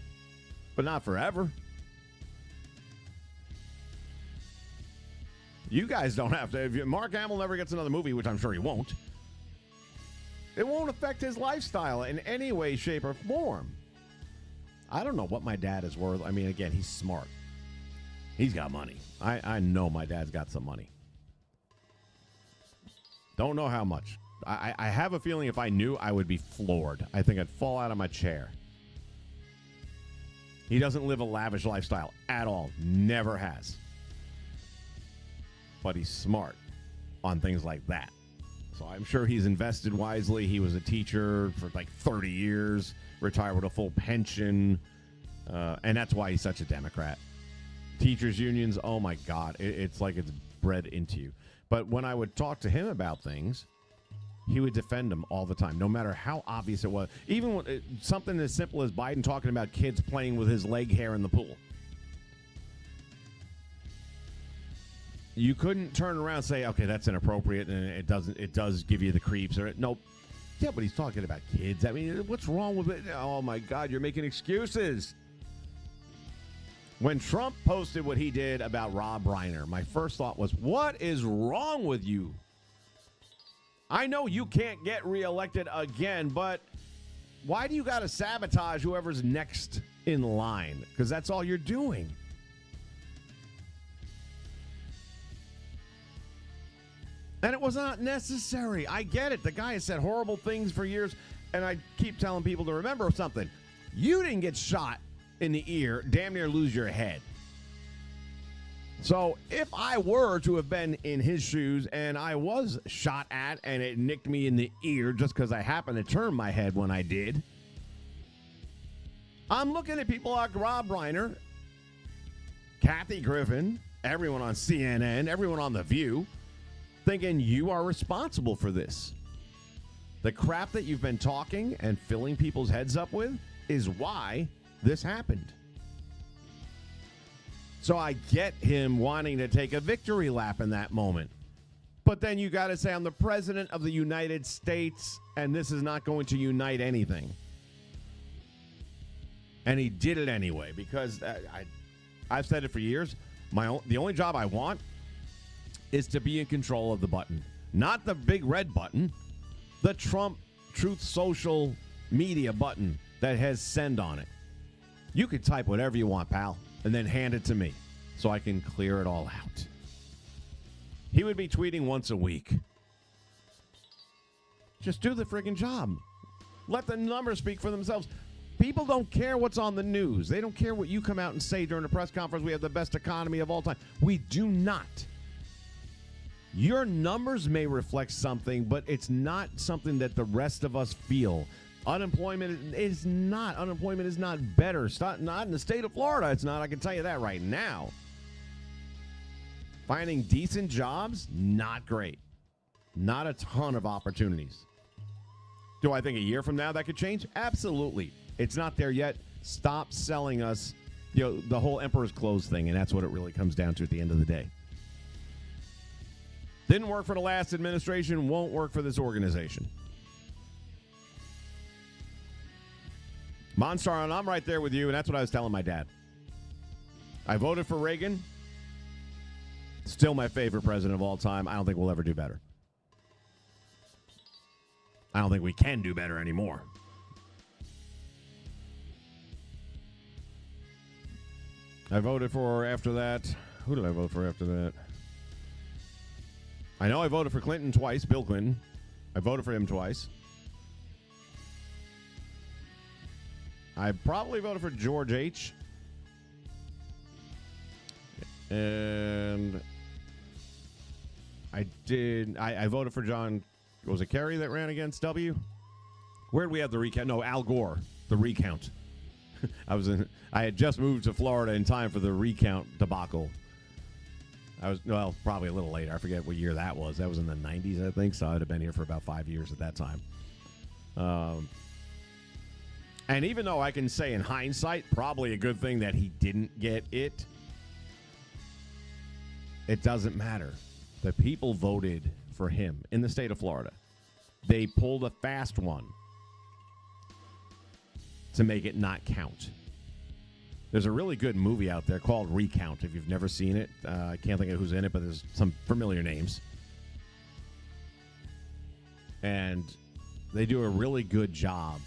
but not forever. You guys don't have to. If Mark Hamill never gets another movie, which I'm sure he won't, it won't affect his lifestyle in any way, shape, or form. I don't know what my dad is worth. I mean, again, he's smart. He's got money. I know my dad's got some money. Don't know how much. I have a feeling if I knew, I would be floored. I think I'd fall out of my chair. He doesn't live a lavish lifestyle at all. Never has. But he's smart on things like that. So I'm sure he's invested wisely. He was a teacher for like 30 years, retired with a full pension, and that's why he's such a Democrat. Teachers unions, oh my God, it's like it's bred into you. But when I would talk to him about things, he would defend them all the time, no matter how obvious it was. Even when, something as simple as Biden talking about kids playing with his leg hair in the pool. You couldn't turn around and say, okay, that's inappropriate, and it does give you the creeps. Or nope. Yeah, but he's talking about kids. I mean, what's wrong with it? Oh my God, you're making excuses. When Trump posted what he did about Rob Reiner, my first thought was, what is wrong with you? I know you can't get reelected again, but why do you got to sabotage whoever's next in line? Because that's all you're doing. And it was not necessary. I get it. The guy has said horrible things for years, and I keep telling people to remember something. You didn't get shot in the ear, damn near lose your head. So if I were to have been in his shoes and I was shot at and it nicked me in the ear just because I happened to turn my head when I did, I'm looking at people like Rob Reiner, Kathy Griffin, everyone on CNN, everyone on The View, thinking you are responsible for this. The crap that you've been talking and filling people's heads up with is why this happened. So I get him wanting to take a victory lap in that moment. But then you got to say, I'm the president of the United States, and this is not going to unite anything. And he did it anyway, because I've said it for years. The only job I want is to be in control of the button. Not the big red button, the Trump Truth Social media button that has send on it. You can type whatever you want, pal, and then hand it to me so I can clear it all out. He would be tweeting once a week. Just do the friggin' job. Let the numbers speak for themselves. People don't care what's on the news. They don't care what you come out and say during a press conference. We have the best economy of all time. We do not. Your numbers may reflect something, but it's not something that the rest of us feel. Unemployment is not. Unemployment is not better. Not in the state of Florida. It's not. I can tell you that right now. Finding decent jobs, not great. Not a ton of opportunities. Do I think a year from now that could change? Absolutely. It's not there yet. Stop selling us, the whole emperor's clothes thing, and that's what it really comes down to at the end of the day. Didn't work for the last administration, won't work for this organization. Monstar, and I'm right there with you, and that's what I was telling my dad. I voted for Reagan. Still my favorite president of all time. I don't think we'll ever do better. I don't think we can do better anymore. I voted for after that. Who did I vote for after that? I know I voted for Clinton twice, Bill Clinton. I voted for him twice. I probably voted for George H. And I voted for John, was it Kerry that ran against W? Where did we have the recount? No, Al Gore, the recount. I had just moved to Florida in time for the recount debacle. Probably a little later. I forget what year that was. That was in the 90s, I think, so I'd have been here for about 5 years at that time. And even though I can say in hindsight, probably a good thing that he didn't get it, it doesn't matter. The people voted for him in the state of Florida. They pulled a fast one to make it not count. There's a really good movie out there called Recount, if you've never seen it. I can't think of who's in it, but there's some familiar names. And they do a really good job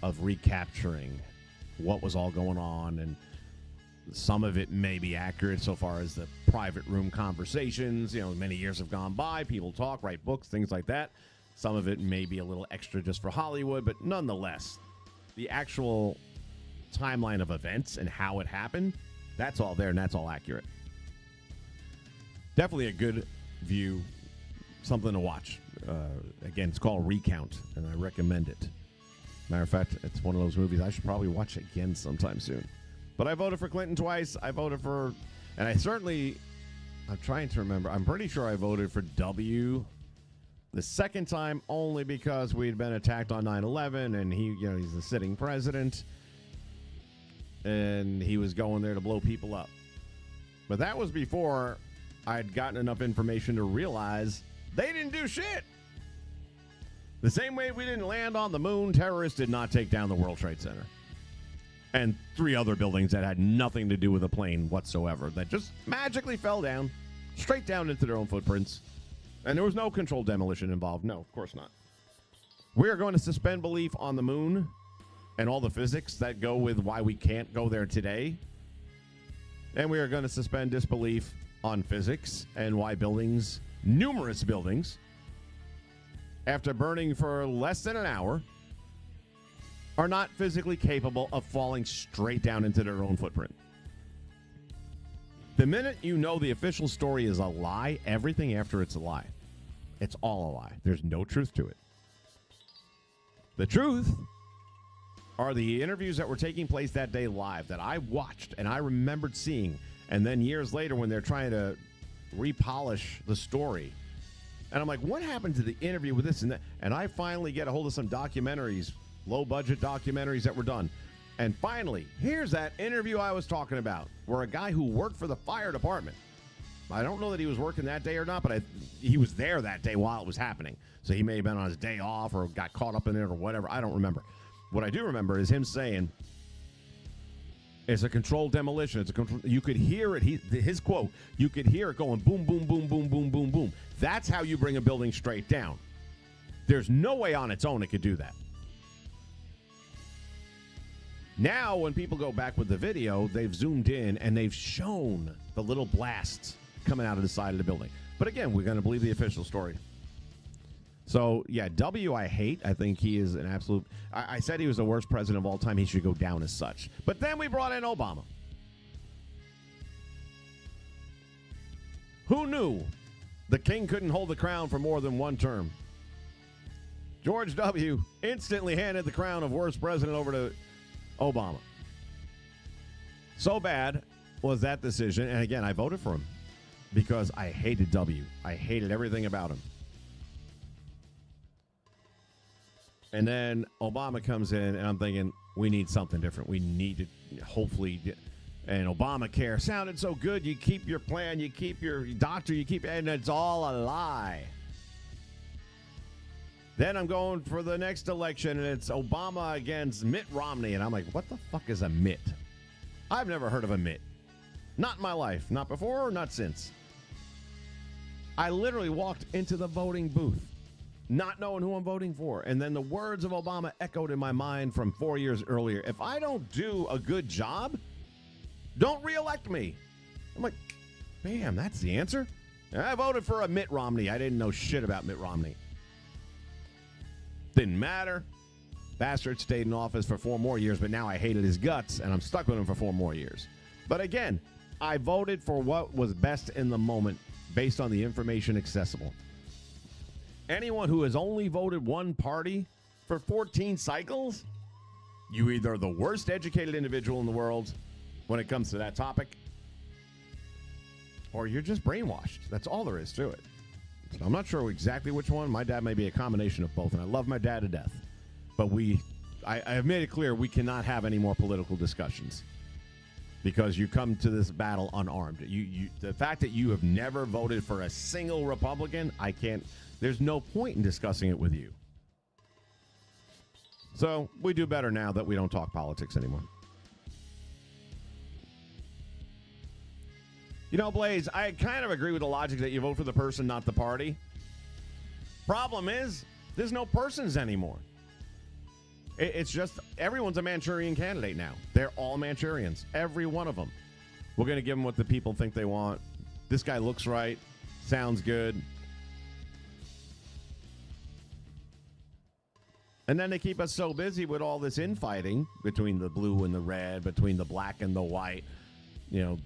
of recapturing what was all going on, and some of it may be accurate so far as the private room conversations. Many years have gone by. People talk, write books, things like that. Some of it may be a little extra just for Hollywood, but nonetheless, the actual timeline of events and how it happened, that's all there, and that's all accurate. Definitely a good view, something to watch. Again, it's called Recount, and I recommend it. Matter of fact, it's one of those movies I should probably watch again sometime soon. But I voted for Clinton twice. I voted for, and I'm trying to remember. I'm pretty sure I voted for W the second time only because we'd been attacked on 9/11, and he's the sitting president, and he was going there to blow people up. But that was before I'd gotten enough information to realize they didn't do shit. The same way we didn't land on the moon, terrorists did not take down the World Trade Center. And 3 other buildings that had nothing to do with a plane whatsoever that just magically fell down, straight down into their own footprints. And there was no controlled demolition involved. No, of course not. We are going to suspend belief on the moon and all the physics that go with why we can't go there today. And we are going to suspend disbelief on physics and why buildings, numerous buildings, after burning for less than an hour, are not physically capable of falling straight down into their own footprint. The minute you know the official story is a lie, everything after it's a lie. It's all a lie. There's no truth to it. The truth are the interviews that were taking place that day live that I watched and I remembered seeing. And then years later when they're trying to repolish the story, and I'm like, what happened to the interview with this and that? And I finally get a hold of some documentaries, low-budget documentaries that were done. And finally, here's that interview I was talking about, where a guy who worked for the fire department, I don't know that he was working that day or not, but he was there that day while it was happening. So he may have been on his day off or got caught up in it or whatever. I don't remember. What I do remember is him saying, it's a controlled demolition. You could hear it. His quote, you could hear it going boom, boom, boom, boom, boom, boom, boom. That's how you bring a building straight down. There's no way on its own it could do that. Now, when people go back with the video, they've zoomed in and they've shown the little blasts coming out of the side of the building. But again, we're going to believe the official story. So, yeah, W I hate. I think he is an absolute... I said he was the worst president of all time. He should go down as such. But then we brought in Obama. Who knew the king couldn't hold the crown for more than one term? George W. instantly handed the crown of worst president over to Obama. So bad was that decision. And again, I voted for him because I hated W. I hated everything about him. And then Obama comes in, and I'm thinking, we need something different. We need to hopefully... And Obamacare sounded so good. You keep your plan, you keep your doctor, and it's all a lie. Then I'm going for the next election, and it's Obama against Mitt Romney. And I'm like, what the fuck is a Mitt? I've never heard of a Mitt. Not in my life. Not before, not since. I literally walked into the voting booth, not knowing who I'm voting for. And then the words of Obama echoed in my mind from 4 years earlier. If I don't do a good job, don't reelect me. I'm like, bam, that's the answer. And I voted for a Mitt Romney. I didn't know shit about Mitt Romney. Didn't matter. Bastard stayed in office for 4 more years, but now I hated his guts, and I'm stuck with him for 4 more years. But again, I voted for what was best in the moment based on the information accessible. Anyone who has only voted one party for 14 cycles, you either are the worst educated individual in the world when it comes to that topic, or you're just brainwashed. That's all there is to it. So I'm not sure exactly which one. My dad may be a combination of both, and I love my dad to death. But I have made it clear we cannot have any more political discussions because you come to this battle unarmed. The fact that you have never voted for a single Republican, there's no point in discussing it with you. So we do better now that we don't talk politics anymore. You know, Blaze, I kind of agree with the logic that you vote for the person, not the party. Problem is, there's no persons anymore. It's just everyone's a Manchurian candidate now. They're all Manchurians, every one of them. We're going to give them what the people think they want. This guy looks right, sounds good. And then they keep us so busy with all this infighting between the blue and the red, between the black and the white. You know,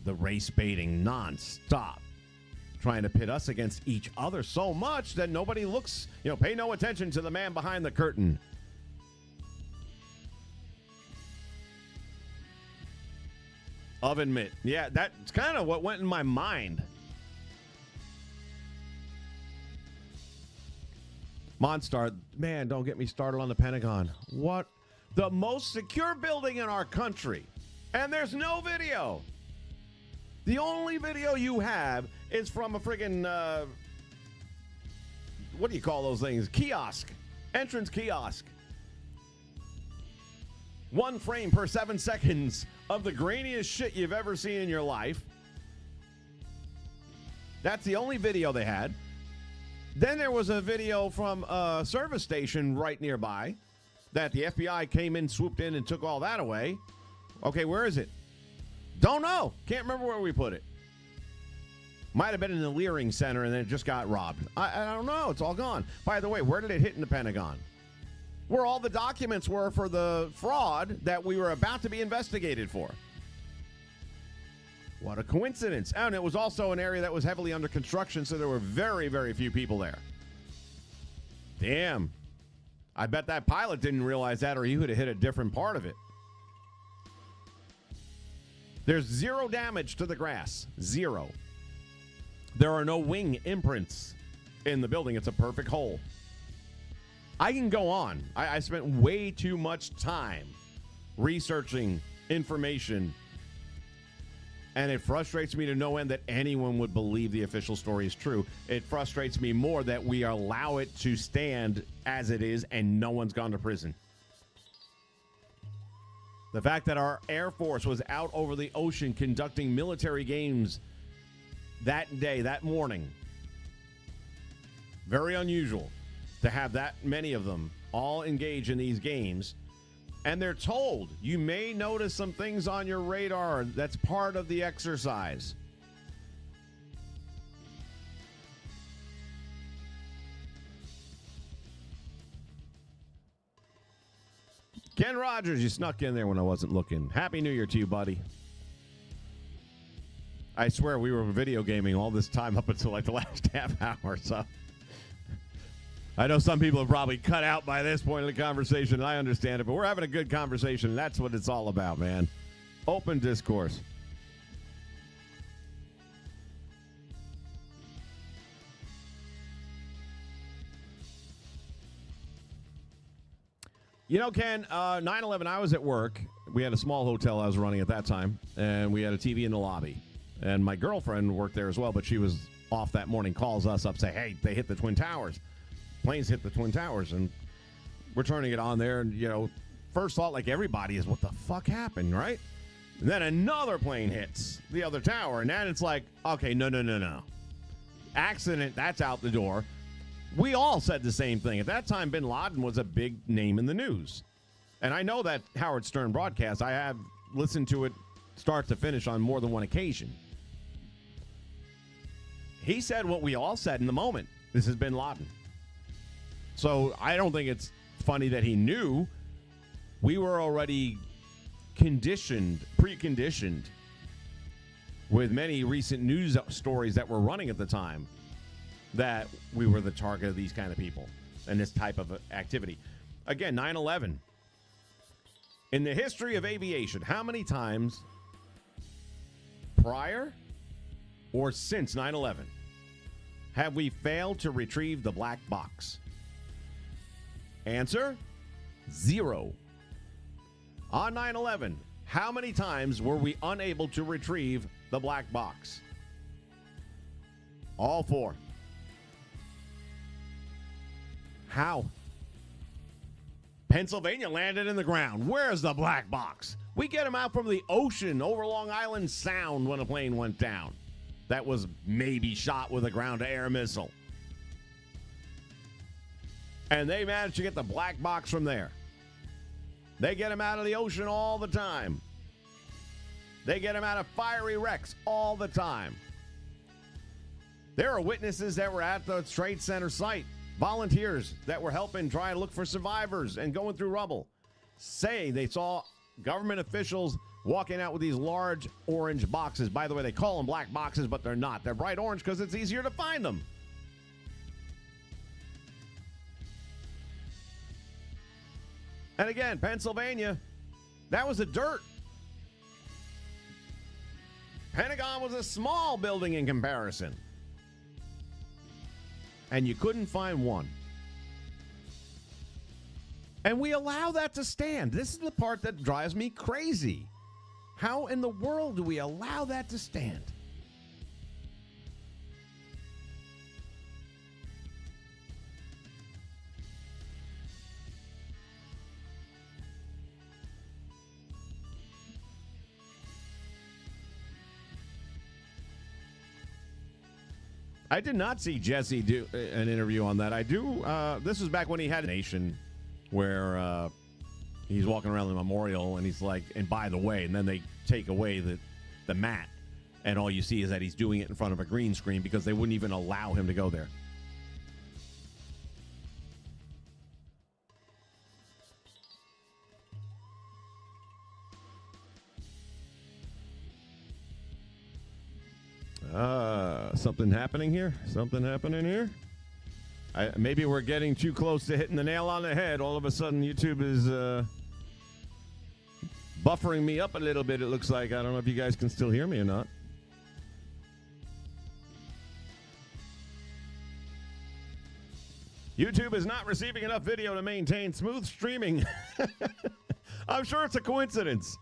the race baiting nonstop, trying to pit us against each other so much that nobody looks, pay no attention to the man behind the curtain. Oven mitt. Yeah, that's kind of what went in my mind. Monstar, man, don't get me started on the Pentagon. What? The most secure building in our country. And there's no video. The only video you have is from a friggin', what do you call those things? Kiosk. Entrance kiosk. 1 frame per 7 seconds of the grainiest shit you've ever seen in your life. That's the only video they had. Then there was a video from a service station right nearby that the FBI came in, swooped in, and took all that away. Okay, where is it? Don't know. Can't remember where we put it. Might have been in the Leering Center and then it just got robbed. I don't know. It's all gone. By the way, where did it hit in the Pentagon? Where all the documents were for the fraud that we were about to be investigated for. What a coincidence. And it was also an area that was heavily under construction, so there were very, very few people there. Damn. I bet that pilot didn't realize that, or he would have hit a different part of it. There's 0 damage to the grass. 0. There are no wing imprints in the building. It's a perfect hole. I can go on. I spent way too much time researching information, and it frustrates me to no end that anyone would believe the official story is true. It frustrates me more that we allow it to stand as it is and no one's gone to prison. The fact that our Air Force was out over the ocean conducting military games that day, that morning. Very unusual to have that many of them all engage in these games. And they're told, you may notice some things on your radar that's part of the exercise. Ken Rogers, you snuck in there when I wasn't looking. Happy New Year to you, buddy. I swear we were video gaming all this time up until like the last half hour. So I know some people have probably cut out by this point of the conversation, and I understand it, but we're having a good conversation, and that's what it's all about, man. Open discourse. You know, Ken, 9/11, I was at work. We had a small hotel I was running at that time, and we had a TV in the lobby. And my girlfriend worked there as well, but she was off that morning, calls us up, say, hey, they hit the Twin Towers. Planes hit the Twin Towers, and we're turning it on there, and, you know, first thought, like everybody, is what the fuck happened, right? And then another plane hits the other tower, and then it's like, okay, no. Accident, that's out the door. We all said the same thing. At that time, bin Laden was a big name in the news. And I know that Howard Stern broadcast, I have listened to it start to finish on more than one occasion. He said what we all said in the moment. This is bin Laden. So I don't think it's funny that he knew. We were already preconditioned with many recent news stories that were running at the time that we were the target of these kind of people and this type of activity. Again, 9/11. In the history of aviation, how many times prior or since 9/11 have we failed to retrieve the black box? Answer, 0. On 9/11, how many times were we unable to retrieve the black box? All 4. How? Pennsylvania landed in the ground. Where's the black box? We get them out from the ocean over Long Island Sound when a plane went down. That was maybe shot with a ground-to-air missile. And they managed to get the black box from there. They get them out of the ocean all the time. They get them out of fiery wrecks all the time. There are witnesses that were at the Trade Center site, volunteers that were helping try to look for survivors and going through rubble, say they saw government officials walking out with these large orange boxes. By the way, they call them black boxes, but they're not. They're bright orange because it's easier to find them. And again, Pennsylvania, that was the dirt. Pentagon was a small building in comparison. And you couldn't find one. And we allow that to stand. This is the part that drives me crazy. How in the world do we allow that to stand? I did not see Jesse do an interview on that. I do. This was back when he had a nation where he's walking around the memorial and he's like, and by the way, and then they take away the mat. And all you see is that he's doing it in front of a green screen because they wouldn't even allow him to go there. Something happening here? Something happening here? Maybe we're getting too close to hitting the nail on the head. All of a sudden, YouTube is buffering me up a little bit, it looks like. I don't know if you guys can still hear me or not. YouTube is not receiving enough video to maintain smooth streaming. I'm sure it's a coincidence.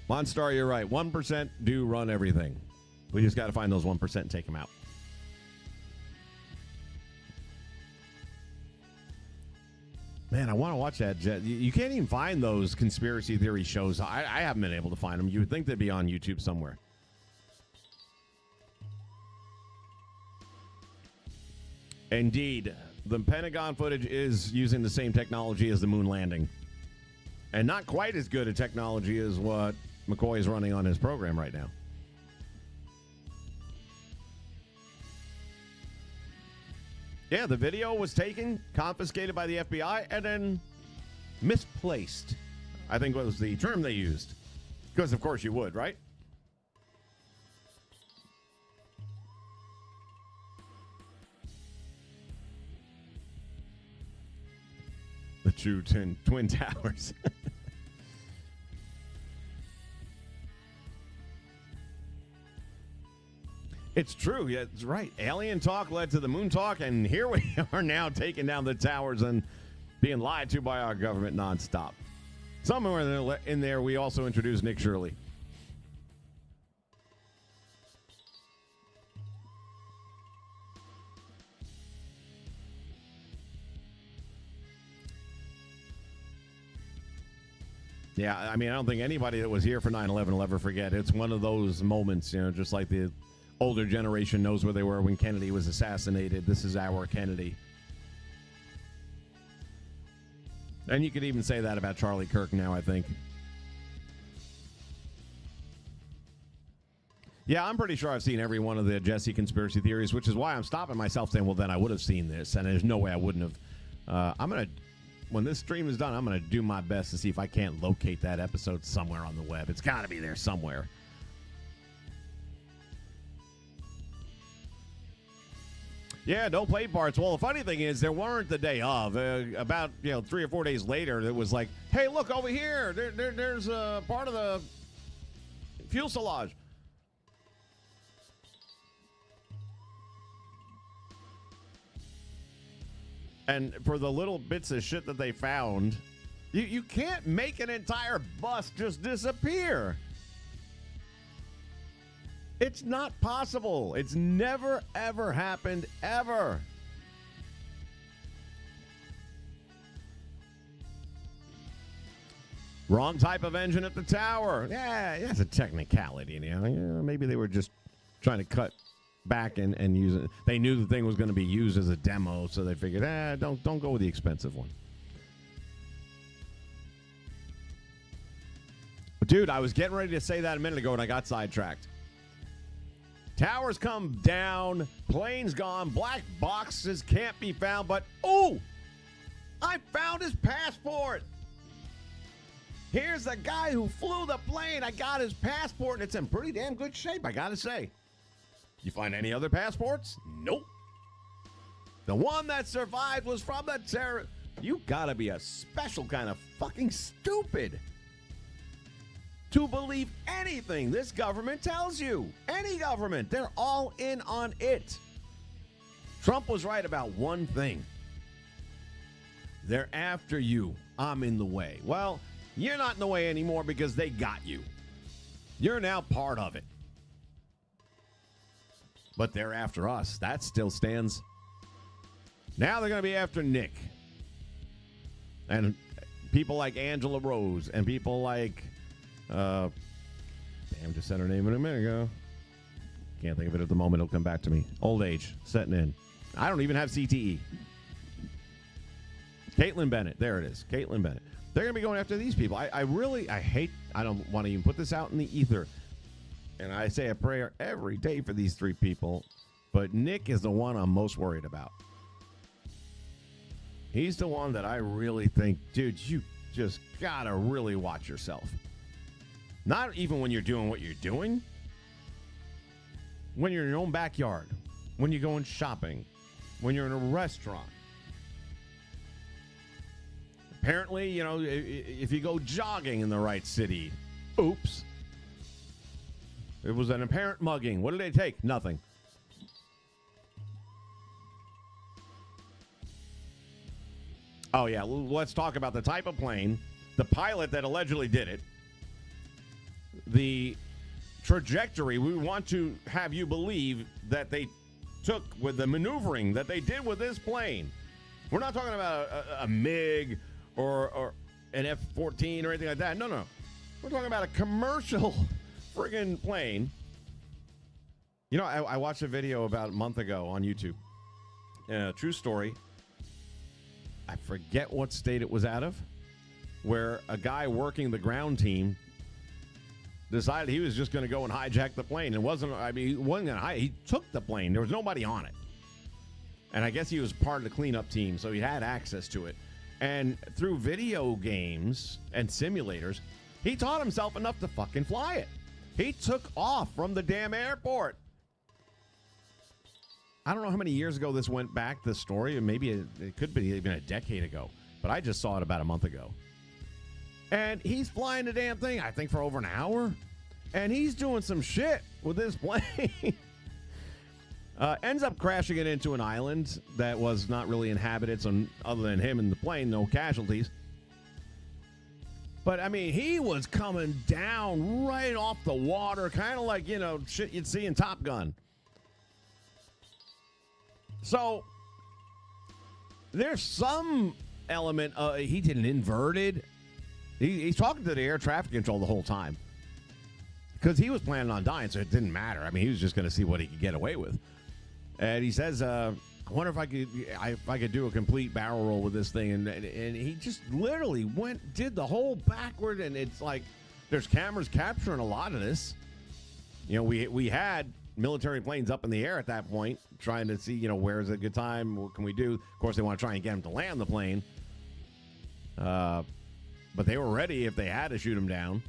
Monstar, you're right. 1% do run everything. We just got to find those 1% and take them out. Man, I want to watch that. You can't even find those conspiracy theory shows. I haven't been able to find them. You would think they'd be on YouTube somewhere. Indeed, the Pentagon footage is using the same technology as the moon landing. And not quite as good a technology as what McCoy is running on his program right now. Yeah, the video was taken, confiscated by the FBI, and then misplaced, I think was the term they used. Because, of course, you would, right? The true twin towers. It's true. Yeah, it's right. Alien talk led to the moon talk, and here we are now taking down the towers and being lied to by our government nonstop. Somewhere in there, we also introduced Nick Shirley. Yeah, I mean, I don't think anybody that was here for 9/11 will ever forget. It's one of those moments, you know, just like the older generation knows where they were when Kennedy was assassinated. This is our Kennedy. And you could even say that about Charlie Kirk now, I think. Yeah, I'm pretty sure I've seen every one of the Jesse conspiracy theories, which is why I'm stopping myself saying, well, then I would have seen this, and there's no way I wouldn't have. When this stream is done, I'm going to do my best to see if I can't locate that episode somewhere on the web. It's got to be there somewhere. Yeah, no play parts. Well, the funny thing is, there weren't the day of. About 3 or 4 days later, it was like, hey, look over here. There's a part of the fuselage. And for the little bits of shit that they found, you can't make an entire bus just disappear. It's not possible. It's never, ever happened, ever. Wrong type of engine at the tower. Yeah, that's a technicality. Maybe they were just trying to cut back and use it. They knew the thing was going to be used as a demo, so they figured, don't go with the expensive one. Dude, I was getting ready to say that a minute ago and I got sidetracked. Towers come down, plane's gone, black boxes can't be found, but I found his passport. Here's the guy who flew the plane. I got his passport, and it's in pretty damn good shape, I gotta say. You find any other passports? Nope. The one that survived was from the terror. You gotta be a special kind of fucking stupid to believe anything this government tells you. Any government. They're all in on it. Trump was right about one thing. They're after you. I'm in the way. Well, you're not in the way anymore because they got you. You're now part of it. But they're after us. That still stands. Now they're going to be after Nick. And people like Angela Rose and people like just said her name a minute ago. Can't think of it at the moment. It'll come back to me. Old age setting in. I don't even have CTE. Caitlin Bennett. There it is. Caitlin Bennett. They're going to be going after these people. I don't want to even put this out in the ether. And I say a prayer every day for these three people. But Nick is the one I'm most worried about. He's the one that I really think, dude, you just got to really watch yourself. Not even when you're doing what you're doing. When you're in your own backyard. When you're going shopping. When you're in a restaurant. Apparently, if you go jogging in the right city. Oops. It was an apparent mugging. What did they take? Nothing. Oh, yeah. Let's talk about the type of plane, the pilot that allegedly did it, the trajectory we want to have you believe that they took with the maneuvering that they did with this plane. We're not talking about a MiG or an F-14 or anything like that. No. We're talking about a commercial friggin' plane. I watched a video about a month ago on YouTube. True story. I forget what state it was out of, where a guy working the ground team decided he was just going to go and hijack the plane. He wasn't going to he took the plane. There was nobody on it. And I guess he was part of the cleanup team, so he had access to it. And through video games and simulators, he taught himself enough to fucking fly it. He took off from the damn airport. I don't know how many years ago this went back, this story. Maybe it could be even a decade ago. But I just saw it about a month ago. And he's flying the damn thing, I think, for over an hour. And he's doing some shit with this plane. Ends up crashing it into an island that was not really inhabited, so other than him and the plane, no casualties. But, I mean, he was coming down right off the water, kind of like, shit you'd see in Top Gun. So, there's some element, he did an inverted. He's talking to the air traffic control the whole time. Because he was planning on dying, so it didn't matter. I mean, he was just going to see what he could get away with. And he says, I wonder if I could do a complete barrel roll with this thing. And he just literally did the whole backward. And it's like there's cameras capturing a lot of this. We had military planes up in the air at that point trying to see, where's a good time? What can we do? Of course, they want to try and get him to land the plane. But they were ready if they had to shoot him down.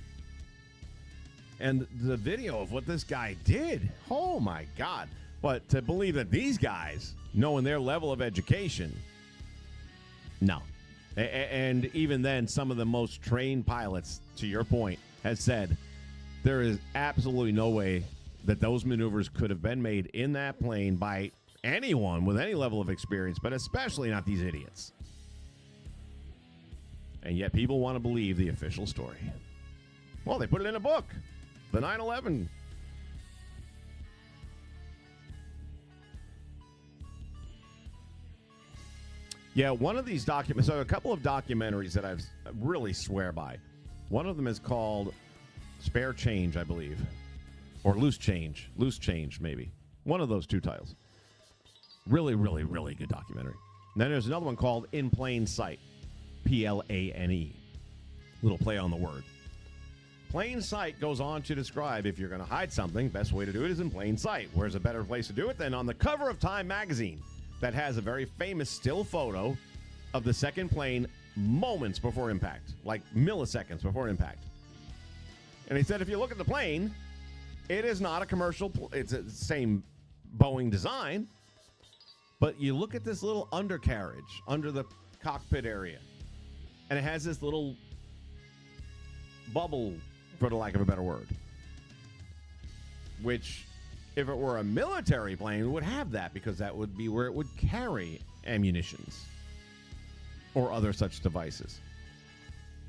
And the video of what this guy did, oh, my God. But to believe that these guys, knowing their level of education, no. And even then, some of the most trained pilots, to your point, has said there is absolutely no way that those maneuvers could have been made in that plane by anyone with any level of experience, but especially not these idiots. And yet people want to believe the official story. Well, they put it in a book. The 9/11. Yeah, one of these documents, so a couple of documentaries that I really swear by. One of them is called Spare Change, I believe. Or Loose Change, maybe. One of those two titles. Really, really, really good documentary. And then there's another one called In Plain Sight. Plane. Little play on the word. Plain sight goes on to describe if you're going to hide something, best way to do it is in plain sight. Where's a better place to do it than on the cover of Time magazine that has a very famous still photo of the second plane moments before impact, like milliseconds before impact. And he said if you look at the plane, it is not a commercial, it's the same Boeing design, but you look at this little undercarriage under the cockpit area, and it has this little bubble, for the lack of a better word, which, if it were a military plane, would have that because that would be where it would carry ammunitions or other such devices.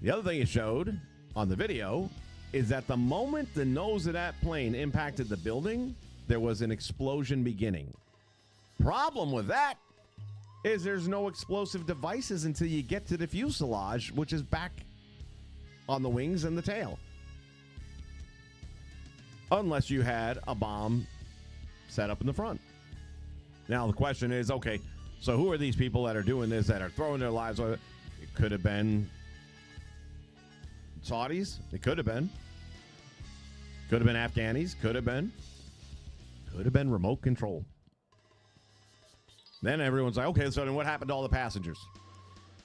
The other thing it showed on the video is that the moment the nose of that plane impacted the building, there was an explosion beginning. Problem with that is there's no explosive devices until you get to the fuselage, which is back on the wings and the tail. Unless you had a bomb set up in the front. Now the question is, okay, so who are these people that are doing this, that are throwing their lives on it? It could have been Saudis. It could have been. Could have been Afghanis. Could have been. Could have been remote control. Then everyone's like, okay, so then what happened to all the passengers?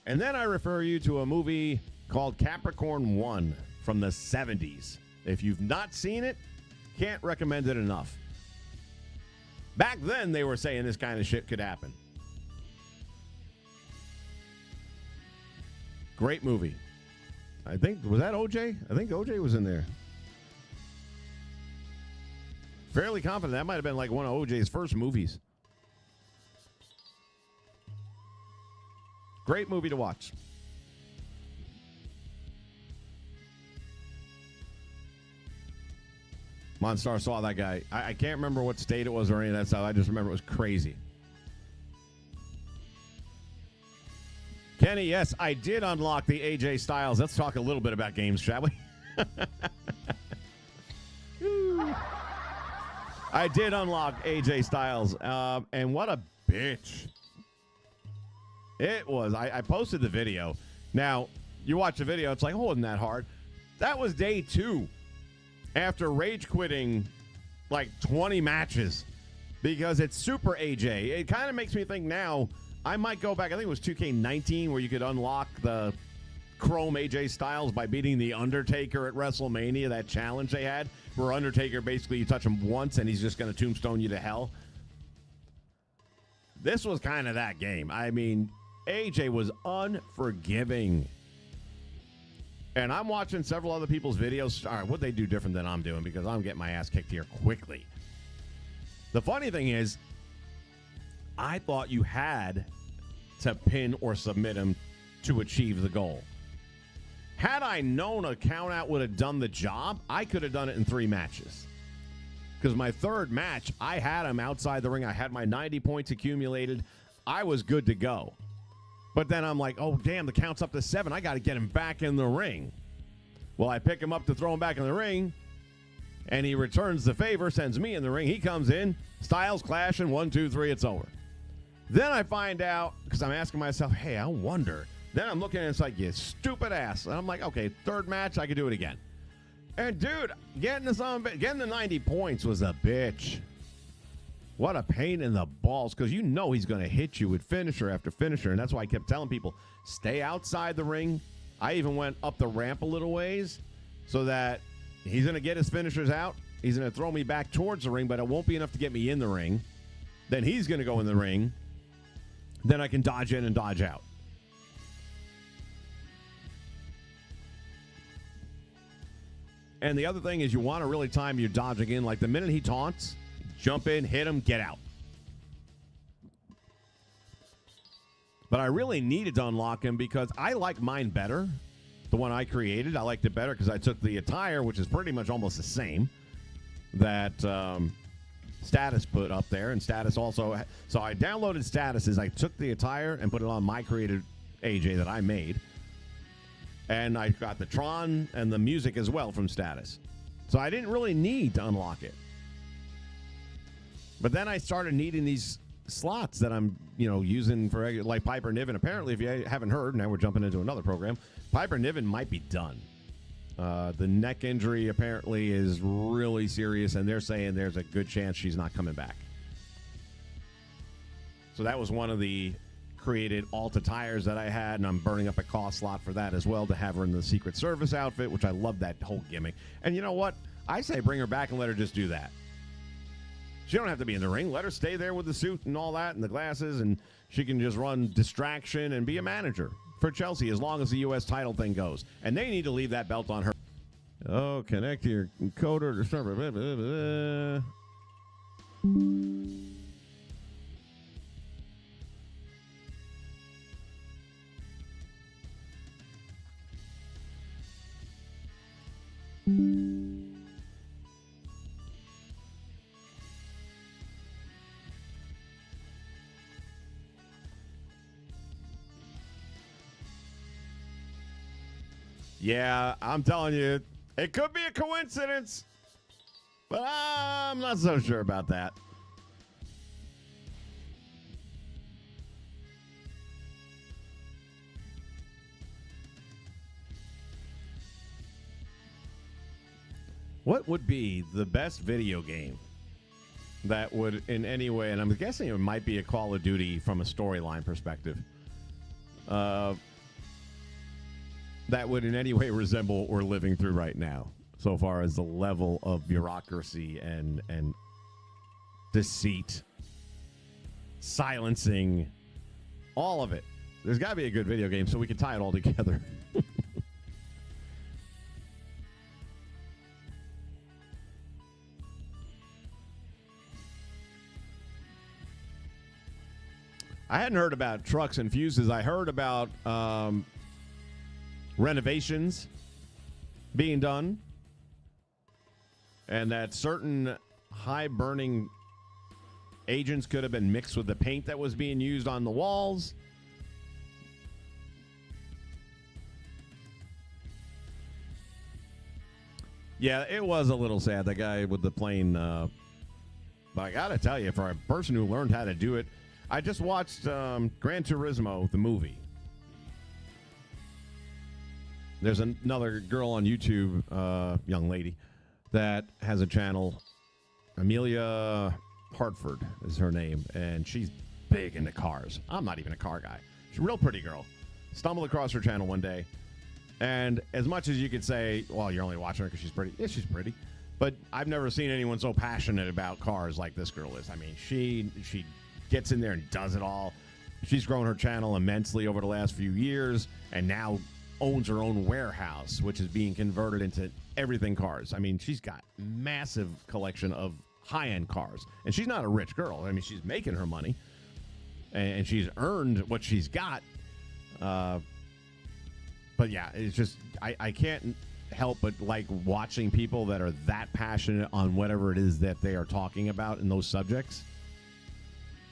And then I refer you to a movie called Capricorn 1 from the 70s. If you've not seen it, can't recommend it enough. Back then, they were saying this kind of shit could happen. Great movie. I think, was that OJ? I think OJ was in there. Fairly confident that might have been like one of OJ's first movies. Great movie to watch. Monstar saw that guy. I can't remember what state it was or any of that stuff. I just remember it was crazy. Kenny, yes, I did unlock the AJ Styles. Let's talk a little bit about games, shall we? I did unlock AJ Styles, and what a bitch. It was. I posted the video. Now, you watch the video, it's like, oh, wasn't that hard? That was day 2 after rage quitting like 20 matches because it's Super AJ. It kind of makes me think now I might go back. I think it was 2K19 where you could unlock the Chrome AJ Styles by beating The Undertaker at WrestleMania, that challenge they had, where Undertaker basically you touch him once and he's just going to tombstone you to hell. This was kind of that game. I mean, AJ was unforgiving. And I'm watching several other people's videos. All right, what they do different than I'm doing because I'm getting my ass kicked here quickly. The funny thing is, I thought you had to pin or submit him to achieve the goal. Had I known a countout would have done the job, I could have done it in 3 matches. Because my third match, I had him outside the ring. I had my 90 points accumulated. I was good to go. But then I'm like, oh, damn, the count's up to 7. I got to get him back in the ring. Well, I pick him up to throw him back in the ring, and he returns the favor, sends me in the ring. He comes in, Styles clash, and 1, 2, 3, it's over. Then I find out, because I'm asking myself, hey, I wonder. Then I'm looking and it's like, you stupid ass. And I'm like, okay, third match, I could do it again. And, dude, getting the 90 points was a bitch. What a pain in the balls, because you know he's going to hit you with finisher after finisher, and that's why I kept telling people, stay outside the ring. I even went up the ramp a little ways so that he's going to get his finishers out. He's going to throw me back towards the ring, but it won't be enough to get me in the ring. Then he's going to go in the ring. Then I can dodge in and dodge out. And the other thing is you want to really time your dodging in. Like the minute he taunts, jump in, hit him, get out. But I really needed to unlock him because I like mine better. The one I created, I liked it better because I took the attire, which is pretty much almost the same, that Status put up there. And Status also, so I downloaded Statuses. I took the attire and put it on my created AJ that I made. And I got the Tron and the music as well from Status. So I didn't really need to unlock it. But then I started needing these slots that I'm, using for like Piper Niven. Apparently, if you haven't heard, now we're jumping into another program, Piper Niven might be done. The neck injury apparently is really serious, and they're saying there's a good chance she's not coming back. So that was one of the created alt attires that I had, and I'm burning up a cost slot for that as well to have her in the Secret Service outfit, which I love that whole gimmick. And you know what? I say bring her back and let her just do that. She don't have to be in the ring. Let her stay there with the suit and all that and the glasses, and she can just run distraction and be a manager for Chelsea as long as the U.S. title thing goes. And they need to leave that belt on her. Oh, connect your encoder to server. Blah, blah, blah. Yeah, I'm telling you, it could be a coincidence, but I'm not so sure about that. What would be the best video game that would in any way, and I'm guessing it might be a Call of Duty from a storyline perspective, that would in any way resemble what we're living through right now, so far as the level of bureaucracy and deceit, silencing, all of it. There's got to be a good video game so we can tie it all together. I hadn't heard about trucks and fuses. I heard about renovations being done, and that certain high-burning agents could have been mixed with the paint that was being used on the walls. Yeah, it was a little sad, the guy with the plane. But I got to tell you, for a person who learned how to do it, I just watched Gran Turismo, the movie. There's another girl on YouTube, young lady, that has a channel, Amelia Hartford is her name, and she's big into cars. I'm not even a car guy. She's a real pretty girl. Stumbled across her channel one day, and as much as you could say, well, you're only watching her because she's pretty. Yeah, she's pretty. But I've never seen anyone so passionate about cars like this girl is. I mean, she gets in there and does it all. She's grown her channel immensely over the last few years, and now owns her own warehouse, which is being converted into everything cars. I mean, she's got massive collection of high-end cars, and she's not a rich girl. I mean, she's making her money, and she's earned what she's got. But yeah, it's just I can't help but like watching people that are that passionate on whatever it is that they are talking about in those subjects.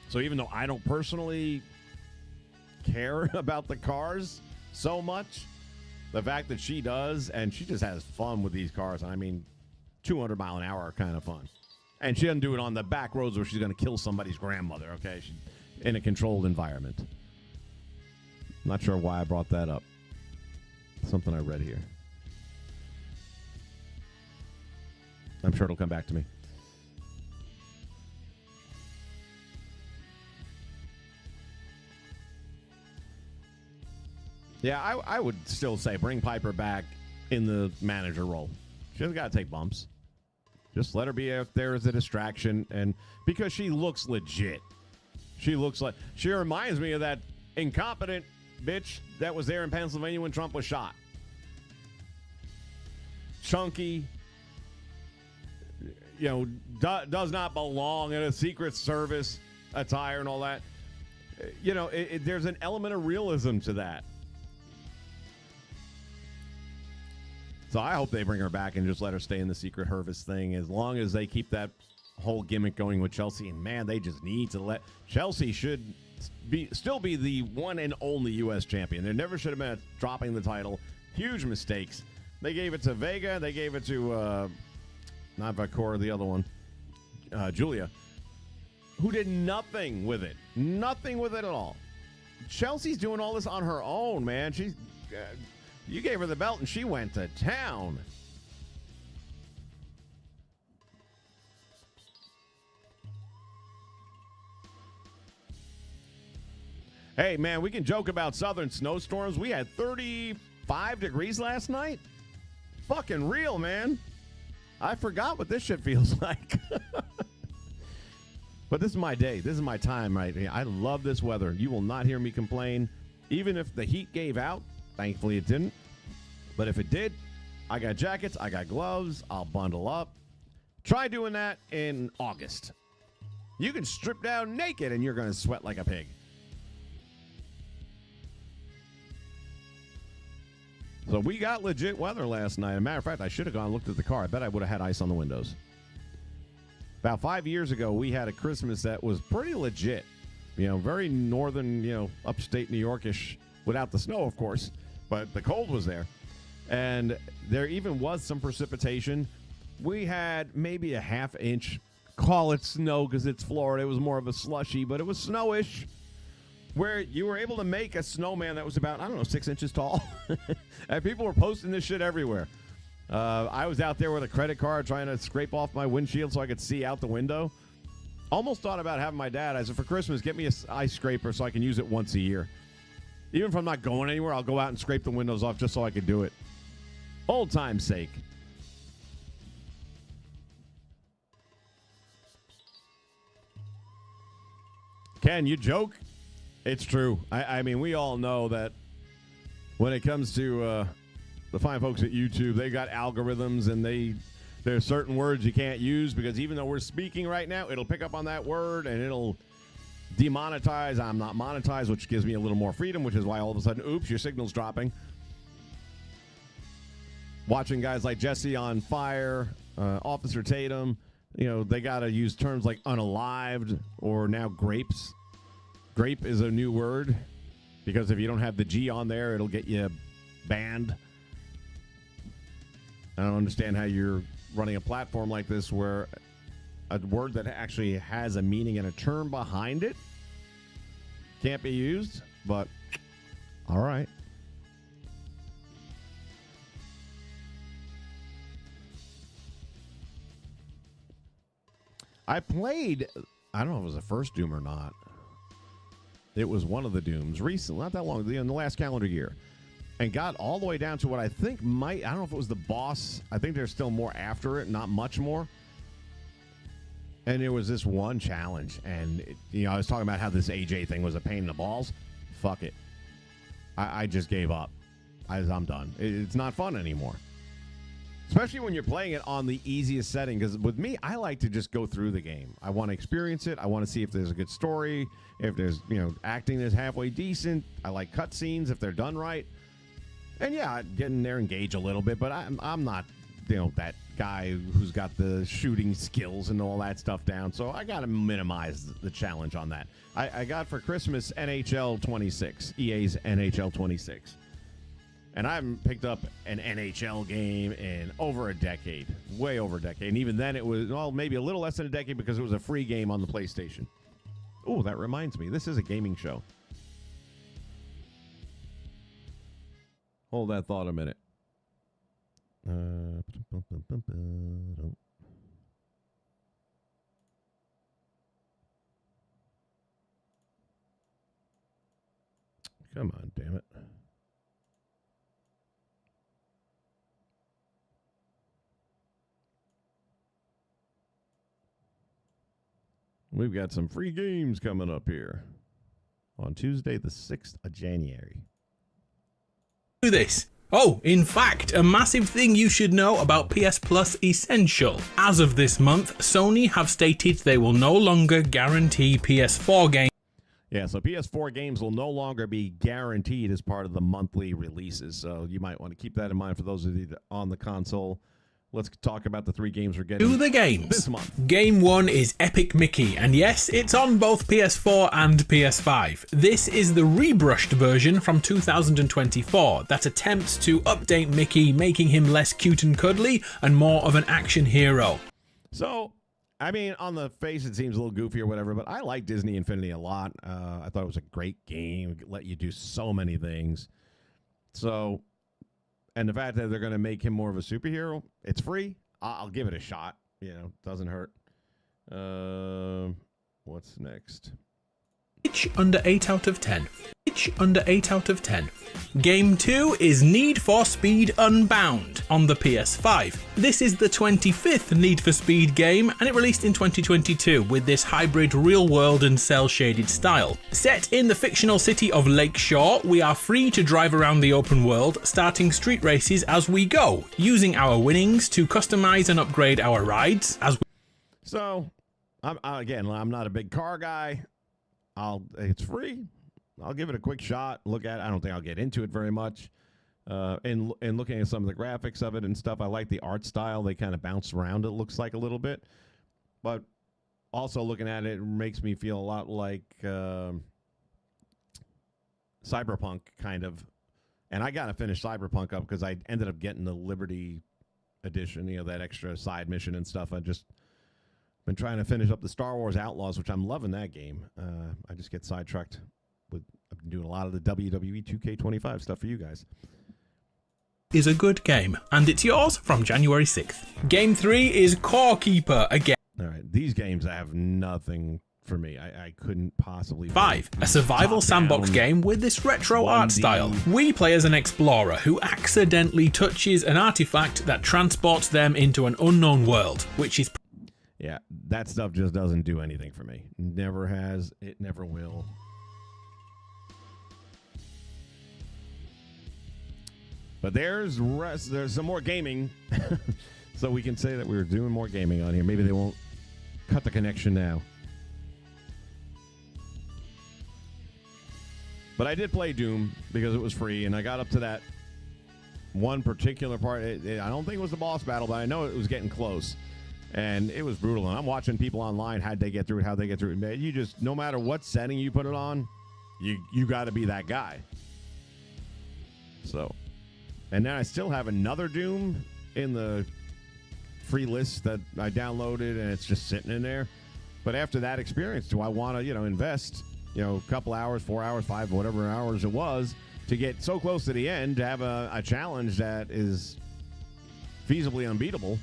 So even though I don't personally care about the cars so much, the fact that she does, and she just has fun with these cars. I mean, 200 mile an hour kind of fun. And she doesn't do it on the back roads where she's going to kill somebody's grandmother, okay? She's in a controlled environment. Not sure why I brought that up. Something I read here. I'm sure it'll come back to me. Yeah, I would still say bring Piper back in the manager role. She doesn't got to take bumps. Just let her be out there as a distraction, and because she looks legit. She reminds me of that incompetent bitch that was there in Pennsylvania when Trump was shot. Chunky, does not belong in a Secret Service attire and all that. There's an element of realism to that. So I hope they bring her back and just let her stay in the Secret Service thing as long as they keep that whole gimmick going with Chelsea. And, man, they just need to let – Chelsea should still be the one and only U.S. champion. There never should have been dropping the title. Huge mistakes. They gave it to Vega. They gave it to not Victoria, the other one, Julia, who did nothing with it. Nothing with it at all. Chelsea's doing all this on her own, man. She's you gave her the belt, and she went to town. Hey, man, we can joke about southern snowstorms. We had 35 degrees last night. Fucking real, man. I forgot what this shit feels like. But this is my day. This is my time right here. I love this weather. You will not hear me complain. Even if the heat gave out, thankfully it didn't. But if it did, I got jackets, I got gloves, I'll bundle up. Try doing that in August. You can strip down naked and you're going to sweat like a pig. So we got legit weather last night. As a matter of fact, I should have gone and looked at the car. I bet I would have had ice on the windows. About 5 years ago, we had a Christmas that was pretty legit. Very northern, upstate New Yorkish, without the snow, of course. But the cold was there. And there even was some precipitation. We had maybe a half inch. Call it snow because it's Florida. It was more of a slushy, but it was snowish. Where you were able to make a snowman that was about, 6 inches tall. And people were posting this shit everywhere. I was out there with a credit card trying to scrape off my windshield so I could see out the window. Almost thought about having my dad. I said, for Christmas, get me an ice scraper so I can use it once a year. Even if I'm not going anywhere, I'll go out and scrape the windows off just so I could do it. Old time's sake. Ken, you joke? It's true. I mean, we all know that when it comes to the fine folks at YouTube, they got algorithms, and there's certain words you can't use because even though we're speaking right now, it'll pick up on that word and it'll demonetize. I'm not monetized, which gives me a little more freedom, which is why all of a sudden, oops, your signal's dropping. Watching guys like Jesse on Fire, Officer Tatum, they got to use terms like unalived or now grapes. Grape is a new word because if you don't have the G on there, it'll get you banned. I don't understand how you're running a platform like this where a word that actually has a meaning and a term behind it can't be used, but all right. I played, I don't know if it was the first Doom or not. It was one of the Dooms recently, not that long, in the last calendar year. And got all the way down to what I think I don't know if it was the boss. I think there's still more after it, not much more. And there was this one challenge. And, I was talking about how this AJ thing was a pain in the balls. Fuck it. I just gave up. I'm done. It's not fun anymore. Especially when you're playing it on the easiest setting. Because with me, I like to just go through the game. I want to experience it. I want to see if there's a good story. If there's, acting is halfway decent. I like cutscenes if they're done right. And yeah, get in there, engage a little bit. But I'm not, that guy who's got the shooting skills and all that stuff down. So I got to minimize the challenge on that. I got for Christmas NHL 26, EA's NHL 26. And I haven't picked up an NHL game in over a decade, way over a decade. And even then it was, maybe a little less than a decade because it was a free game on the PlayStation. Oh, that reminds me. This is a gaming show. Hold that thought a minute. Come on, damn it. We've got some free games coming up here on Tuesday, the 6th of January. Do this. Oh, in fact, a massive thing you should know about PS Plus Essential. As of this month, Sony have stated they will no longer guarantee PS4 games. Yeah, so PS4 games will no longer be guaranteed as part of the monthly releases. So you might want to keep that in mind for those of you on the console. Let's talk about the 3 games we're getting to the games this month. Game 1 is Epic Mickey, and yes, it's on both PS4 and PS5. This is the rebrushed version from 2024 that attempts to update Mickey, making him less cute and cuddly and more of an action hero. So, I mean, on the face, it seems a little goofy or whatever, but I like Disney Infinity a lot. I thought it was a great game. It let you do so many things. So... And the fact that they're going to make him more of a superhero, it's free. I'll give it a shot. Doesn't hurt. What's next? Pitch under 8 out of 10. Pitch under 8 out of 10. Game 2 is Need for Speed Unbound on the PS5. This is the 25th Need for Speed game, and it released in 2022 with this hybrid real-world and cel-shaded style. Set in the fictional city of Lakeshore, we are free to drive around the open world, starting street races as we go, using our winnings to customize and upgrade our rides as we... So, I'm not a big car guy. It's free. I'll give it a quick shot. Look at it. I don't think I'll get into it very much. And looking at some of the graphics of it and stuff, I like the art style. They kind of bounce around, it looks like a little bit. But also looking at it makes me feel a lot like Cyberpunk, kind of. And I got to finish Cyberpunk up because I ended up getting the Liberty edition, that extra side mission and stuff. I just... been trying to finish up the Star Wars Outlaws, which I'm loving that game. I just get sidetracked with I've been doing a lot of the WWE 2K25 stuff for you guys. Is a good game, and it's yours from January 6th. Game 3 is Core Keeper again. All right, these games have nothing for me. I couldn't possibly... 5. A survival sandbox game with this retro art style. We play as an explorer who accidentally touches an artifact that transports them into an unknown world, which is... Yeah, that stuff just doesn't do anything for me. Never has. It never will. But there's some more gaming. So we can say that we were doing more gaming on here. Maybe they won't cut the connection now. But I did play Doom because it was free, and I got up to that one particular part. I don't think it was the boss battle, but I know it was getting close. And it was brutal. And I'm watching people online, how'd they get through it. Man, you just, no matter what setting you put it on, you got to be that guy. So, and then I still have another Doom in the free list that I downloaded, and it's just sitting in there. But after that experience, do I want to, invest, a couple hours, 4 hours, 5, whatever hours it was, to get so close to the end to have a challenge that is feasibly unbeatable?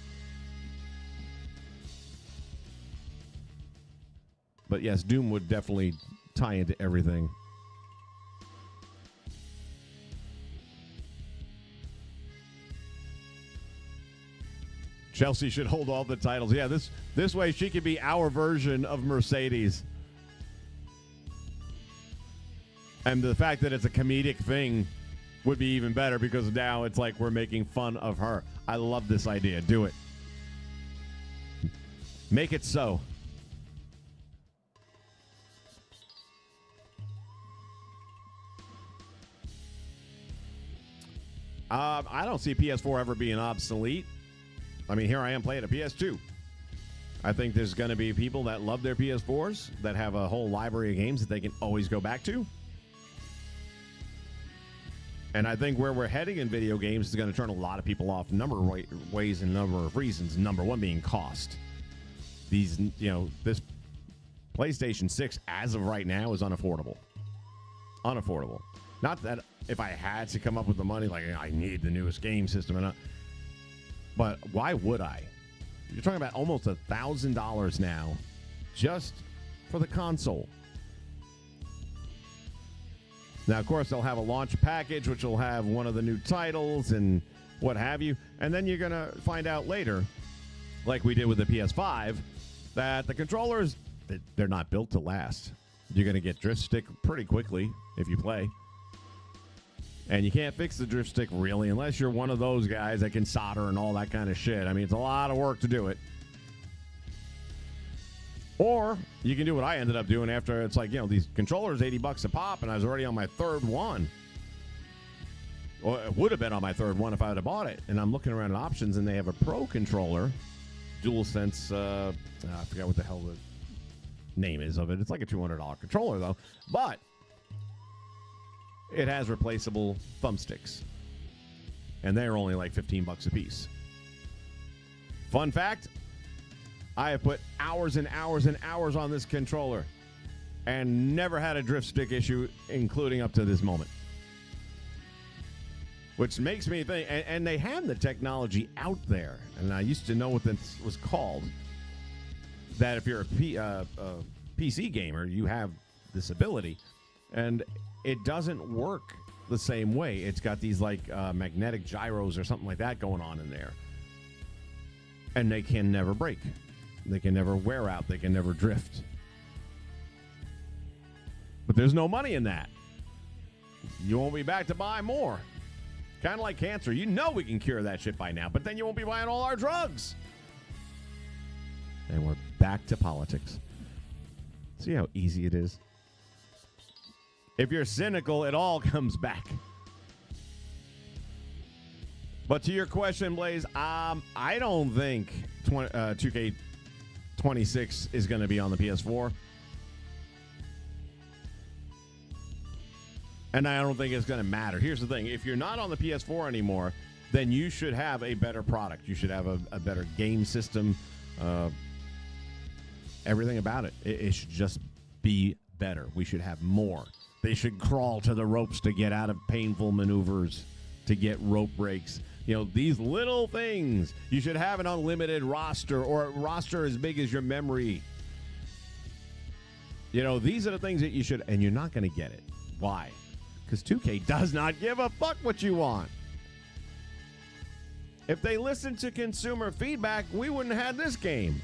But yes, Doom would definitely tie into everything. Chelsea should hold all the titles. Yeah, this way she could be our version of Mercedes. And the fact that it's a comedic thing would be even better because now it's like we're making fun of her. I love this idea. Do it. Make it so. I don't see PS4 ever being obsolete. I mean, here I am playing a PS2. I think there's going to be people that love their PS4s that have a whole library of games that they can always go back to. And I think where we're heading in video games is going to turn a lot of people off a number of ways and a number of reasons. Number one being cost. This PlayStation 6 as of right now is unaffordable. Unaffordable. Not that if I had to come up with the money, like I need the newest game system, but why would I? You're talking about almost $1,000 now just for the console. Now, of course, they'll have a launch package, which will have one of the new titles and what have you. And then you're going to find out later, like we did with the PS5, that the controllers, they're not built to last. You're going to get drift stick pretty quickly if you play. And you can't fix the drift stick, really, unless you're one of those guys that can solder and all that kind of shit. I mean, it's a lot of work to do it. Or you can do what I ended up doing after. It's like, these controllers, $80 a pop, and I was already on my third one. Or it would have been on my third one if I would have bought it. And I'm looking around at options, and they have a Pro controller, DualSense, I forgot what the hell the name is of it. It's like a $200 controller, though. But it has replaceable thumbsticks. And they're only like $15 a piece. Fun fact, I have put hours and hours and hours on this controller and never had a drift stick issue, including up to this moment. Which makes me think, and they have the technology out there, and I used to know what this was called, that if you're a PC gamer, you have this ability, and it doesn't work the same way. It's got these like magnetic gyros or something like that going on in there. And they can never break. They can never wear out. They can never drift. But there's no money in that. You won't be back to buy more. Kind of like cancer. You know we can cure that shit by now, but then you won't be buying all our drugs. And we're back to politics. See how easy it is? If you're cynical, it all comes back. But to your question, Blaze, I don't think 2K26 is going to be on the PS4. And I don't think it's going to matter. Here's the thing. If you're not on the PS4 anymore, then you should have a better product. You should have a better game system. Everything about it. It should just be better. We should have more. They should crawl to the ropes to get out of painful maneuvers, to get rope breaks. These little things. You should have an unlimited roster or a roster as big as your memory. These are the things that you should, and you're not going to get it. Why? Because 2K does not give a fuck what you want. If they listened to consumer feedback, we wouldn't have this game.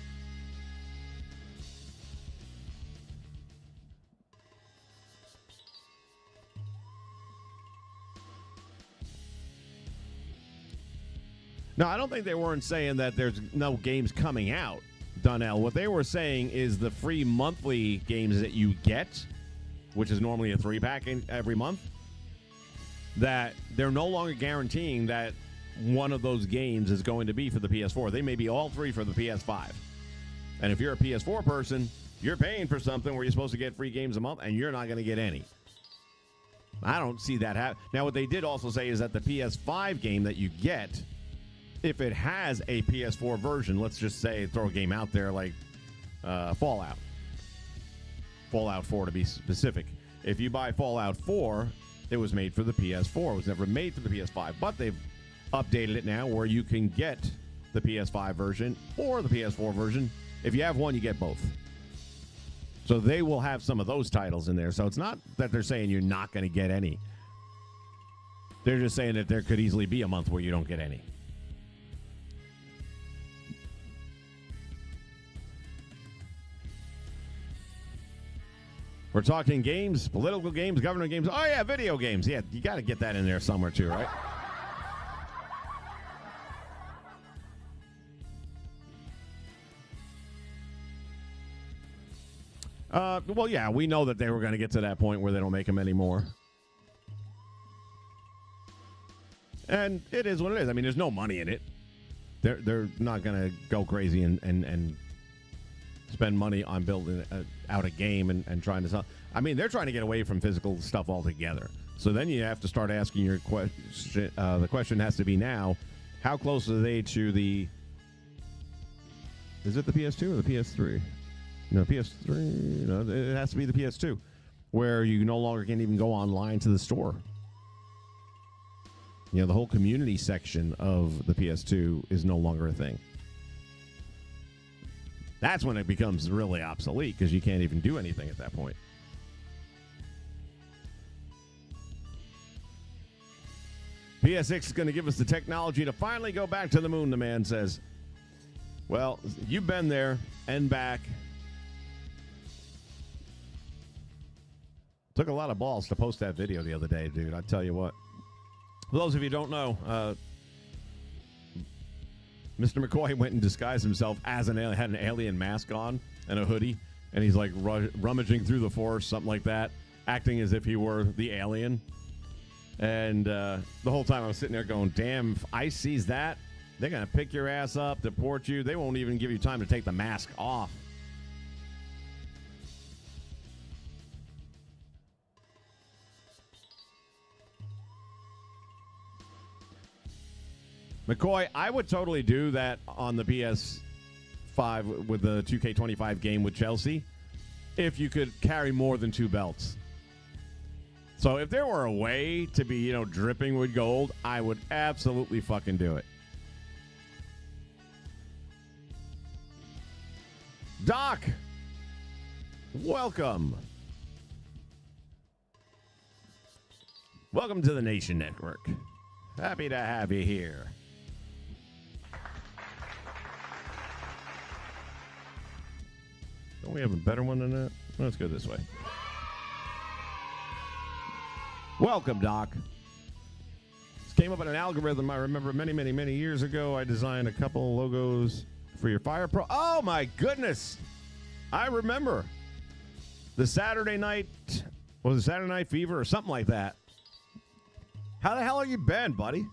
No, I don't think they weren't saying that there's no games coming out, Donnell. What they were saying is the free monthly games that you get, which is normally a 3-pack every month, that they're no longer guaranteeing that one of those games is going to be for the PS4. They may be all 3 for the PS5. And if you're a PS4 person, you're paying for something where you're supposed to get free games a month, and you're not going to get any. I don't see that happen. Now, what they did also say is that the PS5 game that you get, if it has a PS4 version, let's just say throw a game out there like Fallout 4 to be specific. If you buy Fallout 4, it was made for the PS4. It was never made for the PS5, but they've updated it now where you can get the PS5 version or the PS4 version. If you have one, you get both. So they will have some of those titles in there. So it's not that they're saying you're not going to get any. They're just saying that there could easily be a month where you don't get any. We're talking games, political games, government games. Oh, yeah, video games. Yeah, you got to get that in there somewhere, too, right? Well, yeah, we know that they were going to get to that point where they don't make them anymore. And it is what it is. I mean, there's no money in it. They're not going to go crazy and spend money on building out a game and trying to sell. I mean, they're trying to get away from physical stuff altogether. So then you have to start asking your question. The question has to be now, how close are they to the... Is it the PS2 or the PS3? No, PS3. No, it has to be the PS2, where you no longer can even go online to the store. You know, the whole community section of the PS2 is no longer a thing. That's when it becomes really obsolete because you can't even do anything at that point. PS6 is going to give us the technology to finally go back to the moon, the man says. Well, you've been there and back. Took a lot of balls to post that video the other day, dude. I tell you what. For those of you who don't know, Mr. McCoy went and disguised himself as an alien, had an alien mask on and a hoodie, and he's like rummaging through the forest, something like that, acting as if he were the alien. And the whole time I was sitting there going, damn, if ICE sees that, they're going to pick your ass up, deport you. They won't even give you time to take the mask off. McCoy, I would totally do that on the PS5 with the 2K25 game with Chelsea if you could carry more than 2 belts. So if there were a way to be, you know, dripping with gold, I would absolutely fucking do it. Doc, welcome. Welcome to the Nation Network. Happy to have you here. Don't we have a better one than that? Let's go this way. Welcome, Doc. This came up in an algorithm I remember many years ago. I designed a couple logos for your Fire Pro. Oh, my goodness. I remember. The Saturday night, was it Saturday Night Fever or something like that? How the hell have you been, buddy?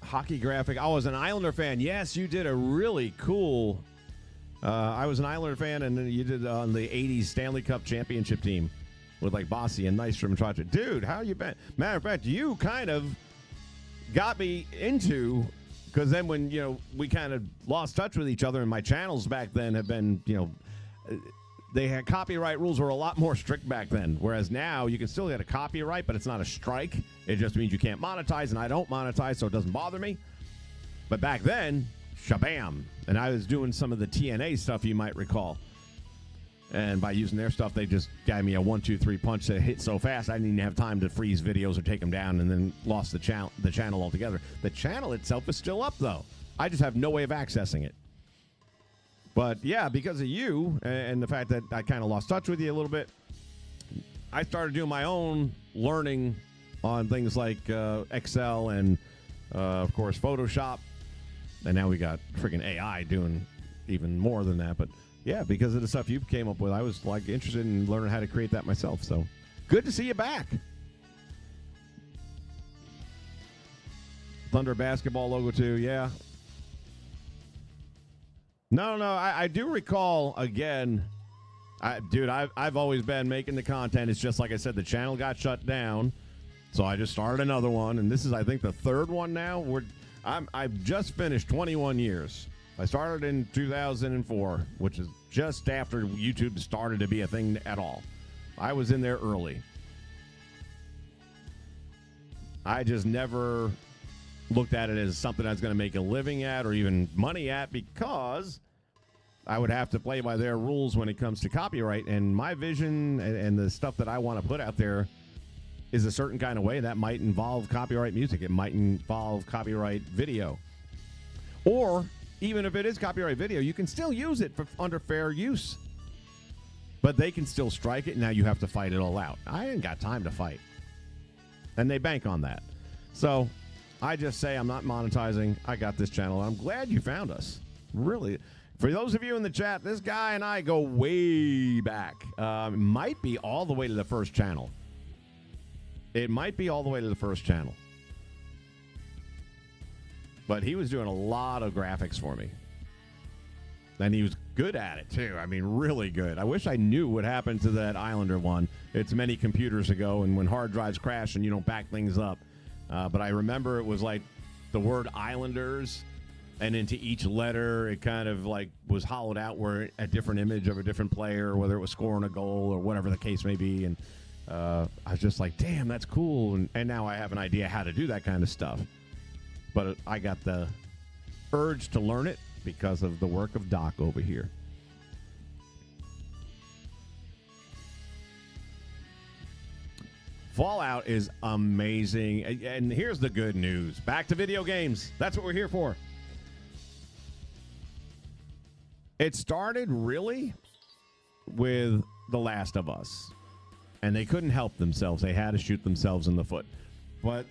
Hockey graphic. I was an Islander fan. Yes, you did a really cool... I was an Islander fan, and then you did on the 80s Stanley Cup championship team with, like, Bossy and Nystrom. Dude, how you been? Matter of fact, you kind of got me into... Because then when, you know, we kind of lost touch with each other, and my channels back then have been, you know... They had copyright rules were a lot more strict back then, whereas now you can still get a copyright, but it's not a strike. It just means you can't monetize, and I don't monetize, so it doesn't bother me. But back then, shabam. And I was doing some of the TNA stuff you might recall. And by using their stuff, they just gave me a 1-2-3 punch that hit so fast I didn't even have time to freeze videos or take them down, and then lost the channel altogether. The channel itself is still up, though. I just have no way of accessing it. But, yeah, because of you and the fact that I kind of lost touch with you a little bit, I started doing my own learning on things like Excel and, of course, Photoshop. And now we got freaking AI doing even more than that. But, yeah, because of the stuff you came up with, I was, like, interested in learning how to create that myself. So, good to see you back. Thunder basketball logo, too, yeah. No, I do recall, again, I've always been making the content. It's just like I said, the channel got shut down, so I just started another one, and this is, I think, the third one now. I've just finished 21 years. I started in 2004, which is just after YouTube started to be a thing at all. I was in there early. I just never looked at it as something I was going to make a living at or even money at, because I would have to play by their rules when it comes to copyright. And my vision and the stuff that I want to put out there is a certain kind of way that might involve copyright music. It might involve copyright video. Or even if it is copyright video, you can still use it for under fair use. But they can still strike it. Now you have to fight it all out. I ain't got time to fight. And they bank on that. So I just say I'm not monetizing. I got this channel. I'm glad you found us. Really. For those of you in the chat, this guy and I go way back. Might be all the way to the first channel. It might be all the way to the first channel. But he was doing a lot of graphics for me. And he was good at it, too. I mean, really good. I wish I knew what happened to that Islander one. It's many computers ago, and when hard drives crash and you don't back things up. But I remember it was like the word Islanders, and into each letter, it kind of like was hollowed out where a different image of a different player, whether it was scoring a goal or whatever the case may be. And I was just like, damn, that's cool. And now I have an idea how to do that kind of stuff. But I got the urge to learn it because of the work of Doc over here. Fallout is amazing. And here's the good news. Back to video games. That's what we're here for. It started really with The Last of Us. And they couldn't help themselves. They had to shoot themselves in the foot. But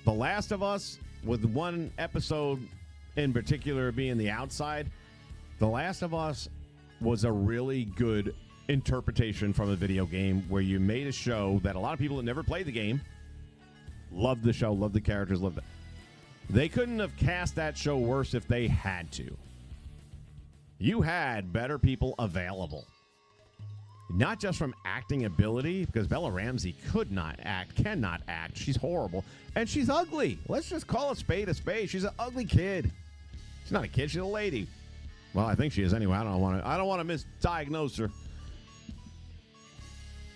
The Last of Us, with one episode in particular being The Outside, The Last of Us was a really good interpretation from a video game where you made a show that a lot of people that never played the game loved the show, loved the characters, loved it. They couldn't have cast that show worse if they had to. You had better people available. Not just from acting ability, because Bella Ramsey could not act, cannot act. She's horrible. And she's ugly. Let's just call a spade a spade. She's an ugly kid. She's not a kid, she's a lady. Well, I think she is anyway. I don't want to misdiagnose her.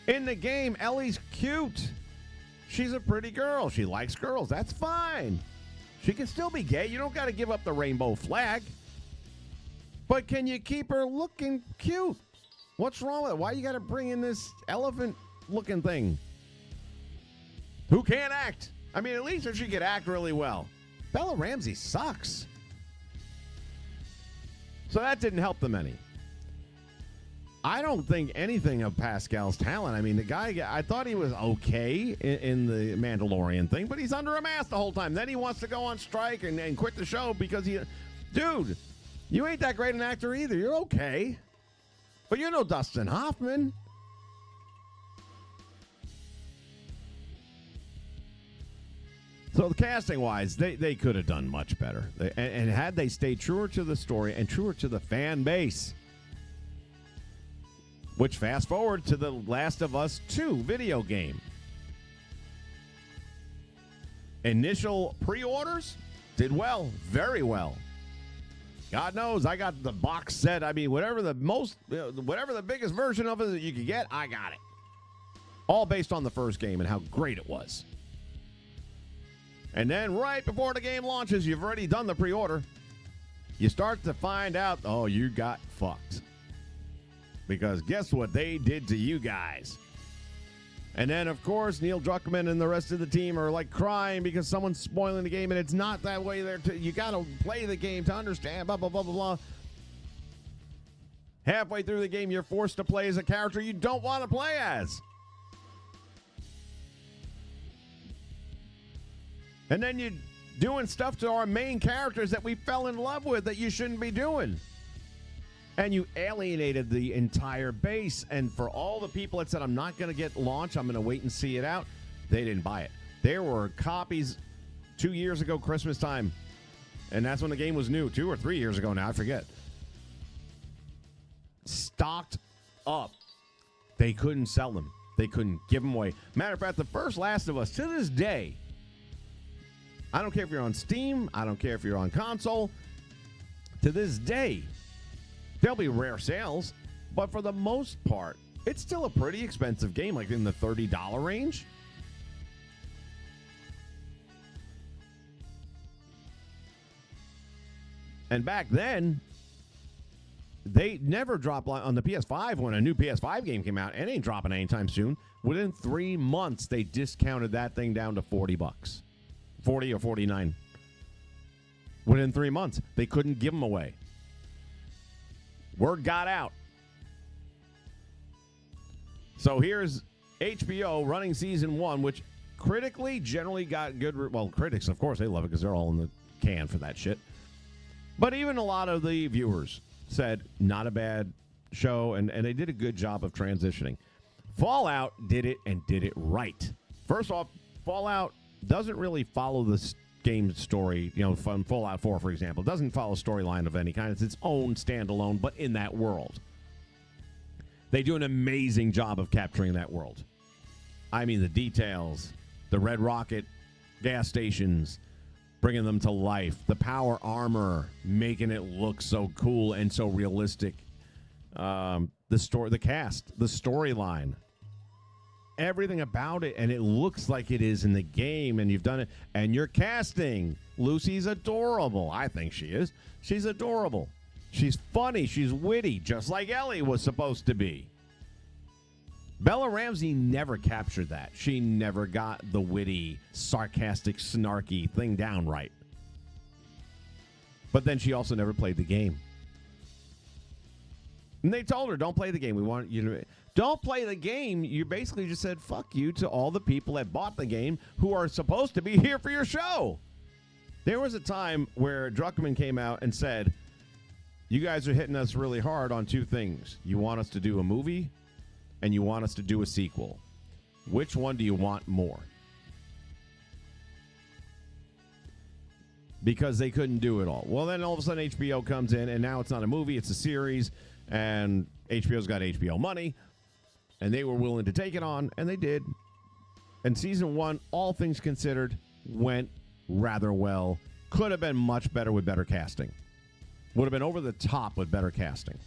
In the game, Ellie's cute. She's a pretty girl. She likes girls. That's fine. She can still be gay. You don't got to give up the rainbow flag. But can you keep her looking cute? What's wrong with it? Why you got to bring in this elephant-looking thing? Who can't act? I mean, at least if she could act really well. Bella Ramsey sucks. So that didn't help them any. I don't think anything of Pascal's talent. I mean, the guy, I thought he was okay in the Mandalorian thing, but he's under a mask the whole time. Then he wants to go on strike and quit the show because he... Dude, you ain't that great an actor either. You're okay. But you're no Dustin Hoffman. So the casting-wise, they could have done much better. And had they stayed truer to the story and truer to the fan base, which fast forward to the Last of Us 2 video game. Initial pre-orders did well, very well. God knows I got the box set. I mean, whatever the biggest version of it that you could get, I got it. All based on the first game and how great it was. And then right before the game launches, you've already done the pre-order. You start to find out, oh, you got fucked. Because guess what they did to you guys? And then, of course, Neil Druckmann and the rest of the team are like crying because someone's spoiling the game, and it's not that way. You got to play the game to understand, blah, blah, blah, blah, blah. Halfway through the game, you're forced to play as a character you don't want to play as. And then you're doing stuff to our main characters that we fell in love with that you shouldn't be doing. And you alienated the entire base. And for all the people that said, I'm not going to get launched, I'm going to wait and see it out, they didn't buy it. There were copies 2 years ago, Christmas time. And that's when the game was new. 2 or 3 years ago now, I forget. Stocked up. They couldn't sell them. They couldn't give them away. Matter of fact, the first Last of Us, to this day, I don't care if you're on Steam, I don't care if you're on console, to this day, there'll be rare sales, but for the most part, it's still a pretty expensive game, like in the $30 range. And back then, they never dropped on the PS5 when a new PS5 game came out. It ain't dropping anytime soon. Within 3 months, they discounted that thing down to $40. 40 or 49. Within 3 months, they couldn't give them away. Word got out. So here's HBO running season 1, which critically generally got good. Well, critics, of course, they love it because they're all in the can for that shit. But even a lot of the viewers said not a bad show, and they did a good job of transitioning. Fallout did it and did it right. First off, Fallout doesn't really follow the game story, from Fallout 4, for example. It doesn't follow a storyline of any kind. It's its own standalone, but in that world. They do an amazing job of capturing that world. I mean, the details, the Red Rocket gas stations, bringing them to life, the power armor, making it look so cool and so realistic. The cast, the storyline, everything about it, and it looks like it is in the game, and you've done it. And your casting, Lucy's adorable. I think she is. She's adorable. She's funny. She's witty, just like Ellie was supposed to be. Bella Ramsey never captured that. She never got the witty, sarcastic, snarky thing down right. But then she also never played the game. And they told her, don't play the game. We want you to... Don't play the game. You basically just said fuck you to all the people that bought the game who are supposed to be here for your show. There was a time where Druckmann came out and said, you guys are hitting us really hard on 2 things. You want us to do a movie, and you want us to do a sequel. Which one do you want more? Because they couldn't do it all. Well, then all of a sudden HBO comes in, and now it's not a movie, it's a series, and HBO's got HBO money, and they were willing to take it on, and they did. And season 1, all things considered, went rather well. Could have been much better with better casting. Would have been over the top with better casting.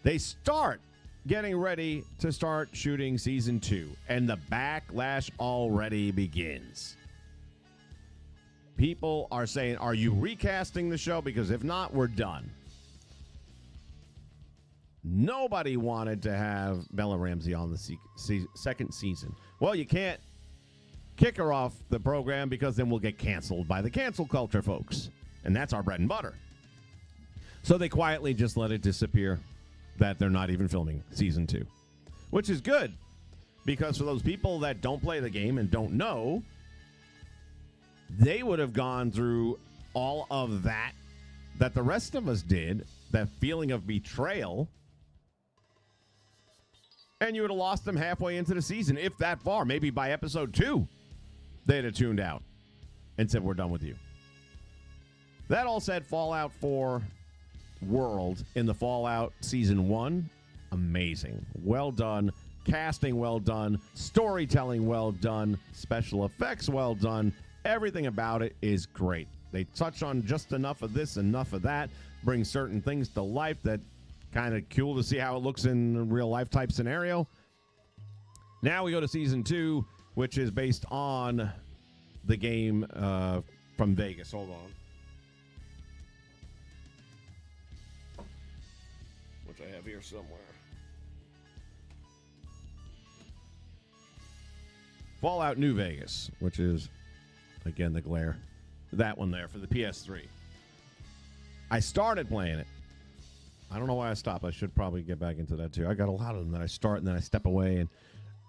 They start getting ready to start shooting season 2, and the backlash already begins. People are saying, are you recasting the show? Because if not, we're done. Nobody wanted to have Bella Ramsey on the second season. Well, you can't kick her off the program because then we'll get canceled by the cancel culture folks. And that's our bread and butter. So they quietly just let it disappear that they're not even filming season 2, which is good because for those people that don't play the game and don't know, they would have gone through all of that the rest of us did, that feeling of betrayal, and you would have lost them halfway into the season, if that far. Maybe by episode 2, they'd have tuned out and said, we're done with you. That all said, Fallout 4 world in the Fallout Season 1, amazing. Well done. Casting well done. Storytelling well done. Special effects well done. Everything about it is great. They touch on just enough of this, enough of that, bring certain things to life that kind of cool to see how it looks in a real life type scenario. Now we go to Season 2, which is based on the game from Vegas. Hold on. Which I have here somewhere. Fallout New Vegas, which is, again, the glare. That one there for the PS3. I started playing it. I don't know why I stopped. I should probably get back into that too. I got a lot of them that I start and then I step away. And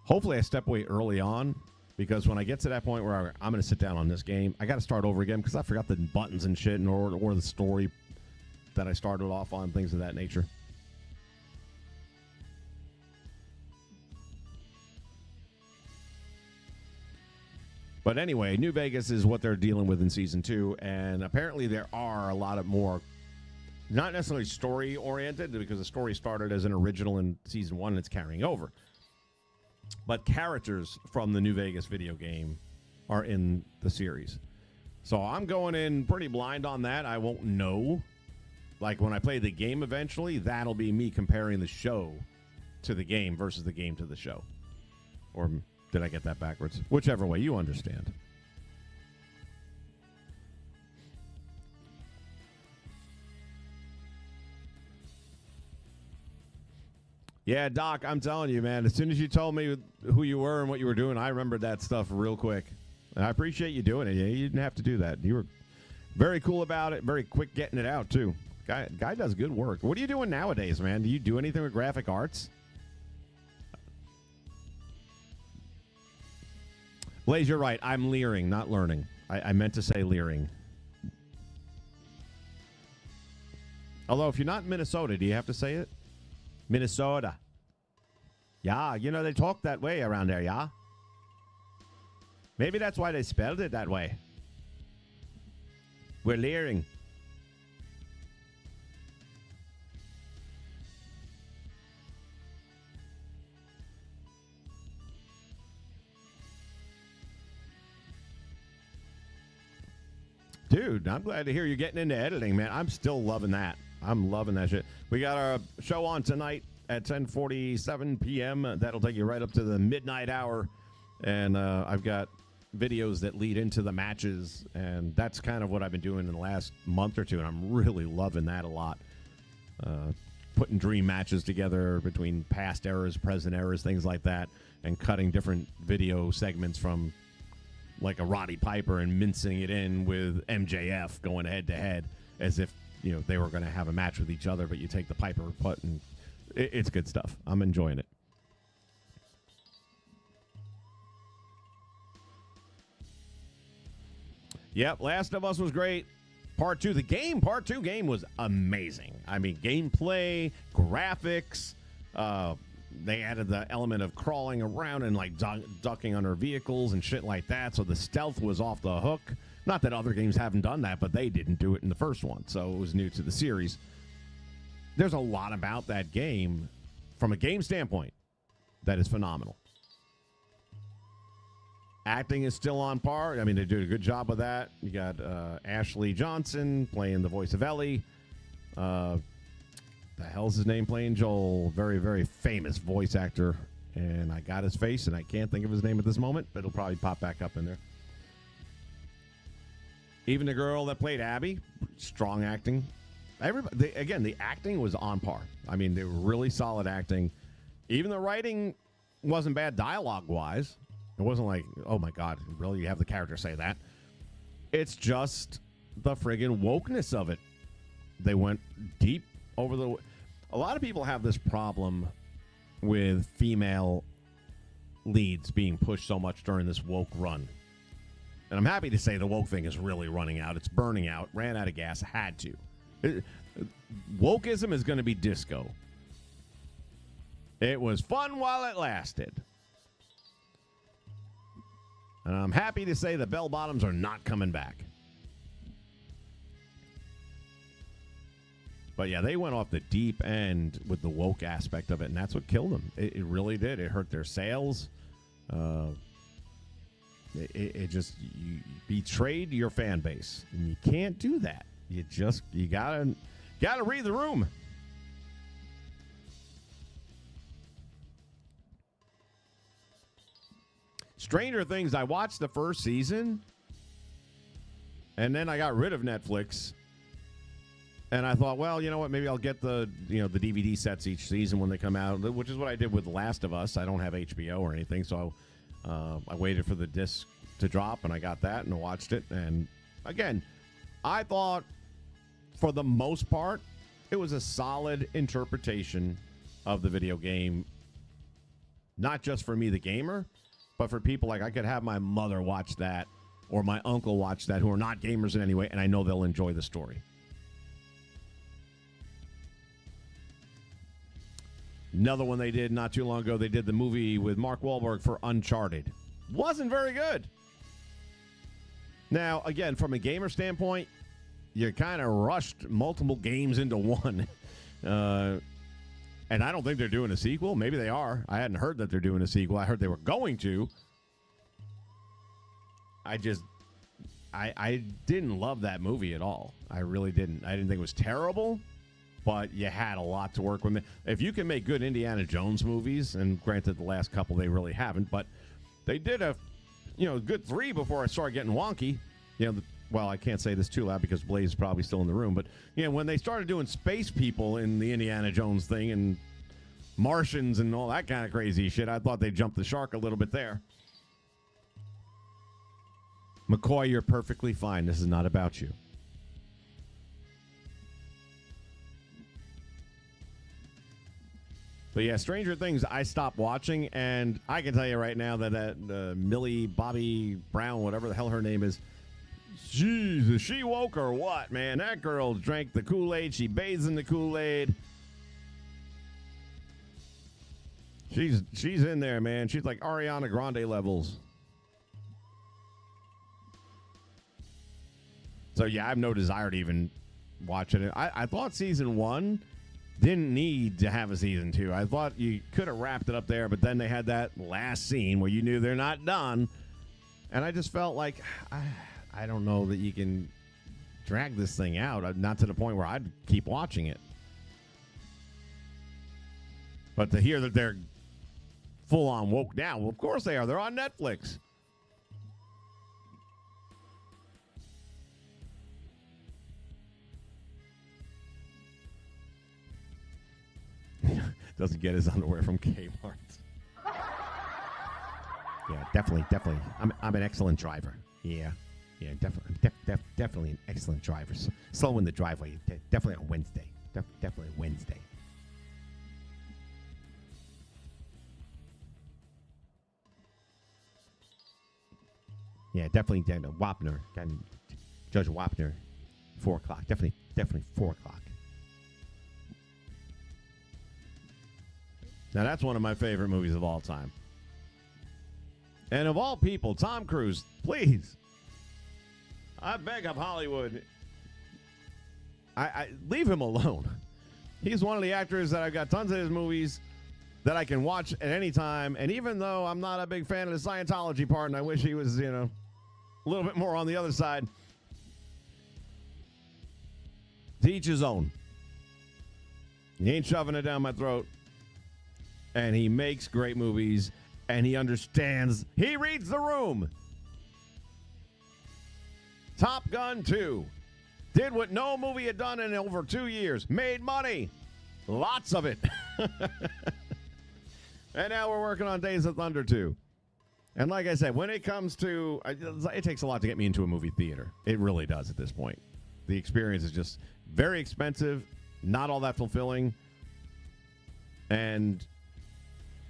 hopefully I step away early on, because when I get to that point where I'm going to sit down on this game, I got to start over again because I forgot the buttons and shit, or the story that I started off on, things of that nature. But anyway, New Vegas is what they're dealing with in Season 2, and apparently there are a lot of more, not necessarily story-oriented, because the story started as an original in Season 1 and it's carrying over. But characters from the New Vegas video game are in the series. So I'm going in pretty blind on that. I won't know. Like when I play the game eventually, that'll be me comparing the show to the game versus the game to the show. Or did I get that backwards? Whichever way, you understand. Yeah, Doc, I'm telling you, man, as soon as you told me who you were and what you were doing, I remembered that stuff real quick. And I appreciate you doing it. You didn't have to do that. You were very cool about it, very quick getting it out, too. Guy does good work. What are you doing nowadays, man? Do you do anything with graphic arts? Blaze, you're right. I'm leering, not learning. I meant to say leering. Although, if you're not in Minnesota, do you have to say it? Minnesota. Yeah, you know, they talk that way around there, yeah? Maybe that's why they spelled it that way. We're leering. Dude, I'm glad to hear you're getting into editing, man. I'm still loving that. I'm loving that shit. We got our show on tonight at 10:47 p.m. That'll take you right up to the midnight hour. And I've got videos that lead into the matches. And that's kind of what I've been doing in the last month or two. And I'm really loving that a lot. Putting dream matches together between past eras, present eras, things like that. And cutting different video segments from like a Roddy Piper and mincing it in with MJF going head to head as if, you know, they were going to have a match with each other, but you take the Piper putt and it's good stuff. I'm enjoying it. Yep, Last of Us was great. Part 2 game was amazing. I mean, gameplay, graphics, they added the element of crawling around and like ducking under vehicles and shit like that. So the stealth was off the hook. Not that other games haven't done that, but they didn't do it in the first one. So it was new to the series. There's a lot about that game from a game standpoint that is phenomenal. Acting is still on par. I mean, they did a good job of that. You got Ashley Johnson playing the voice of Ellie. The hell's his name playing Joel? Very, very famous voice actor. And I got his face, and I can't think of his name at this moment, but it'll probably pop back up in there. Even the girl that played Abby, strong acting. Everybody, again, the acting was on par. I mean, they were really solid acting. Even the writing wasn't bad dialogue-wise. It wasn't like, oh, my God, really? You have the character say that? It's just the friggin' wokeness of it. They went deep over the... A lot of people have this problem with female leads being pushed so much during this woke run. And I'm happy to say the woke thing is really running out. It's burning out. Ran out of gas. Had to. Wokeism is going to be disco. It was fun while it lasted. And I'm happy to say the bell bottoms are not coming back. But yeah, they went off the deep end with the woke aspect of it, and that's what killed them. It really did. It hurt their sales. It just, you betrayed your fan base, and you can't do that. You gotta read the room. Stranger Things, I watched the first season, and then I got rid of Netflix. And I thought, well, you know what? Maybe I'll get the DVD sets each season when they come out, which is what I did with The Last of Us. I don't have HBO or anything, so I waited for the disc to drop, and I got that and I watched it. And again, I thought, for the most part, it was a solid interpretation of the video game. Not just for me, the gamer, but for people like I could have my mother watch that or my uncle watch that who are not gamers in any way, and I know they'll enjoy the story. Another one they did not too long ago, they did the movie with Mark Wahlberg for Uncharted. Wasn't very good. Now, again, from a gamer standpoint, you kind of rushed multiple games into one. And I don't think they're doing a sequel. Maybe they are. I hadn't heard that they're doing a sequel. I heard they were going to. I didn't love that movie at all. I really didn't. I didn't think it was terrible. But you had a lot to work with. If you can make good Indiana Jones movies, and granted the last couple they really haven't, but they did a good 3 before I started getting wonky. Well, I can't say this too loud because Blaze is probably still in the room, but when they started doing space people in the Indiana Jones thing and Martians and all that kind of crazy shit. I thought they jumped the shark a little bit there. McCoy, you're perfectly fine. This is not about you. But yeah, Stranger Things, I stopped watching, and I can tell you right now that Millie Bobby Brown, whatever the hell her name is, Jesus, she woke or what, man? That girl drank the Kool-Aid. She bathes in the Kool-Aid. She's in there, man. She's like Ariana Grande levels. So yeah, I have no desire to even watch it. I thought season 1 didn't need to have a season 2. I thought you could have wrapped it up there, but then they had that last scene where you knew they're not done. And I just felt like, I don't know that you can drag this thing out, not to the point where I'd keep watching it. But to hear that they're full-on woke now, well, of course they are. They're on Netflix. Doesn't get his underwear from Kmart. Yeah, definitely. I'm an excellent driver. Yeah, definitely an excellent driver. Slow in the driveway. Definitely on Wednesday. Definitely Wednesday. Yeah, definitely Wapner. Judge Wapner, 4 o'clock. Definitely 4 o'clock. Now, that's one of my favorite movies of all time. And of all people, Tom Cruise, please. I beg of Hollywood. I leave him alone. He's one of the actors that I've got tons of his movies that I can watch at any time. And even though I'm not a big fan of the Scientology part, and I wish he was, a little bit more on the other side, to each his own. He ain't shoving it down my throat. And he makes great movies, and he understands. He reads the room. Top Gun 2 did what no movie had done in over 2 years. Made money. Lots of it. And now we're working on Days of Thunder 2. And like I said, when it comes to, it takes a lot to get me into a movie theater. It really does at this point. The experience is just very expensive, not all that fulfilling. And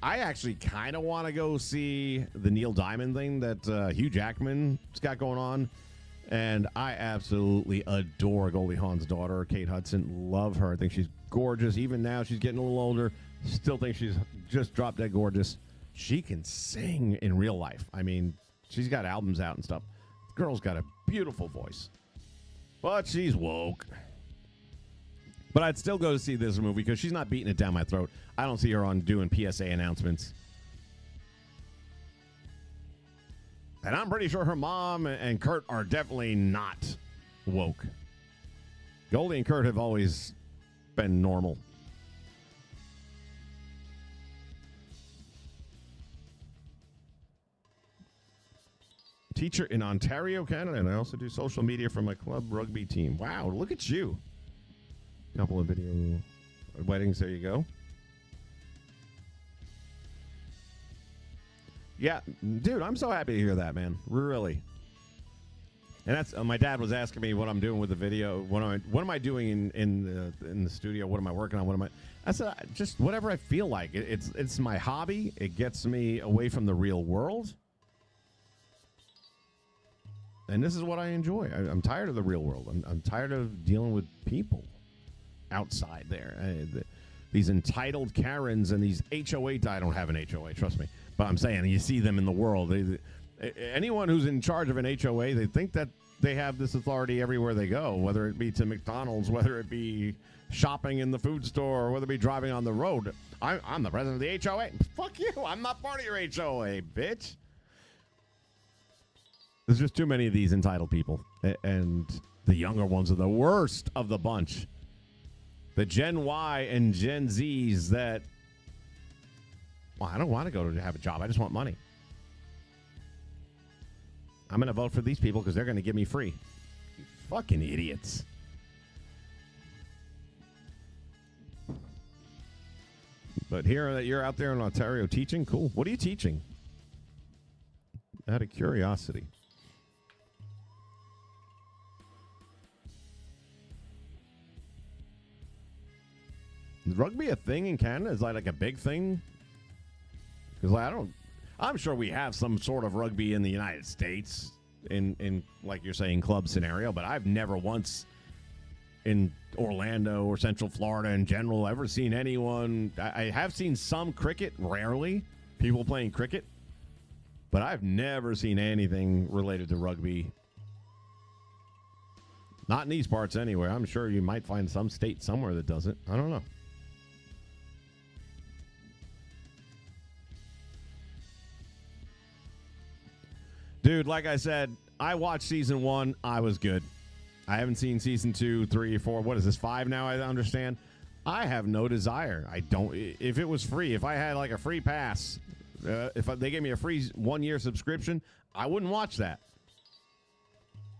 I actually kind of want to go see the Neil Diamond thing that Hugh Jackman's got going on. And I absolutely adore Goldie Hawn's daughter, Kate Hudson. Love her. I think she's gorgeous. Even now, she's getting a little older. Still think she's just drop dead gorgeous. She can sing in real life. I mean, she's got albums out and stuff. The girl's got a beautiful voice. But she's woke. But I'd still go to see this movie because she's not beating it down my throat. I don't see her on doing PSA announcements. And I'm pretty sure her mom and Kurt are definitely not woke. Goldie and Kurt have always been normal. Teacher in Ontario, Canada, and I also do social media for my club rugby team. Wow, look at you. Couple of video weddings, there you go. Yeah, dude, I'm so happy to hear that, man. Really. And that's my dad was asking me what I'm doing with the video. What am I doing in the studio? What am I working on? I said just whatever I feel like. It's my hobby. It gets me away from the real world. And this is what I enjoy. I'm tired of the real world. I'm tired of dealing with people outside there. These entitled Karens and these HOA. I don't have an HOA, trust me. But I'm saying you see them in the world. Anyone who's in charge of an HOA, they think that they have this authority everywhere they go, whether it be to McDonald's, whether it be shopping in the food store, or whether it be driving on the road. I'm the president of the HOA. Fuck you. I'm not part of your HOA, bitch. There's just too many of these entitled people. And the younger ones are the worst of the bunch. The Gen Y and Gen Zs that, well, I don't want to go to have a job. I just want money. I'm going to vote for these people because they're going to give me free. You fucking idiots. But hearing that you're out there in Ontario teaching, cool. What are you teaching? Out of curiosity. Is rugby a thing in Canada? Is that like a big thing? Because I'm sure we have some sort of rugby in the United States in like you're saying club scenario, but I've never once in Orlando or Central Florida in general ever seen anyone. I have seen some cricket, rarely people playing cricket, but I've never seen anything related to rugby. Not in these parts anyway. I'm sure you might find some state somewhere that does it. I don't know. Dude, like I said, I watched season 1. I was good. I haven't seen season 2, 3, 4. What is this, 5 now? I understand. I have no desire. I don't. If it was free, if I had like a free pass, if they gave me a free 1-year subscription, I wouldn't watch that.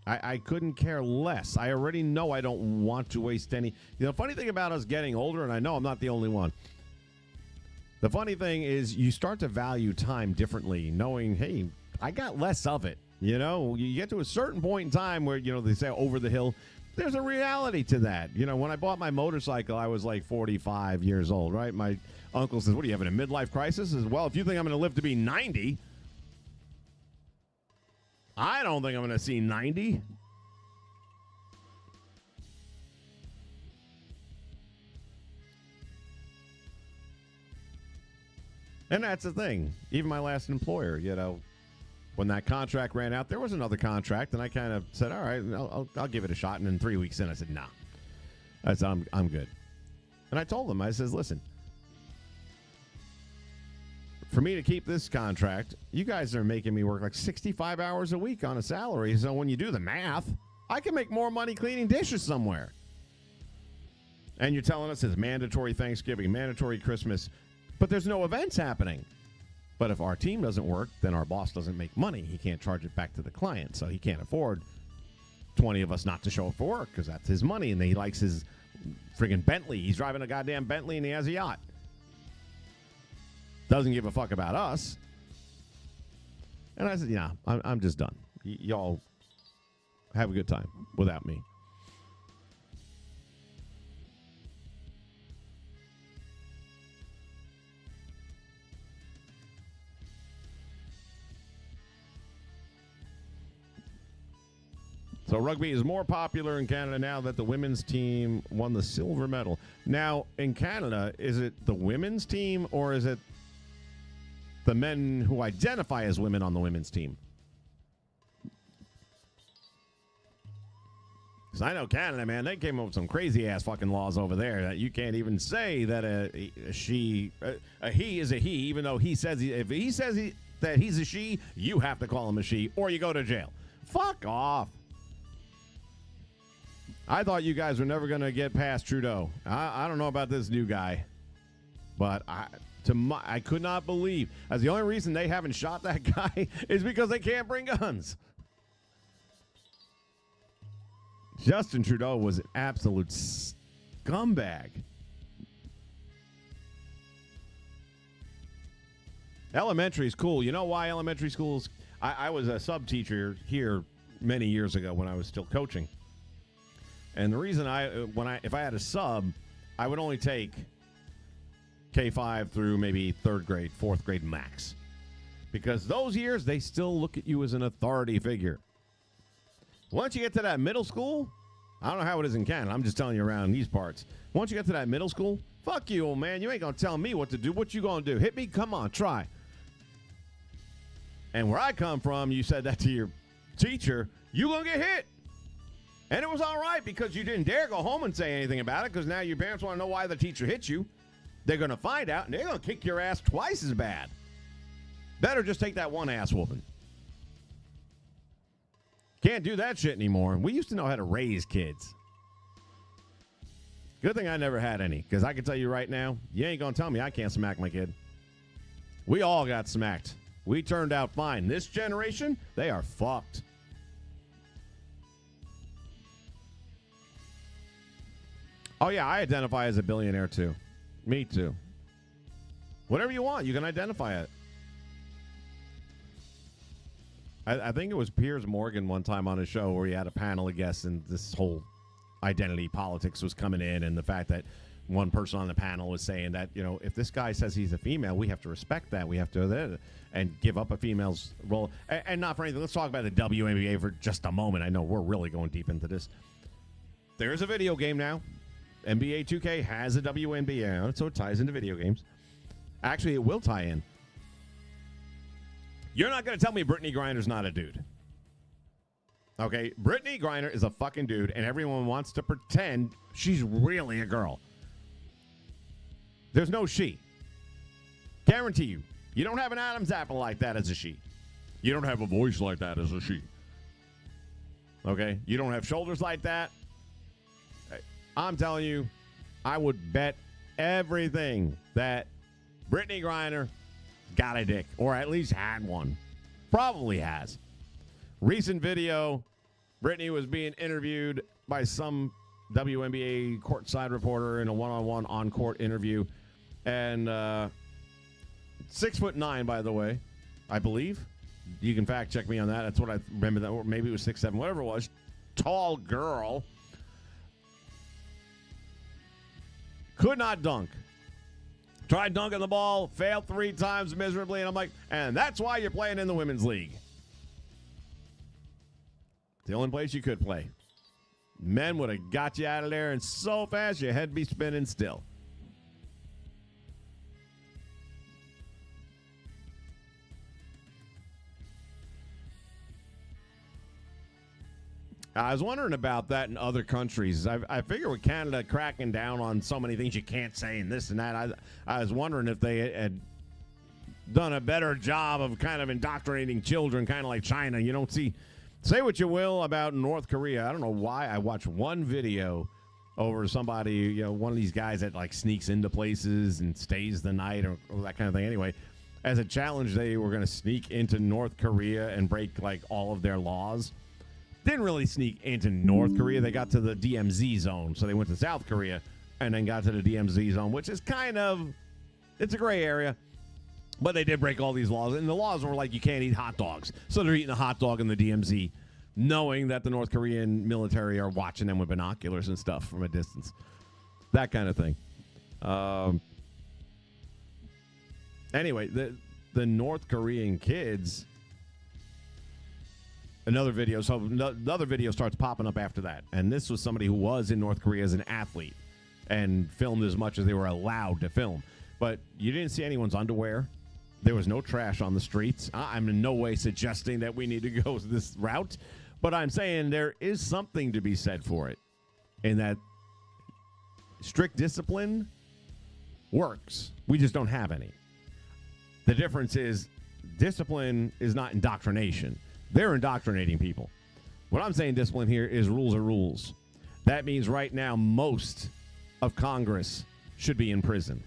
I couldn't care less. I already know I don't want to waste any. You know, funny thing about us getting older, and I know I'm not the only one. The funny thing is you start to value time differently, knowing, hey, I got less of it. You know, you get to a certain point in time where, you know, they say over the hill. There's a reality to that. You know, when I bought my motorcycle, I was like 45 years old, right? My uncle says, what are you having, a midlife crisis? As well, if you think I'm going to live to be 90, I don't think I'm going to see 90. And that's the thing. Even my last employer, you know, when that contract ran out, there was another contract, and I kind of said, all right, I'll give it a shot. And then 3 weeks in, I said, nah. I said, I'm good. And I told them, I says, listen, for me to keep this contract, you guys are making me work like 65 hours a week on a salary. So when you do the math, I can make more money cleaning dishes somewhere. And you're telling us it's mandatory Thanksgiving, mandatory Christmas, but there's no events happening. But if our team doesn't work, then our boss doesn't make money. He can't charge it back to the client, so he can't afford 20 of us not to show up for work because that's his money, and he likes his friggin' Bentley. He's driving a goddamn Bentley, and he has a yacht. Doesn't give a fuck about us. And I said, yeah, I'm just done. Y'all have a good time without me. So rugby is more popular in Canada now that the women's team won the silver medal. Now, in Canada, is it the women's team or is it the men who identify as women on the women's team? Because I know Canada, man, they came up with some crazy-ass fucking laws over there that you can't even say that a he is a he, even though he says if he says that he's a she, you have to call him a she or you go to jail. Fuck off. I thought you guys were never going to get past Trudeau. I don't know about this new guy, but I could not believe. As the only reason they haven't shot that guy is because they can't bring guns. Justin Trudeau was an absolute scumbag. Elementary is cool. You know why elementary schools? I was a sub teacher here many years ago when I was still coaching. And the reason if I had a sub, I would only take K5 through maybe 3rd grade, 4th grade max. Because those years, they still look at you as an authority figure. Once you get to that middle school, I don't know how it is in Canada. I'm just telling you around these parts. Once you get to that middle school, fuck you, old man. You ain't going to tell me what to do. What you going to do? Hit me? Come on, try. And where I come from, you said that to your teacher, you going to get hit. And it was all right because you didn't dare go home and say anything about it because now your parents want to know why the teacher hit you. They're going to find out, and they're going to kick your ass twice as bad. Better just take that one ass whooping. Can't do that shit anymore. We used to know how to raise kids. Good thing I never had any because I can tell you right now, you ain't going to tell me I can't smack my kid. We all got smacked. We turned out fine. This generation, they are fucked. Oh, yeah, I identify as a billionaire, too. Me, too. Whatever you want, you can identify it. I think it was Piers Morgan one time on a show where he had a panel of guests, and this whole identity politics was coming in, and the fact that one person on the panel was saying that, you know, if this guy says he's a female, we have to respect that. We have to and give up a female's role. And not for anything. Let's talk about the WNBA for just a moment. I know we're really going deep into this. There's a video game now. NBA 2K has a WNBA on it, so it ties into video games. Actually, it will tie in. You're not going to tell me Brittany Griner's not a dude. Okay? Brittany Griner is a fucking dude, and everyone wants to pretend she's really a girl. There's no she. Guarantee you. You don't have an Adam's apple like that as a she. You don't have a voice like that as a she. Okay? You don't have shoulders like that. I'm telling you, I would bet everything that Brittany Griner got a dick, or at least had one. Probably has. Recent video, Brittany was being interviewed by some WNBA courtside reporter in a one-on-one on-court interview. And 6'9", by the way, I believe. You can fact check me on that. That's what I remember. That, or maybe it was 6'7", whatever it was. Tall girl. Could not dunk. Tried dunking the ball, failed 3 times miserably, and I'm like, and that's why you're playing in the women's league. The only place you could play. Men would have got you out of there, and so fast your head be spinning still. I was wondering about that in other countries. I figure with Canada cracking down on so many things you can't say and this and that, I was wondering if they had done a better job of kind of indoctrinating children, kind of like China. You don't see, say what you will about North Korea. I don't know why. I watched one video over somebody, you know, one of these guys that like sneaks into places and stays the night or that kind of thing. Anyway, as a challenge, they were going to sneak into North Korea and break like all of their laws. Didn't really sneak into North Korea. They got to the DMZ zone. So they went to South Korea and then got to the DMZ zone, which is kind of, it's a gray area. But they did break all these laws. And the laws were like you can't eat hot dogs. So they're eating a hot dog in the DMZ, knowing that the North Korean military are watching them with binoculars and stuff from a distance. That kind of thing. Anyway, the North Korean kids... Another video, so another video starts popping up after that. And this was somebody who was in North Korea as an athlete and filmed as much as they were allowed to film. But you didn't see anyone's underwear. There was no trash on the streets. I'm in no way suggesting that we need to go this route. But I'm saying there is something to be said for it. In that strict discipline works. We just don't have any. The difference is discipline is not indoctrination. They're indoctrinating people. What I'm saying discipline here is rules are rules. That means right now most of Congress should be in prison.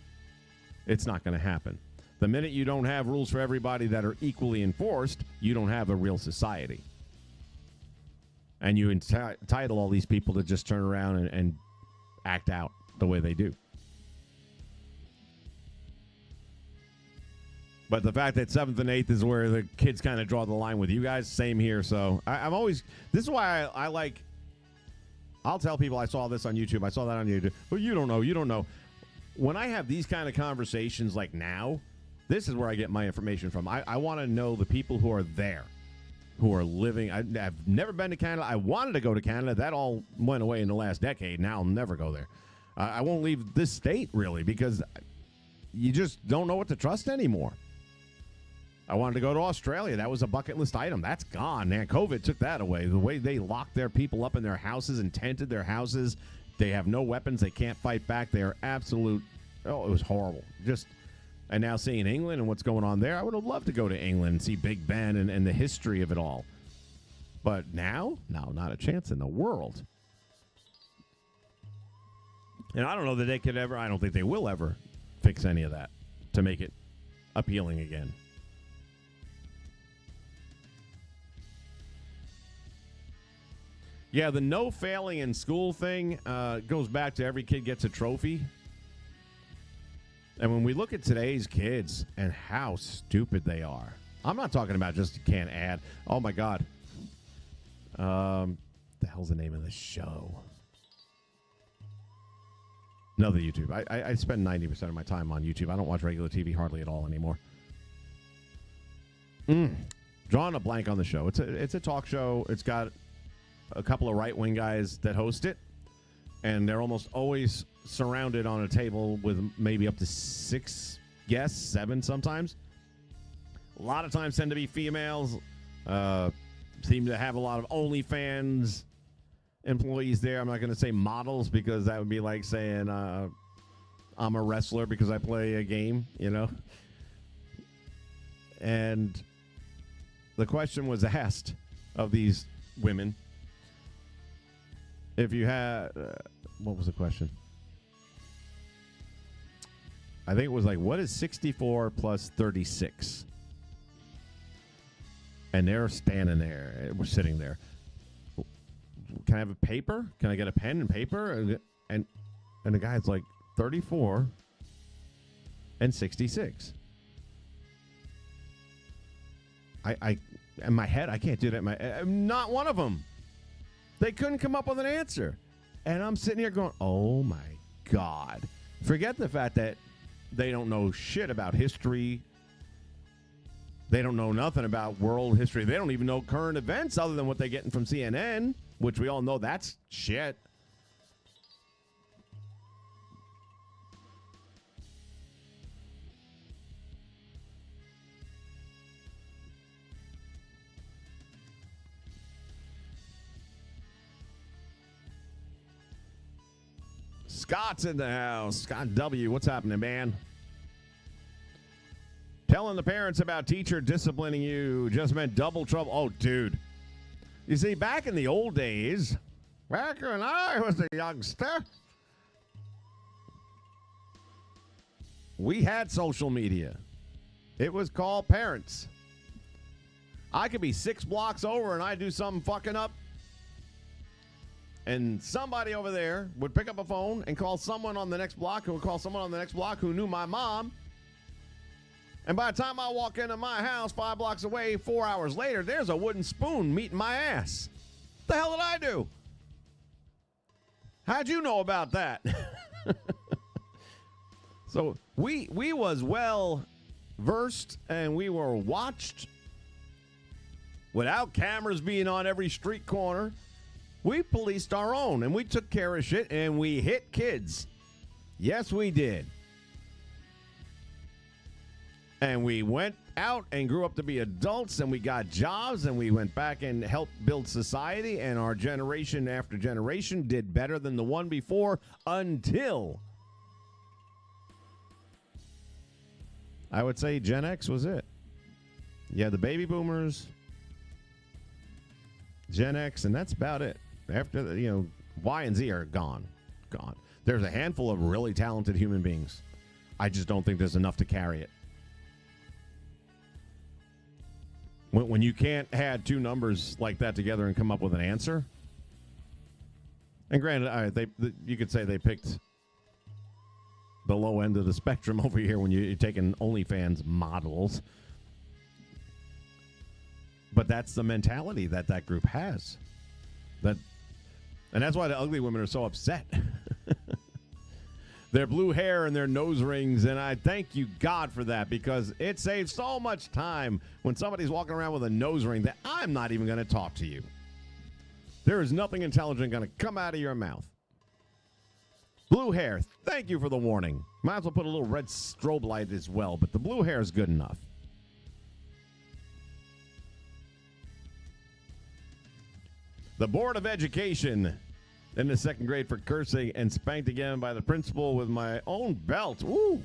It's not going to happen. The minute you don't have rules for everybody that are equally enforced, you don't have a real society. And you entitle all these people to just turn around and act out the way they do. But the fact that 7th and 8th is where the kids kind of draw the line with you guys, same here. So I'm always, this is why I like, I'll tell people I saw this on YouTube. I saw that on YouTube. Well, you don't know. When I have these kind of conversations like now, this is where I get my information from. I want to know the people who are there, who are living. I've never been to Canada. I wanted to go to Canada. That all went away in the last decade. Now I'll never go there. I won't leave this state, really, because you just don't know what to trust anymore. I wanted to go to Australia. That was a bucket list item. That's gone, man. COVID took that away. The way they locked their people up in their houses and tented their houses, they have no weapons. They can't fight back. They are absolute. Oh, it was horrible. And now seeing England and what's going on there, I would have loved to go to England and see Big Ben and the history of it all. But now, no, not a chance in the world. And I don't know that they could ever, I don't think they will ever fix any of that to make it appealing again. Yeah, the no failing in school thing goes back to every kid gets a trophy. And when we look at today's kids and how stupid they are, I'm not talking about just you can't add. Oh, my God. The hell's the name of the show? Another YouTube. I spend 90% of my time on YouTube. I don't watch regular TV hardly at all anymore. Drawing a blank on the show. It's a talk show. It's got a couple of right-wing guys that host it, and they're almost always surrounded on a table with maybe up to 6 guests, 7 sometimes. A lot of times tend to be females. Seem to have a lot of OnlyFans employees there. I'm not going to say models because that would be like saying I'm a wrestler because I play a game, you know. And the question was asked of these women. If you had, what was the question? I think it was like, what is 64 plus 36? And they're standing there. We're sitting there. Can I have a paper? Can I get a pen and paper? And the guy's like 34 and 66. I in my head, I can't do that. I'm not one of them. They couldn't come up with an answer. And I'm sitting here going, oh my God. Forget the fact that they don't know shit about history. They don't know nothing about world history. They don't even know current events other than what they're getting from CNN, which we all know that's shit. Scott's in the house. Scott W., what's happening, man? Telling the parents about teacher disciplining you just meant double trouble. Oh, dude. You see, back in the old days, back when I was a youngster, we had social media. It was called parents. I could be 6 blocks over and I do something fucking up. And somebody over there would pick up a phone and call someone on the next block who would call someone on the next block who knew my mom. And by the time I walk into my house 5 blocks away, 4 hours later, there's a wooden spoon meeting my ass. What the hell did I do? How'd you know about that? So we was well versed and we were watched without cameras being on every street corner. We policed our own, and we took care of shit, and we hit kids. Yes, we did. And we went out and grew up to be adults, and we got jobs, and we went back and helped build society, and our generation after generation did better than the one before until I would say Gen X was it. Yeah, the baby boomers, Gen X, and that's about it. After the, Y and Z are gone. There's a handful of really talented human beings. I just don't think there's enough to carry it. When you can't add 2 numbers like that together and come up with an answer. And granted, you could say they picked the low end of the spectrum over here when you're taking OnlyFans models. But that's the mentality that group has. And that's why the ugly women are so upset. Their blue hair and their nose rings, and I thank you, God, for that, because it saves so much time when somebody's walking around with a nose ring that I'm not even going to talk to you. There is nothing intelligent going to come out of your mouth. Blue hair, thank you for the warning. Might as well put a little red strobe light as well, but the blue hair is good enough. The Board of Education in the 2nd grade for cursing and spanked again by the principal with my own belt. Woo!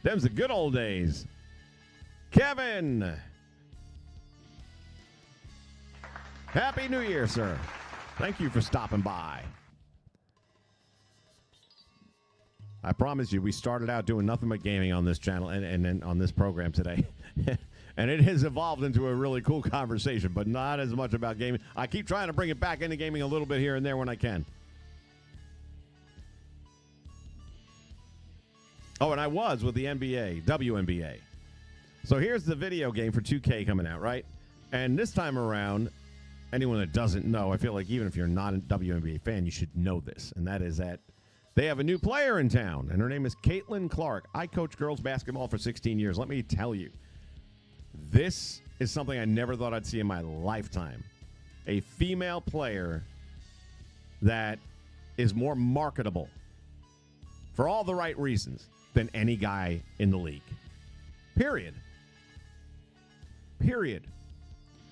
Them's the good old days. Kevin! Happy New Year, sir. Thank you for stopping by. I promise you, we started out doing nothing but gaming on this channel and on this program today. And it has evolved into a really cool conversation, but not as much about gaming. I keep trying to bring it back into gaming a little bit here and there when I can. Oh, and I was with the NBA, WNBA. So here's the video game for 2K coming out, right? And this time around, anyone that doesn't know, I feel like even if you're not a WNBA fan, you should know this. And that is that they have a new player in town, and her name is Caitlin Clark. I coached girls basketball for 16 years. Let me tell you, this is something I never thought I'd see in my lifetime. A female player that is more marketable for all the right reasons than any guy in the league. Period.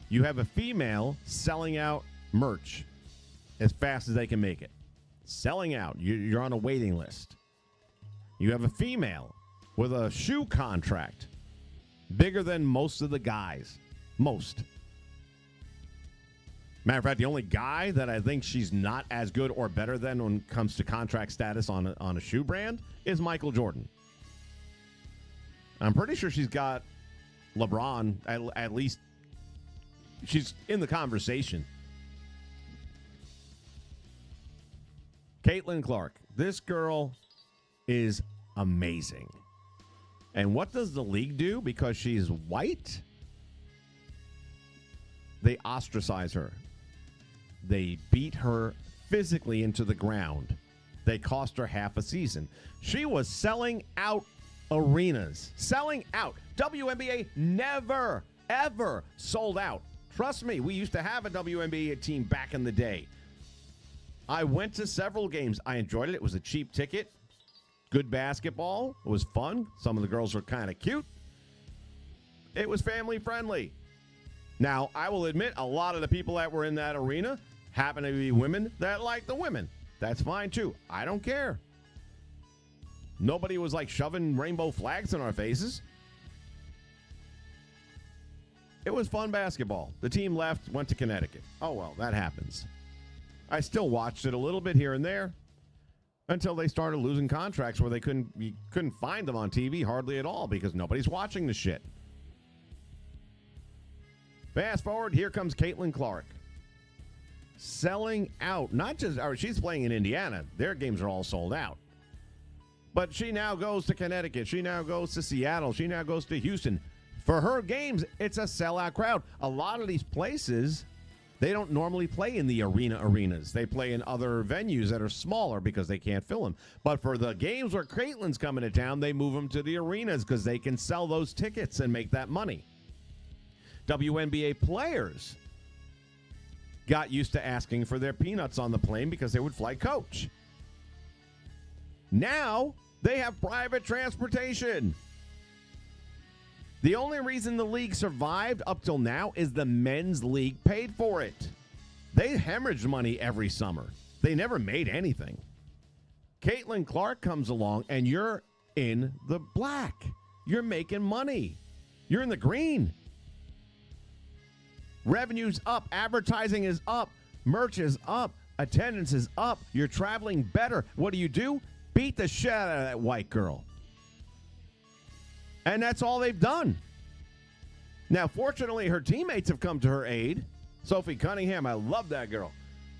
You have a female selling out merch as fast as they can make it. Selling out. You're on a waiting list. You have a female with a shoe contract bigger than most of the guys. Most. Matter of fact, the only guy that I think she's not as good or better than when it comes to contract status on a shoe brand is Michael Jordan. I'm pretty sure she's got LeBron, at least she's in the conversation. Caitlin Clark. This girl is amazing. And what does the league do? Because she's white, they ostracize her. They beat her physically into the ground. They cost her half a season. She was selling out arenas. Selling out. WNBA never, ever sold out. Trust me, we used to have a WNBA team back in the day. I went to several games. I enjoyed it. It was a cheap ticket. Good basketball. It was fun. Some of the girls were kind of cute. It was family friendly. Now, I will admit, a lot of the people that were in that arena happen to be women that like the women. That's fine, too. I don't care. Nobody was, like, shoving rainbow flags in our faces. It was fun basketball. The team left, went to Connecticut. Oh, well, that happens. I still watched it a little bit here and there until they started losing contracts where you couldn't find them on TV hardly at all because nobody's watching the shit. Fast forward, here comes Caitlin Clark. Selling out. She's playing in Indiana. Their games are all sold out. But she now goes to Connecticut. She now goes to Seattle. She now goes to Houston. For her games, it's a sellout crowd. A lot of these places, they don't normally play in the arenas. They play in other venues that are smaller because they can't fill them. But for the games where Caitlin's coming to town, they move them to the arenas because they can sell those tickets and make that money. WNBA players got used to asking for their peanuts on the plane because they would fly coach. Now they have private transportation. The only reason the league survived up till now is the men's league paid for it. They hemorrhaged money every summer. They never made anything. Caitlin Clark comes along and you're in the black. You're making money. You're in the green. Revenue's up. Advertising is up. Merch is up. Attendance is up. You're traveling better. What do? Beat the shit out of that white girl. And that's all they've done. Now, fortunately, her teammates have come to her aid. Sophie Cunningham, I love that girl.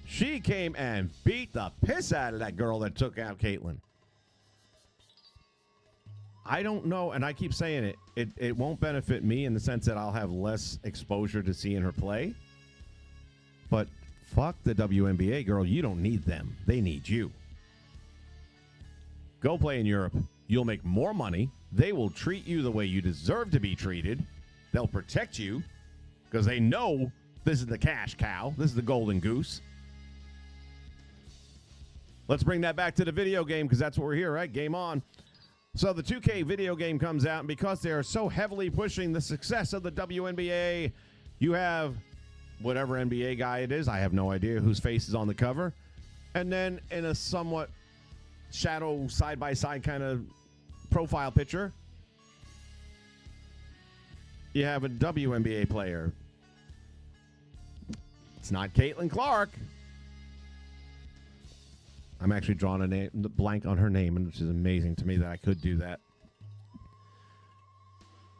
She came and beat the piss out of that girl that took out Caitlin. I don't know, and I keep saying it won't benefit me in the sense that I'll have less exposure to seeing her play. But fuck the WNBA, girl. You don't need them. They need you. Go play in Europe. You'll make more money. They will treat you the way you deserve to be treated. They'll protect you because they know this is the cash cow. This is the golden goose. Let's bring that back to the video game because that's what we're here, right? Game on. So the 2K video game comes out, and because they are so heavily pushing the success of the WNBA, you have whatever NBA guy it is. I have no idea whose face is on the cover. And then in a somewhat shadow side-by-side kind of profile picture, you have a WNBA player. It's not Caitlin Clark. I'm actually drawing a blank on her name, which is amazing to me that I could do that.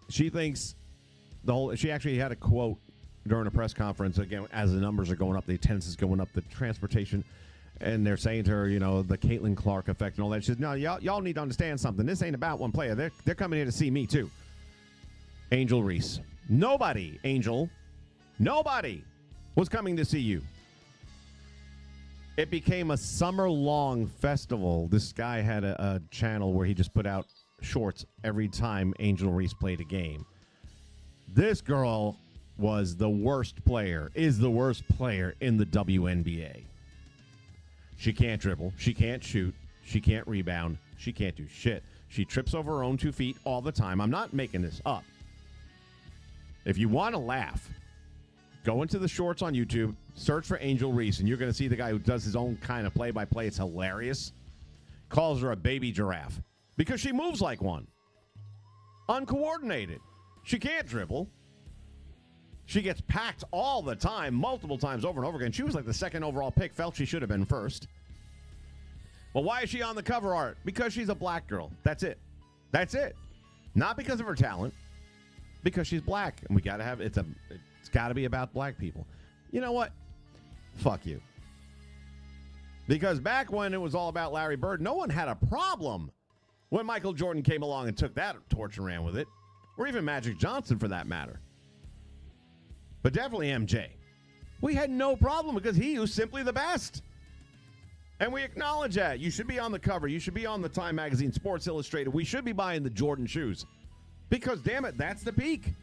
She thinks she actually had a quote during a press conference, again, as the numbers are going up, the attendance is going up, the transportation. And they're saying to her, you know, the Caitlin Clark effect and all that. She says, no, y'all need to understand something. This ain't about one player. They're coming here to see me, too. Angel Reese. Nobody, Angel, nobody was coming to see you. It became a summer-long festival. This guy had a channel where he just put out shorts every time Angel Reese played a game. This girl was the worst player, is the worst player in the WNBA. She can't dribble. She can't shoot. She can't rebound. She can't do shit. She trips over her own 2 feet all the time. I'm not making this up. If you want to laugh, go into the shorts on YouTube, search for Angel Reese, and you're going to see the guy who does his own kind of play-by-play. It's hilarious. Calls her a baby giraffe because she moves like one. Uncoordinated. She can't dribble. She gets packed all the time, multiple times over and over again. She was like the second overall pick, felt she should have been first. Well, why is she on the cover art? Because she's a black girl. That's it. That's it. Not because of her talent, because she's black. And we got to have, it's got to be about black people. You know what? Fuck you. Because back when it was all about Larry Bird, no one had a problem when Michael Jordan came along and took that torch and ran with it. Or even Magic Johnson, for that matter. But definitely MJ. We had no problem because he was simply the best. And we acknowledge that. You should be on the cover. You should be on the Time Magazine, Sports Illustrated. We should be buying the Jordan shoes. Because, damn it, that's the peak.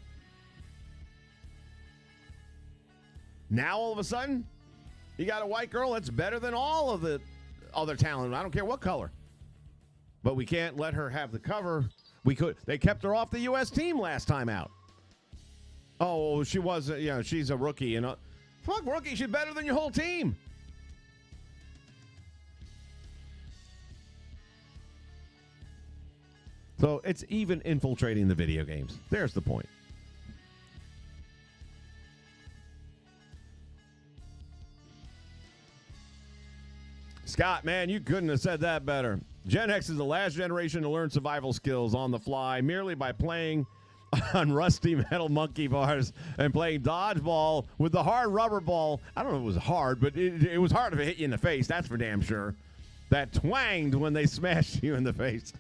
Now, all of a sudden, you got a white girl that's better than all of the other talent. I don't care what color. But we can't let her have the cover. They kept her off the U.S. team last time out. Oh, she was, she's a rookie. And fuck rookie, she's better than your whole team. So it's even infiltrating the video games. There's the point. Scott, man, you couldn't have said that better. Gen X is the last generation to learn survival skills on the fly merely by playing on rusty metal monkey bars and playing dodgeball with the hard rubber ball. I don't know if it was hard, but it was hard if it hit you in the face. That's for damn sure. That twanged when they smashed you in the face.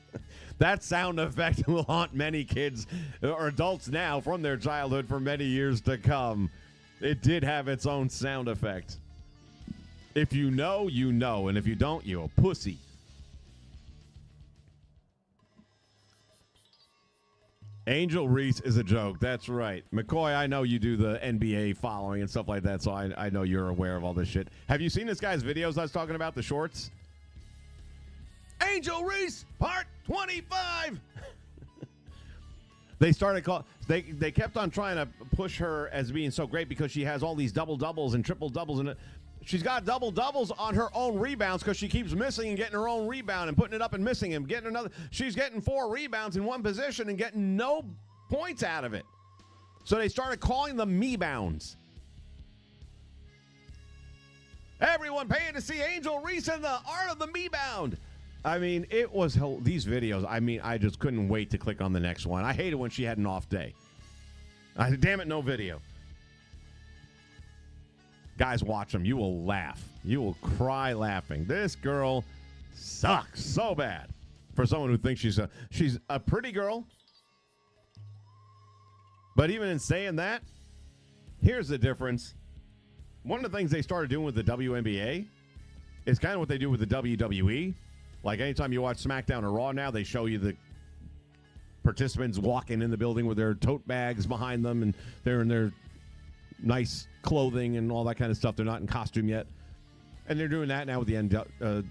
That sound effect will haunt many kids or adults now from their childhood for many years to come. It did have its own sound effect. If you know, you know. And if you don't, you're a pussy. Angel Reese is a joke. That's right. McCoy, I know you do the NBA following and stuff like that, so I know you're aware of all this shit. Have you seen this guy's videos I was talking about, the shorts? Angel Reese, part 25. They kept on trying to push her as being so great because she has all these double doubles and triple doubles, and she's got double doubles on her own rebounds because she keeps missing and getting her own rebound and putting it up and missing and getting another. She's getting 4 rebounds in one position and getting no points out of it. So they started calling them me-bounds. Everyone paying to see Angel Reese in the art of the me-bound. I mean, it was these videos. I mean, I just couldn't wait to click on the next one. I hated when she had an off day. Damn it, no video. Guys, watch them. You will laugh. You will cry laughing. This girl sucks so bad for someone who thinks she's a pretty girl. But even in saying that, here's the difference. One of the things they started doing with the WNBA is kind of what they do with the WWE. Like anytime you watch SmackDown or Raw now, they show you the participants walking in the building with their tote bags behind them, and they're in their nice clothing and all that kind of stuff. They're not in costume yet. And they're doing that now with the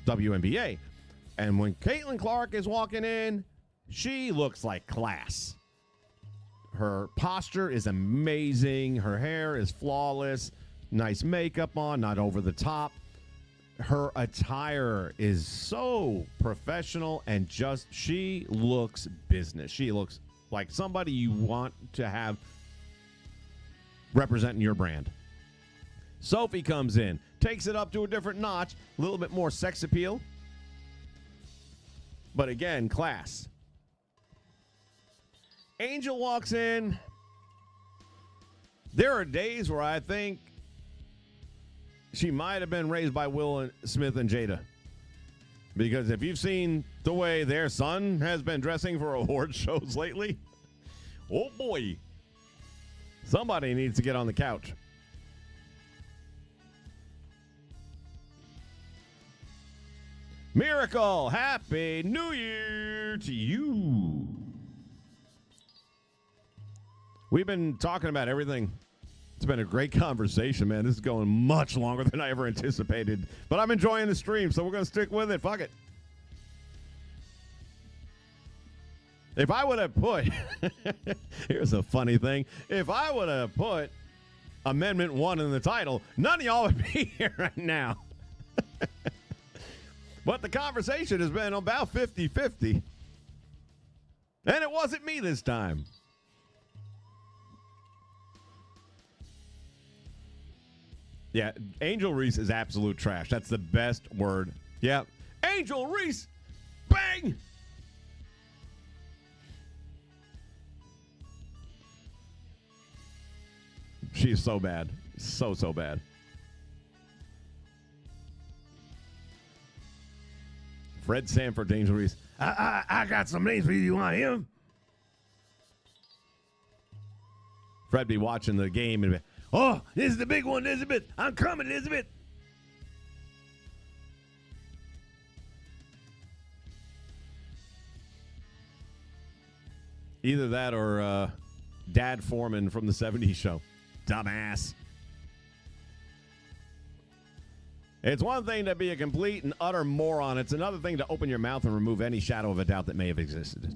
WNBA. And when Caitlin Clark is walking in, she looks like class. Her posture is amazing. Her hair is flawless. Nice makeup on, not over the top. Her attire is so professional and she looks business. She looks like somebody you want to have representing your brand. Sophie comes in, takes it up to a different notch, a little bit more sex appeal. But again, class. Angel walks in. There are days where I think she might have been raised by Will Smith and Jada. Because if you've seen the way their son has been dressing for award shows lately, oh boy, somebody needs to get on the couch. Miracle, Happy New Year to you. We've been talking about everything. It's been a great conversation, man. This is going much longer than I ever anticipated. But I'm enjoying the stream, so we're going to stick with it. Fuck it. If I would have put, here's a funny thing. If I would have put Amendment 1 in the title, none of y'all would be here right now. But the conversation has been about 50-50. And it wasn't me this time. Yeah, Angel Reese is absolute trash. That's the best word. Yeah. Angel Reese! Bang! She's so bad. So bad. Fred Sanford, Angel Reese. I got some names for you. You want him? Fred be watching the game and be, Oh, this is the big one, Elizabeth. I'm coming, Elizabeth. either that or Dad Foreman from the 70s show. Dumbass. It's one thing to be a complete and utter moron. It's another thing to open your mouth and remove any shadow of a doubt that may have existed.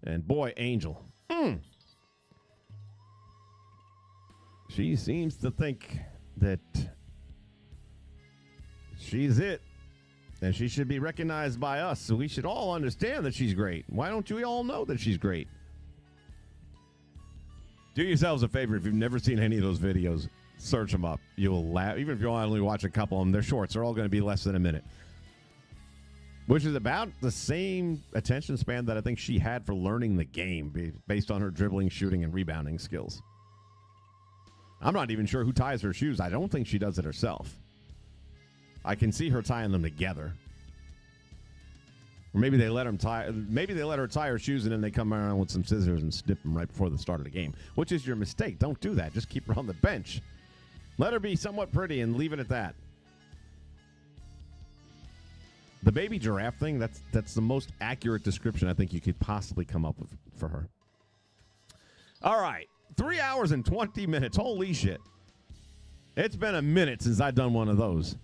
And boy, Angel. She seems to think that she's it. And she should be recognized by us. So we should all understand that she's great. Why don't you all know that she's great? Do yourselves a favor. If you've never seen any of those videos, search them up. You will laugh. Even if you only watch a couple of them, they're shorts. They're all going to be less than a minute. Which is about the same attention span that I think she had for learning the game based on her dribbling, shooting, and rebounding skills. I'm not even sure who ties her shoes. I don't think she does it herself. I can see her tying them together. Or maybe they let her tie her shoes and then they come around with some scissors and snip them right before the start of the game, which is your mistake. Don't do that. Just keep her on the bench. Let her be somewhat pretty and leave it at that. The baby giraffe thing, that's the most accurate description I think you could possibly come up with for her. All right. 3 hours and 20 minutes. Holy shit. It's been a minute since I've done one of those.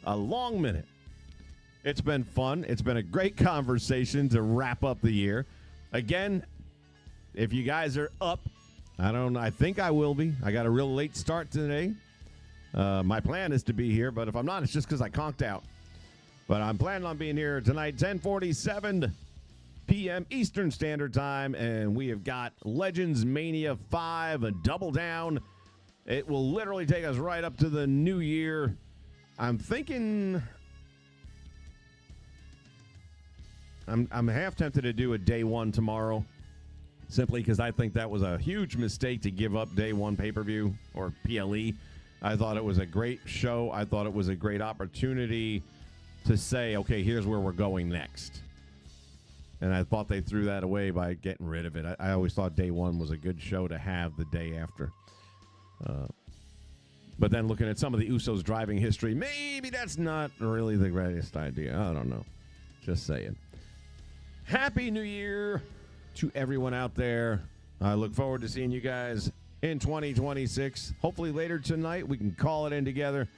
A long minute. It's been fun. It's been a great conversation to wrap up the year. Again, if you guys are up, I think I will be. I got a real late start today. My plan is to be here, but if I'm not, it's just because I conked out. But I'm planning on being here tonight, 10:47 p.m. Eastern Standard Time, and we have got Legends Mania 5, a double down. It will literally take us right up to the new year. I'm thinking I'm half tempted to do a day one tomorrow, simply because I think that was a huge mistake to give up day one pay-per-view or PLE. I thought it was a great show. I thought it was a great opportunity to say, okay, here's where we're going next. And I thought they threw that away by getting rid of it. I always thought day one was a good show to have the day after. But then looking at some of the Usos' driving history, maybe that's not really the greatest idea. I don't know. Just saying. Happy New Year to everyone out there. I look forward to seeing you guys in 2026. Hopefully later tonight we can call it in together.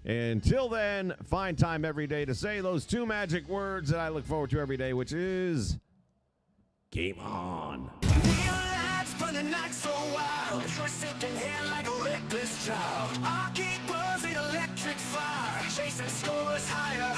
Until then, find time every day to say those two magic words that I look forward to every day, which is game on. But the night's so wild, you're sitting here like a reckless child. I keep buzzing electric fire, chasing scores higher.